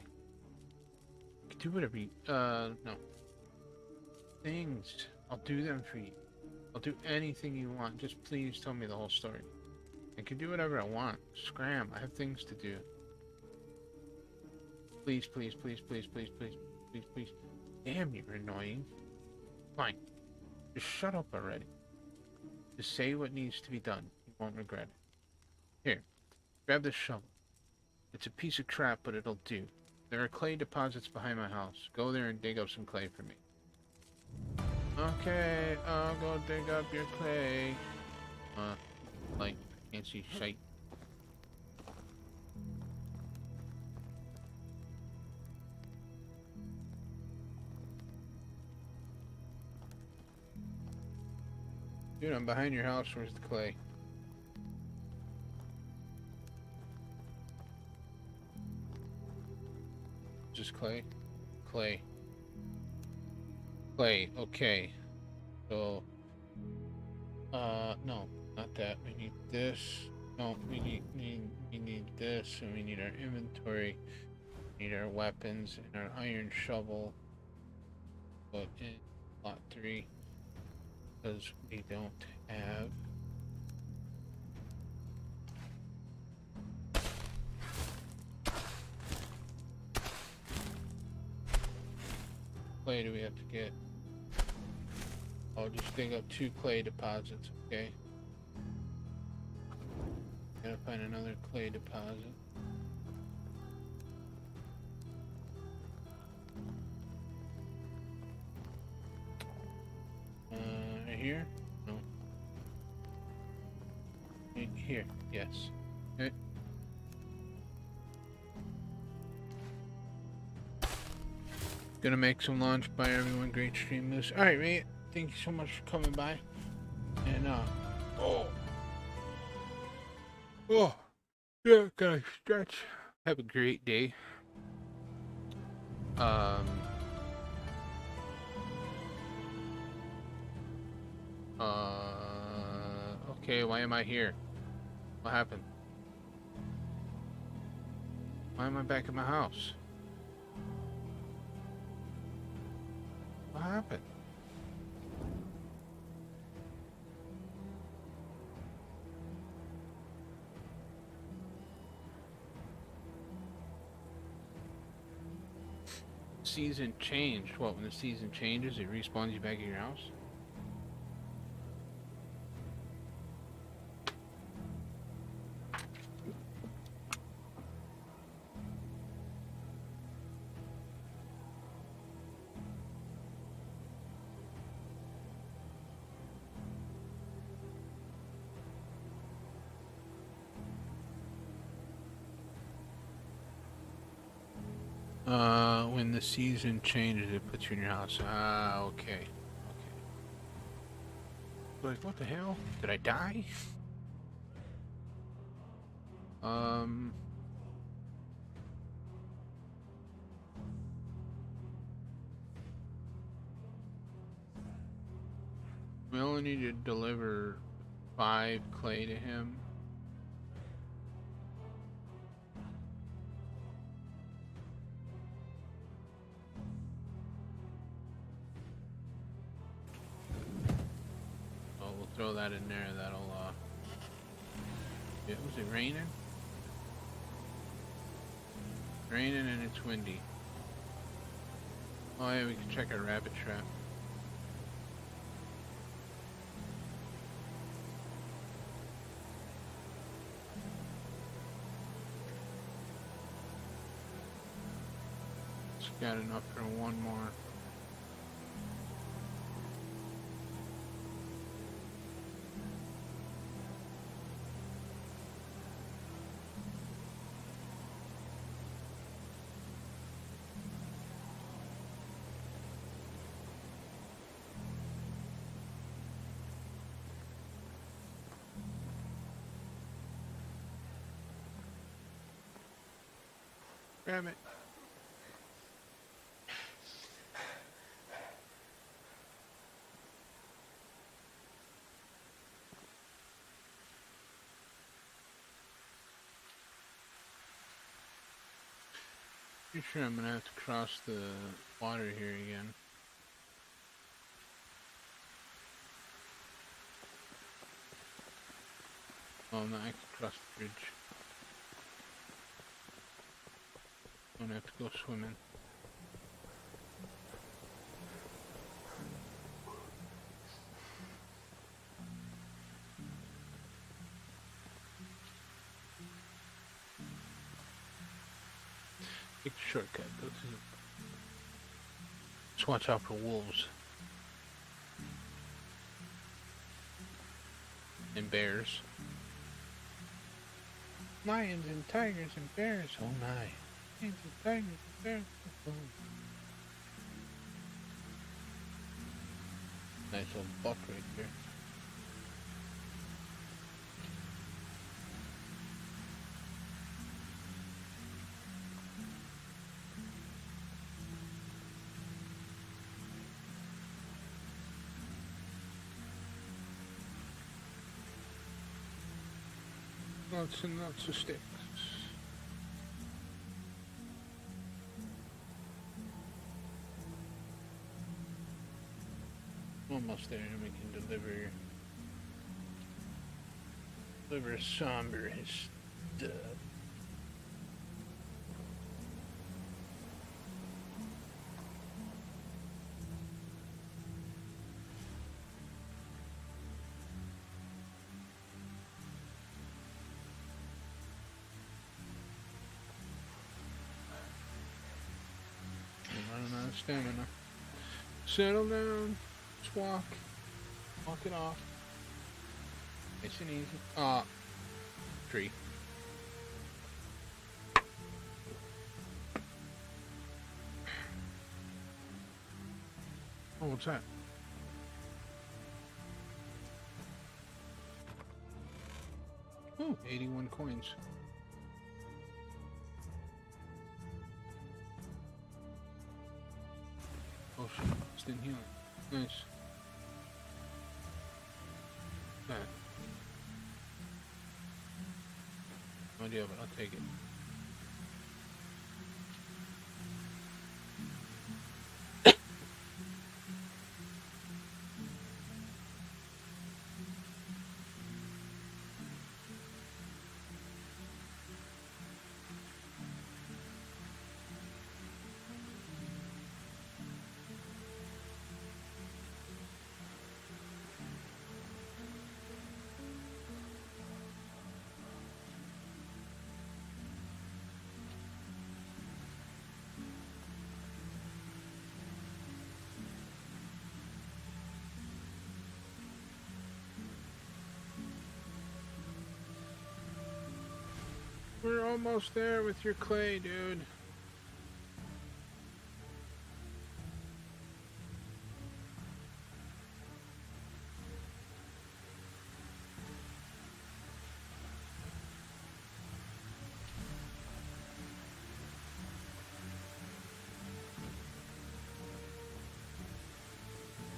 You can do whatever you... no. Things. I'll do them for you. I'll do anything you want. Just please tell me the whole story. I can do whatever I want. Scram. I have things to do. Please, please, please, please, please, please, please, please. Damn, you're annoying. Fine. Just shut up already. Just say what needs to be done. You won't regret it. Here. Grab this shovel. It's a piece of crap, but it'll do. There are clay deposits behind my house. Go there and dig up some clay for me. Okay, I'll go dig up your clay. Like, can't see shite. Dude, I'm behind your house. Where's the clay? Just clay? Clay. Clay, okay. So, no, not that. We need this. No, we need this, and we need our inventory. We need our weapons and our iron shovel. Put in lot 3. Because we don't have... clay do we have to get? I'll just dig up 2 clay deposits, okay? Gotta find another clay deposit. Right here? No. Here, yes. Okay. Gonna make some lunch. Bye everyone. Great stream this. Alright, mate. Thank you so much for coming by. And yeah, gotta stretch. Have a great day. Okay, why am I here? What happened? Why am I back at my house? What happened? Season changed. What, when the season changes, it respawns you back at your house? When the season changes, it puts you in your house. Ah, okay. Okay. Like, what the hell? Did I die? We only need to deliver 5 clay to him. Throw that in there, that'll, yeah, was it raining? Raining and it's windy. Oh yeah, we can check our rabbit trap. It's got enough for one more. Grab it. Pretty sure I'm gonna have to cross the water here again. Oh no, I can cross the bridge. I'm gonna have to go swimming. Take the shortcut. Just watch out for wolves. And bears. Lions and tigers and bears. Oh my. Lions and tigers and bears. Oh. Nice little buck right there. Lots and lots of sticks. Almost there, and we can deliver Somber his stuff. I'm running out of stamina. Settle down. Just walk. Walk it off. Nice and easy. Tree. Oh, what's that? Oh, 81 coins. Oh shit, instant healing. Nice. That. No idea, but I'll take it. We're almost there with your clay, dude.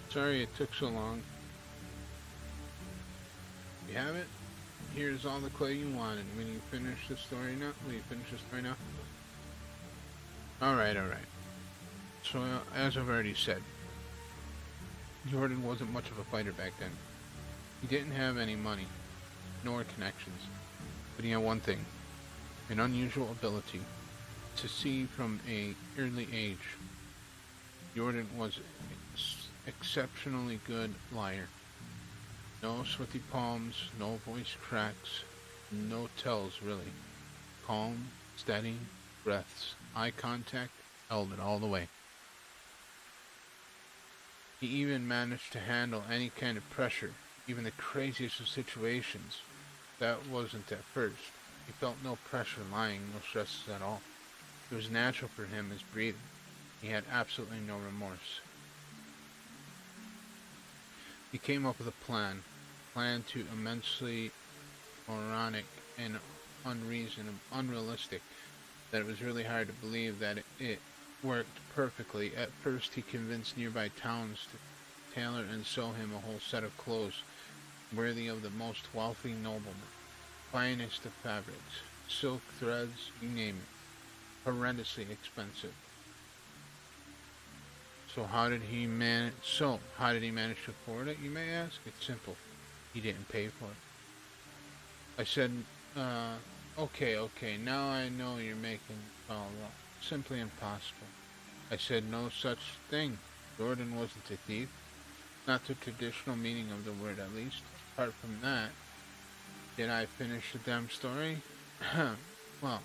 Sorry it took so long. You have it? Here's all the clay you wanted. When you finish the story now? Will you finish the story now? Alright. So, as I've already said, Jordan wasn't much of a fighter back then. He didn't have any money, nor connections. But he had one thing. An unusual ability to see from an early age. Jordan was exceptionally good liar. No sweaty palms, no voice cracks, no tells really. Calm, steady, breaths, eye contact, held it all the way. He even managed to handle any kind of pressure, even the craziest of situations. That wasn't at first. He felt no pressure lying, no stresses at all. It was natural for him as breathing. He had absolutely no remorse. He came up with a plan to immensely moronic and unrealistic, that it was really hard to believe that it worked perfectly. At first, he convinced nearby towns to tailor and sew him a whole set of clothes worthy of the most wealthy nobleman. Finest of fabrics, silk threads, you name it. Horrendously expensive. So how did he manage to afford it, you may ask? It's simple. He didn't pay for it. I said, okay, now I know you're making it all wrong. Simply impossible. I said no such thing. Jordan wasn't a thief. Not the traditional meaning of the word, at least. Apart from that, did I finish the damn story? Well,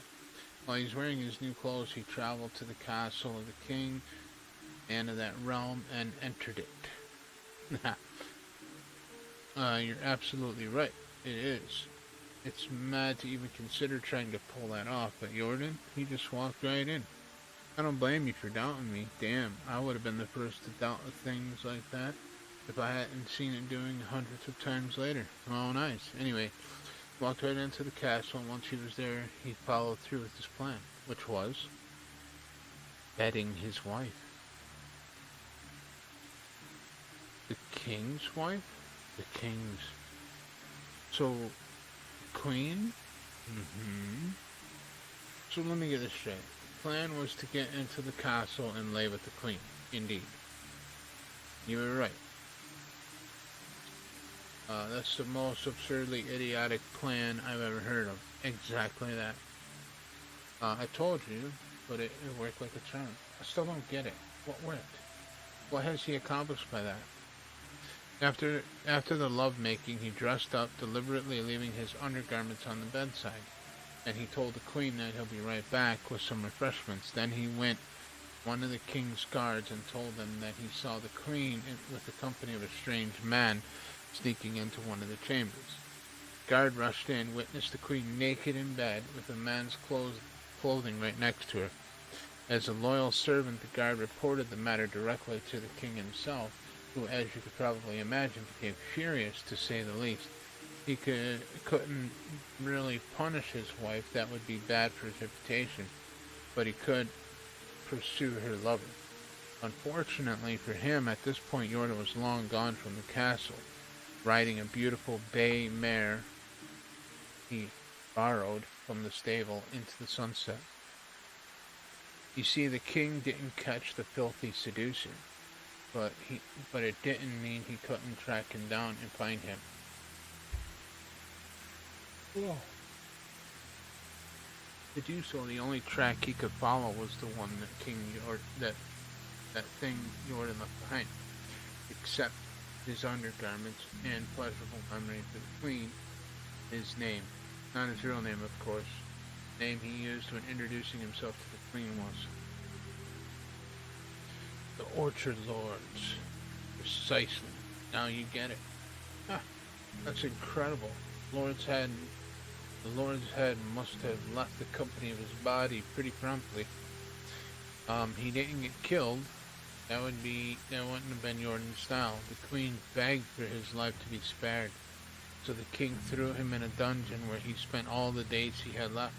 while he's wearing his new clothes, he traveled to the castle of the king and of that realm and entered it. You're absolutely right. It is. It's mad to even consider trying to pull that off, but Jordan, he just walked right in. I don't blame you for doubting me. Damn, I would have been the first to doubt things like that if I hadn't seen it doing hundreds of times later. Oh, nice. Anyway, walked right into the castle, and once he was there, he followed through with his plan, which was bedding his wife. The king's wife? The king's... So, queen? Mm-hmm. So let me get this straight. The plan was to get into the castle and lay with the queen. Indeed. You were right. That's the most absurdly idiotic plan I've ever heard of. Exactly that. I told you, but it worked like a charm. I still don't get it. What worked? What has he accomplished by that? After the lovemaking, he dressed up, deliberately leaving his undergarments on the bedside. And he told the queen that he'll be right back with some refreshments. Then he went one of the king's guards and told them that he saw the queen with the company of a strange man sneaking into one of the chambers. The guard rushed in, witnessed the queen naked in bed with a man's clothing right next to her. As a loyal servant, the guard reported the matter directly to the king himself, who, as you could probably imagine, became furious, to say the least. He couldn't really punish his wife. That would be bad for his reputation. But he could pursue her lover. Unfortunately for him, at this point, Jordan was long gone from the castle, riding a beautiful bay mare he borrowed from the stable into the sunset. You see, the king didn't catch the filthy seducer, but it didn't mean he couldn't track him down and find him. Whoa. To do so, the only track he could follow was the one that thing Jordan left behind, except his undergarments and pleasurable memory for the queen. His name, not his real name, of course. The name he used when introducing himself to the queen was the Orchard Lords. Precisely. Now you get it. That's incredible. The Lord's head must have left the company of his body pretty promptly. He didn't get killed. That wouldn't have been Jordan's style. The queen begged for his life to be spared, so the king threw him in a dungeon where he spent all the days he had left.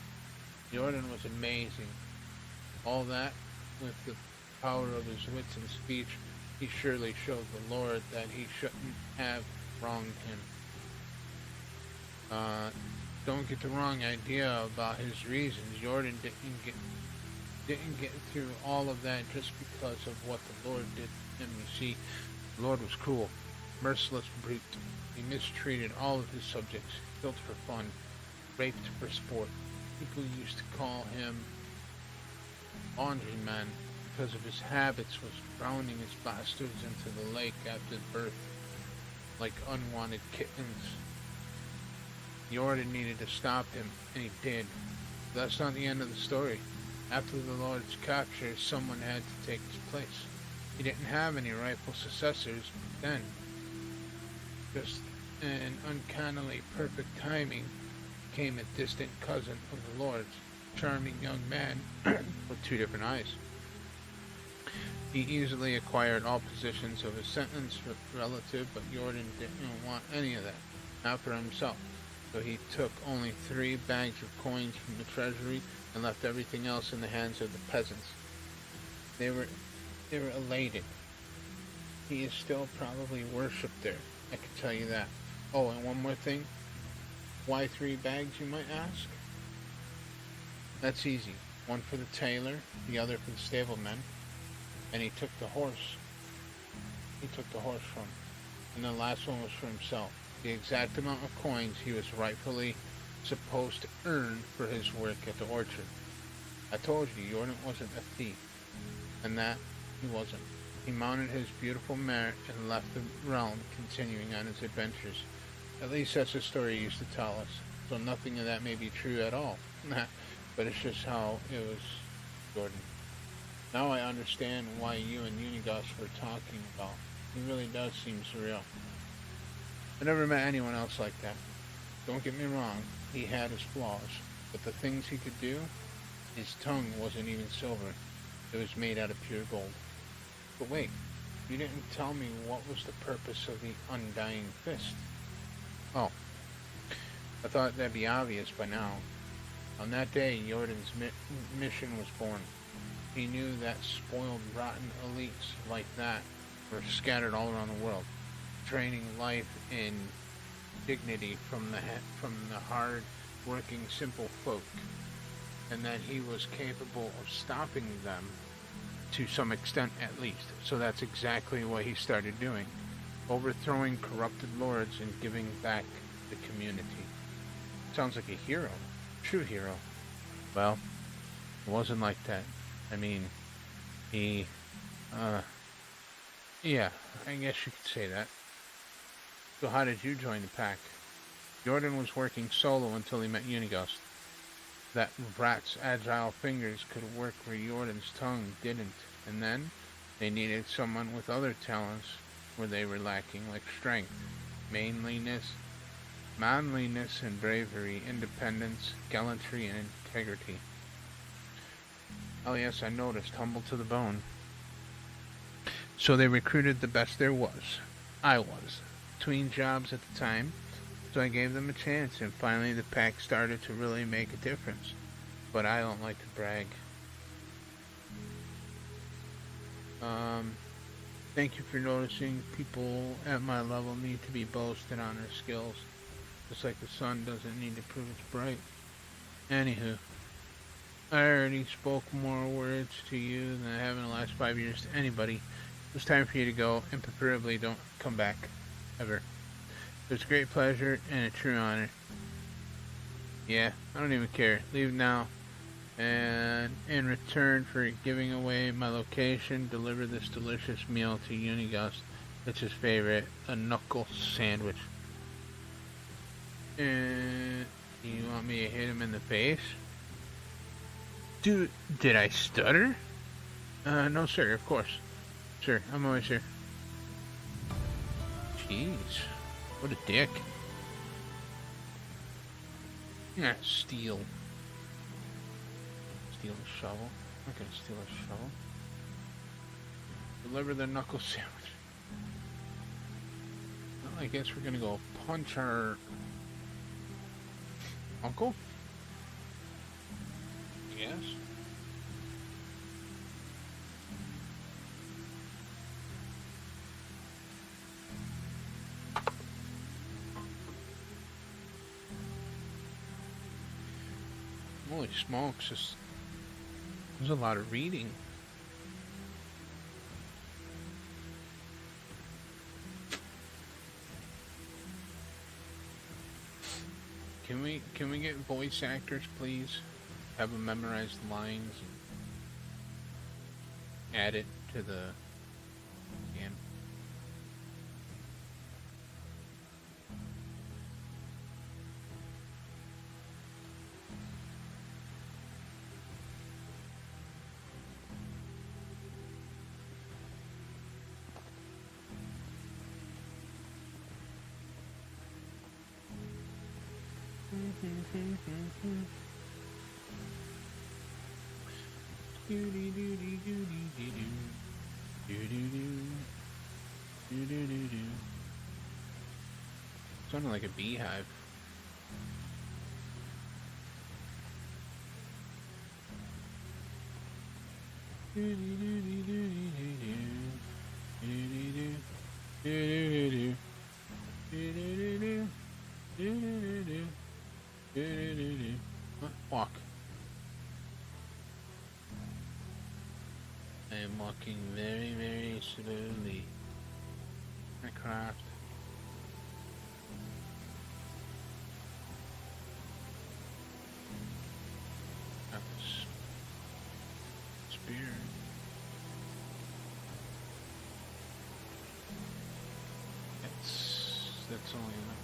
Jordan was amazing. All that, with the power of his wits and speech, he surely showed the Lord that he shouldn't have wronged him. Don't get the wrong idea about his reasons. Jordan didn't get through all of that just because of what the Lord did to him. You see, the Lord was cruel, merciless, brute. He mistreated all of his subjects, killed for fun, raped for sport. People used to call him laundryman because of his habits was drowning his bastards into the lake after birth like unwanted kittens. Jordan needed to stop him, and he did. But that's not the end of the story. After the Lord's capture, someone had to take his place. He didn't have any rightful successors then. Just an uncannily perfect timing came a distant cousin of the Lord's, a charming young man with two different eyes. He easily acquired all positions of his sentence relative, but Jordan didn't want any of that, not for himself. So he took only 3 bags of coins from the treasury, and left everything else in the hands of the peasants. They were elated. He is still probably worshipped there, I can tell you that. Oh, and one more thing. Why 3 bags, you might ask? That's easy. One for the tailor, the other for the stableman, and he took the horse. He took the horse from him. And the last one was for himself. The exact amount of coins he was rightfully supposed to earn for his work at the orchard. I told you, Jordan wasn't a thief. And that he wasn't. He mounted his beautiful mare and left the realm, continuing on his adventures. At least that's the story he used to tell us. So nothing of that may be true at all. But it's just how it was, Jordan. Now I understand why you and Unigus were talking about. He really does seem surreal. I never met anyone else like that. Don't get me wrong, he had his flaws. But the things he could do, his tongue wasn't even silver. It was made out of pure gold. But wait, you didn't tell me what was the purpose of the Undying Fist. Oh, I thought that'd be obvious by now. On that day, Jordan's mission was born. He knew that spoiled, rotten elites like that were scattered all around the world, draining life and dignity from the hard-working, simple folk, and that he was capable of stopping them to some extent at least. So that's exactly what he started doing, overthrowing corrupted lords and giving back the community. Sounds like a hero, true hero. Well, it wasn't like that. I mean, he, yeah, I guess you could say that. So how did you join the pack? Jordan was working solo until he met Unigus. That rat's agile fingers could work where Jordan's tongue didn't, and then they needed someone with other talents where they were lacking, like strength, manliness and bravery, independence, gallantry, and integrity. Oh yes, I noticed, humble to the bone. So they recruited the best there was. I was. Between jobs at the time, so I gave them a chance, and finally the pack started to really make a difference. But I don't like to brag. Thank you for noticing. People at my level need to be boasted on their skills. Just like the sun doesn't need to prove it's bright. Anywho, I already spoke more words to you than I have in the last 5 years to anybody. It's time for you to go, and preferably don't come back. Ever. It's a great pleasure and a true honor. Yeah, I don't even care. Leave now. And in return for giving away my location, deliver this delicious meal to Unigus. It's his favorite, a knuckle sandwich. And you want me to hit him in the face? Dude, did I stutter? No sir, of course. Sir, I'm always here. Jeez, what a dick. Yeah, steal. Steal a shovel. I'm not gonna steal a shovel. Deliver the knuckle sandwich. Well, I guess we're gonna go punch our uncle? Yes. Holy smokes, there's a lot of reading. Can we get voice actors, please? Have them memorize the lines and add it to the game. Sounded like a beehive. Walk. I am walking very, very slowly. I craft. Got this spear. That's only enough.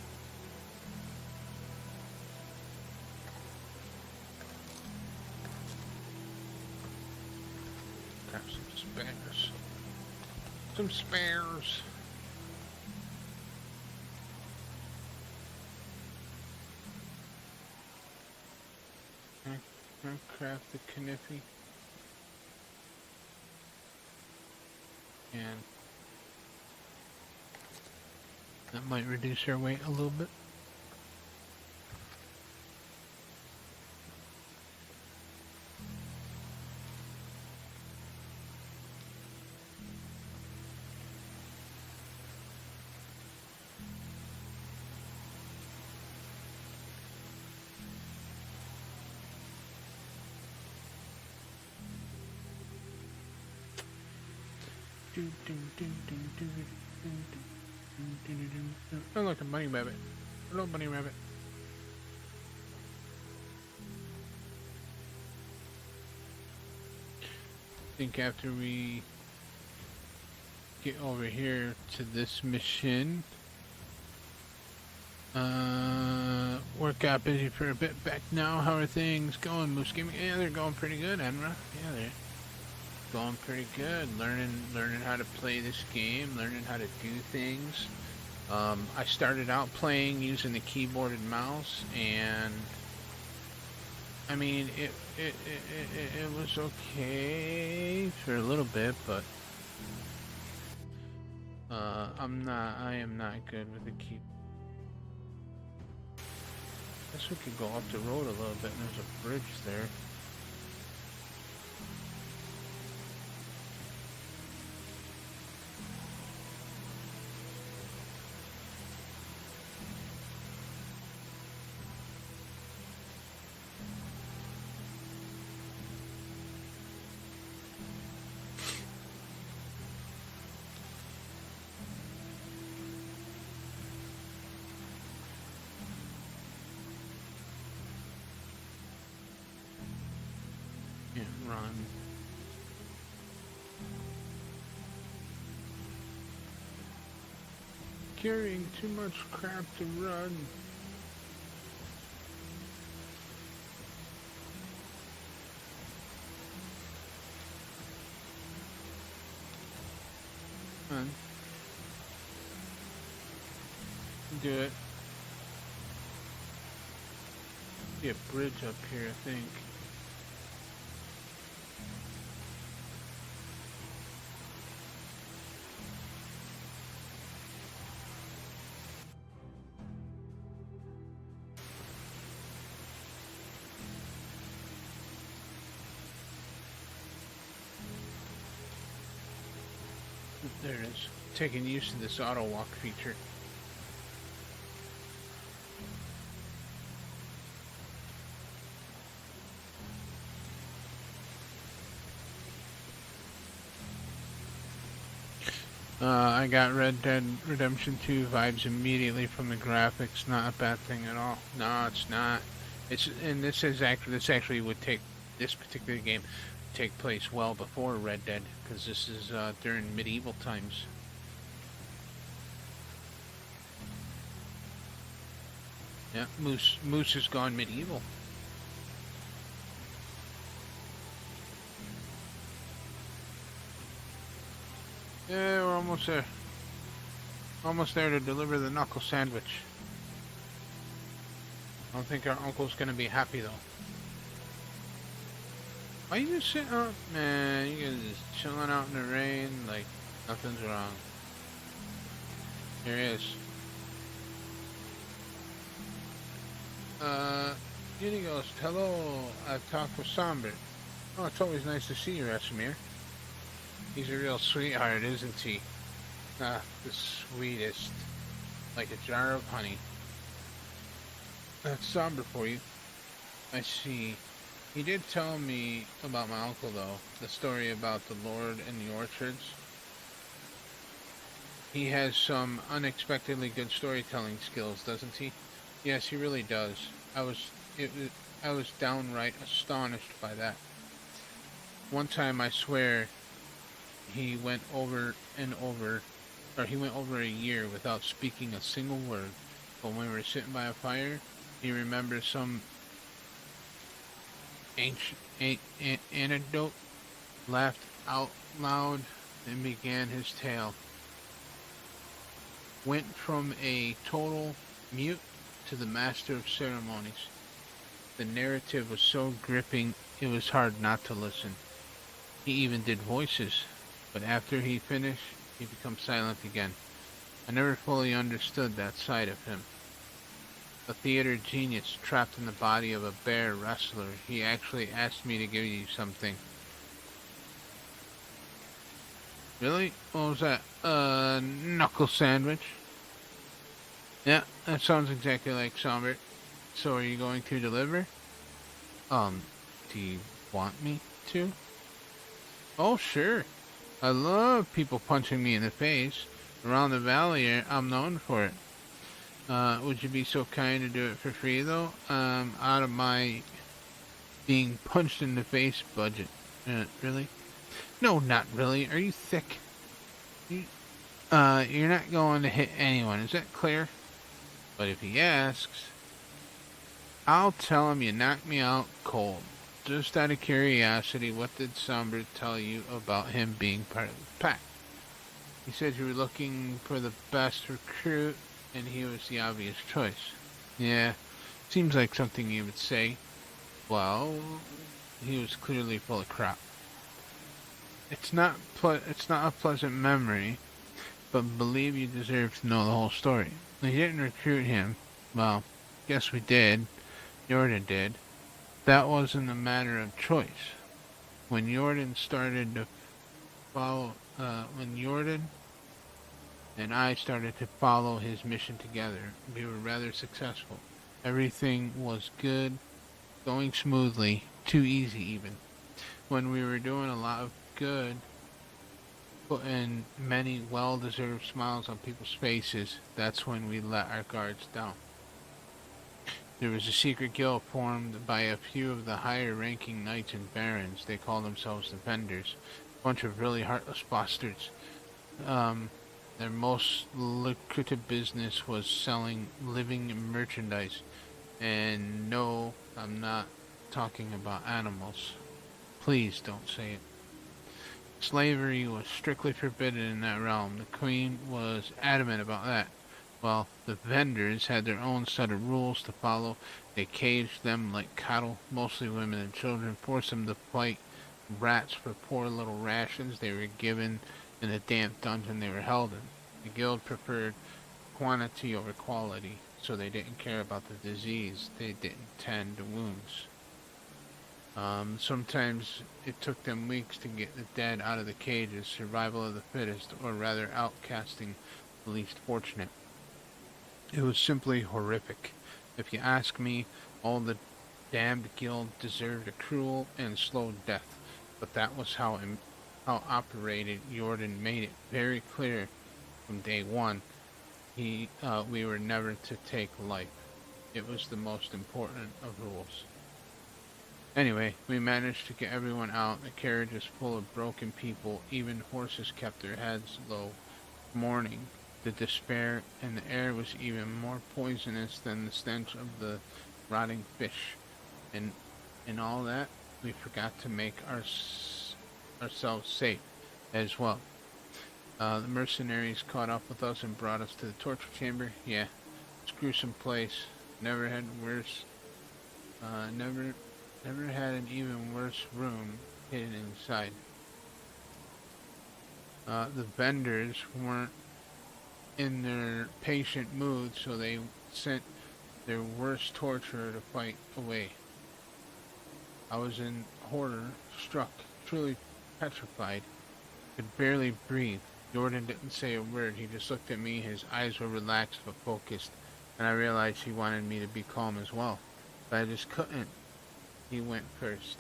Grab some spares. Some spares. Can I craft the kniffy? And that might reduce our weight a little bit. Oh look, a bunny rabbit. Hello, bunny rabbit. I think after we get over here to this mission, work got busy for a bit back now. How are things going, Moose Gaming? Yeah, they're going pretty good, Enra. Yeah, they're going pretty good. Learning how to play this game, learning how to do things. I started out playing using the keyboard and mouse, and I mean it was okay for a little bit, but I am not good with the key. I guess we could go up the road a little bit, and there's a bridge there. Run. Carrying too much crap to run. Run. Do it. See a bridge up here, I think. There it is. Taking use of this auto walk feature. I got Red Dead Redemption 2 vibes immediately from the graphics. Not a bad thing at all. No, it's not. This actually would take this particular game take place well before Red Dead, because this is during medieval times. Yeah, Moose has gone medieval. Yeah, we're almost there. Almost there to deliver the knuckle sandwich. I don't think our uncle's gonna be happy though. Why you just sitting up? Man, you guys just chilling out in the rain like nothing's wrong. Here he is. Here he goes. Hello, I've talked with Somber. Oh, it's always nice to see you, Rasamir. He's a real sweetheart, isn't he? Ah, the sweetest. Like a jar of honey. That's somber for you. I see. He did tell me about my uncle, though. The story about the Lord and the orchards. He has some unexpectedly good storytelling skills, doesn't he? Yes, he really does. I was downright astonished by that. One time, I swear, he went over a year without speaking a single word. But when we were sitting by a fire, he remembered some ancient anecdote, laughed out loud, and began his tale. Went from a total mute to the master of ceremonies. The narrative was so gripping, it was hard not to listen. He even did voices, but after he finished, he became silent again. I never fully understood that side of him. A theater genius trapped in the body of a bear wrestler. He actually asked me to give you something. Really? What was that? Knuckle sandwich? Yeah, that sounds exactly like Sombert. So are you going to deliver? Do you want me to? Oh, sure. I love people punching me in the face. Around the valley, I'm known for it. Would you be so kind to do it for free, though? Out of my being punched in the face budget. Really? No, not really. Are you thick? You're not going to hit anyone. Is that clear? But if he asks, I'll tell him you knocked me out cold. Just out of curiosity, what did Sombert tell you about him being part of the pack? He said you were looking for the best recruit, and he was the obvious choice. Yeah, seems like something he would say. Well, he was clearly full of crap. It's not a pleasant memory, but believe you deserve to know the whole story. We didn't recruit him. Well, guess we did. Jordan did. That wasn't a matter of choice. When Jordan and I started to follow his mission together, we were rather successful. Everything was good, going smoothly, too easy even. When we were doing a lot of good, putting many well-deserved smiles on people's faces, that's when we let our guards down. There was a secret guild formed by a few of the higher-ranking knights and barons. They called themselves the Vendors. A bunch of really heartless bastards. Their most lucrative business was selling living merchandise. And no, I'm not talking about animals. Please don't say it. Slavery was strictly forbidden in that realm. The queen was adamant about that. Well, the Vendors had their own set of rules to follow. They caged them like cattle, mostly women and children, forced them to fight rats for poor little rations they were given in the damp dungeon they were held in. The guild preferred quantity over quality, so they didn't care about the disease. They didn't tend to wounds. Sometimes it took them weeks to get the dead out of the cages, survival of the fittest, or rather outcasting the least fortunate. It was simply horrific. If you ask me, all the damned guild deserved a cruel and slow death, but that was how operated. Jordan made it very clear from day one. We were never to take life. It was the most important of rules. Anyway, we managed to get everyone out. The carriage was full of broken people. Even horses kept their heads low, mourning. The despair in the air was even more poisonous than the stench of the rotting fish. And in all that, we forgot to make ourselves safe as well. The mercenaries caught up with us and brought us to the torture chamber. Yeah, it's a gruesome place. Never had worse. Never had an even worse room hidden inside. The Vendors weren't in their patient mood, so they sent their worst torturer to fight away. I was in horror struck, truly petrified. Could barely breathe. Jordan didn't say a word. He just looked at me. His eyes were relaxed but focused, and I realized he wanted me to be calm as well. But I just couldn't. He went first.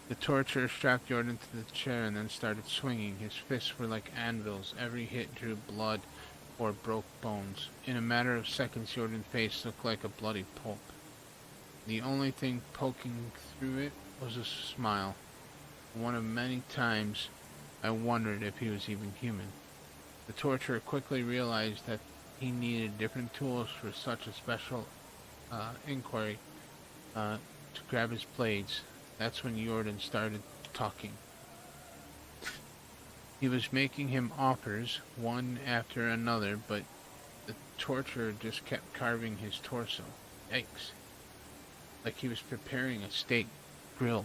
The torturer strapped Jordan to the chair and then started swinging. His fists were like anvils. Every hit drew blood or broke bones. In a matter of seconds, Jordan's face looked like a bloody pulp. The only thing poking through it was a smile. One of many times I wondered if he was even human. The torturer quickly realized that he needed different tools for such a special inquiry to grab his blades. That's when Jordan started talking. He was making him offers, one after another, but the torturer just kept carving his torso. Yikes. Like he was preparing a steak, grilled.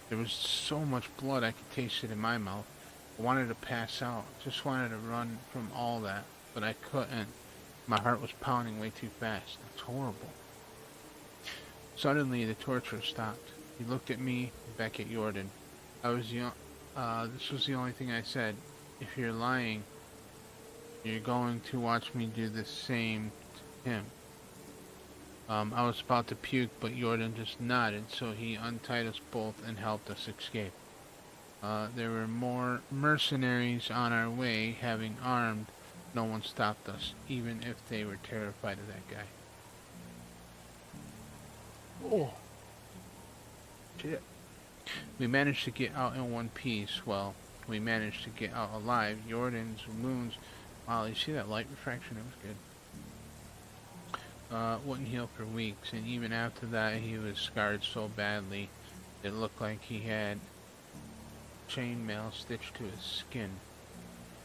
There was so much blood I could taste it in my mouth. I wanted to pass out, just wanted to run from all that, but I couldn't. My heart was pounding way too fast. It's horrible. Suddenly, the torturer stopped. He looked at me, back at Jordan. This was the only thing I said. If you're lying, you're going to watch me do the same to him. I was about to puke, but Jordan just nodded, so he untied us both and helped us escape. There were more mercenaries on our way, having armed. No one stopped us, even if they were terrified of that guy. Oh. Shit. We managed to get out in one piece. Well, we managed to get out alive. Jordan's wounds... Wow, you see that light refraction? It was good. Wouldn't heal for weeks, and even after that he was scarred so badly it looked like he had chainmail stitched to his skin.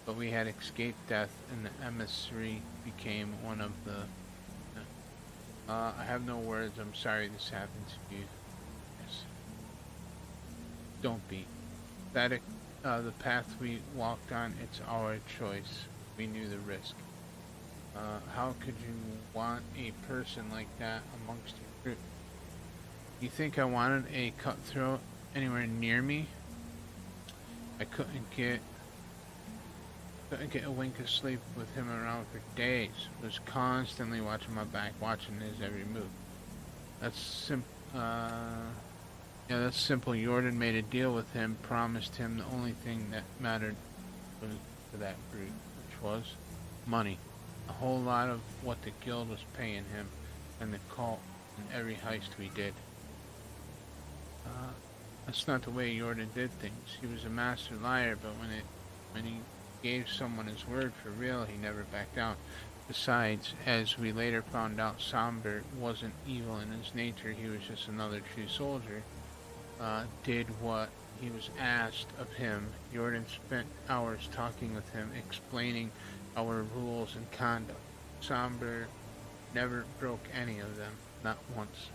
But we had escaped death, and the emissary became one of the... I have no words. I'm sorry this happened to you. Yes. Don't be. The path we walked on, it's our choice. We knew the risk. How could you want a person like that amongst your group? You think I wanted a cutthroat anywhere near me? I couldn't get a wink of sleep with him around for days. Was constantly watching my back, watching his every move. That's simple. Jordan made a deal with him, promised him the only thing that mattered was for that brute, which was money. A whole lot of what the guild was paying him, and the cult, and every heist we did. That's not the way Jordan did things. He was a master liar, but when he gave someone his word for real, he never backed down. Besides, as we later found out, Somber wasn't evil in his nature. He was just another true soldier. Did what he was asked of him. Jordan spent hours talking with him, explaining our rules and conduct. Somber never broke any of them, not once.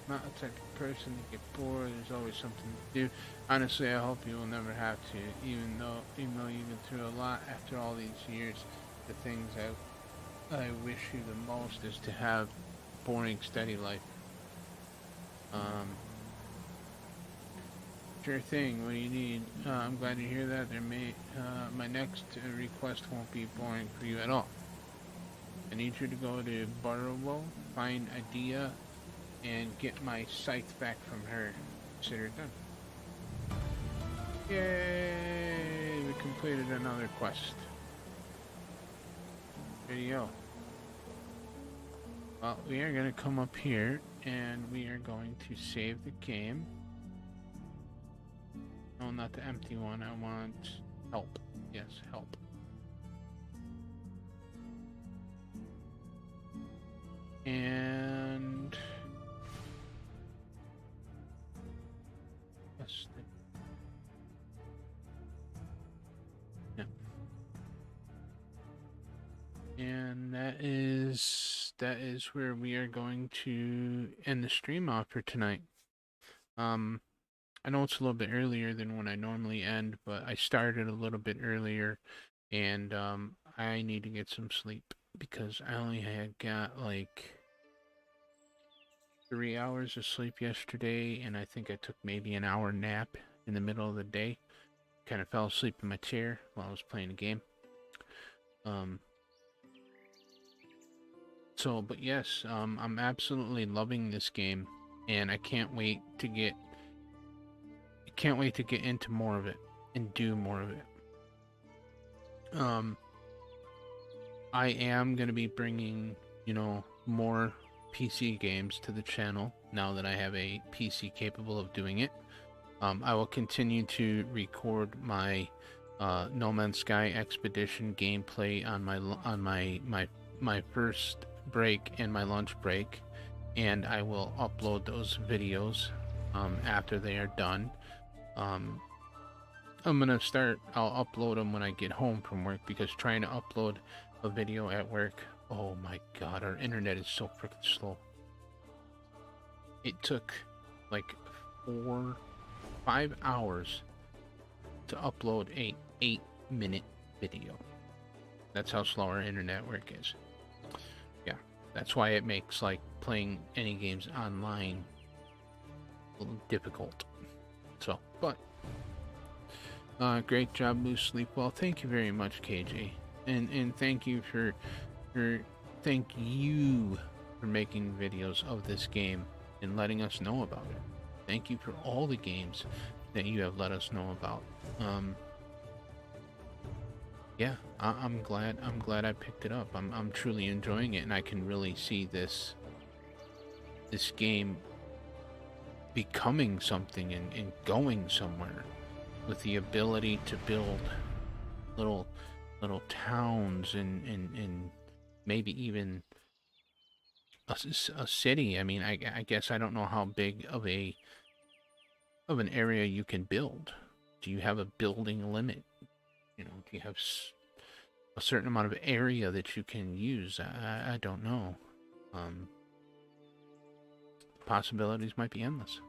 Not the type of person to get bored. There's always something to do. Honestly, I hope you will never have to. Even though you've been through a lot after all these years, the things I wish you the most is to have a boring, steady life. Sure thing. What do you need? I'm glad to hear that. My next request won't be boring for you at all. I need you to go to Barrow, find Adia, and get my scythe back from her. Consider it done. Yay! We completed another quest. There you go. Well, we are going to come up here, and we are going to save the game. No, not the empty one. I want help. Yes, help. And... yeah. And that is where we are going to end the stream off for tonight. I know it's a little bit earlier than when I normally end, but I started a little bit earlier, and I need to get some sleep because I only had got like 3 hours of sleep yesterday, and I think I took maybe an hour nap in the middle of the day. Kind of fell asleep in my chair while I was playing a game. But yes, I'm absolutely loving this game, and I can't wait to get into more of it and do more of it. I am going to be bringing, more PC games to the channel now that I have a PC capable of doing it. I will continue to record my No Man's Sky Expedition gameplay on my first break and my lunch break, and I will upload those videos after they are done. I'll upload them when I get home from work, because trying to upload a video at work, oh my god, our internet is so freaking slow. It took like 5 hours to upload a 8-minute video. That's how slow our internet work is. Yeah, that's why it makes like playing any games online a little difficult. So, but great job, Moose. Sleep well. Thank you very much, KJ, and thank you for making videos of this game and letting us know about it. Thank you for all the games that you have let us know about. Yeah, I'm glad I picked it up. I'm truly enjoying it, and I can really see this game becoming something and going somewhere, with the ability to build little towns and maybe even a city. I mean, I guess I don't know how big of an area you can build. Do you have a building limit? Do you have a certain amount of area that you can use? I don't know. Possibilities might be endless.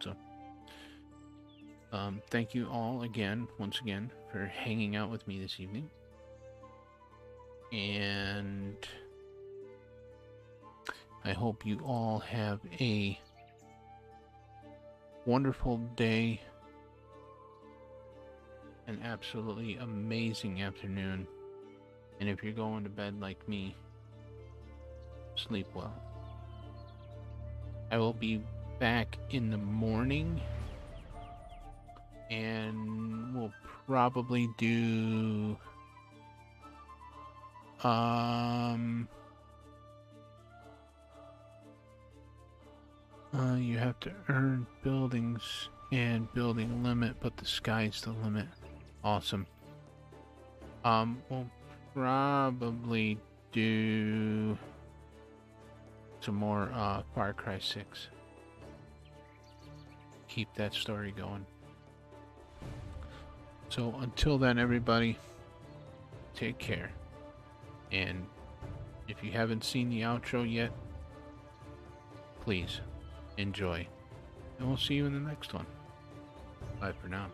So, thank you all once again, for hanging out with me this evening. And I hope you all have a wonderful day, an absolutely amazing afternoon, and if you're going to bed like me, sleep well. I will be back in the morning, and we'll probably do you have to earn buildings and building limit, but the sky's the limit. Awesome. We'll probably do some more Far Cry 6. Keep that story going. So until then, everybody, take care. And if you haven't seen the outro yet, please enjoy. And we'll see you in the next one. Bye for now.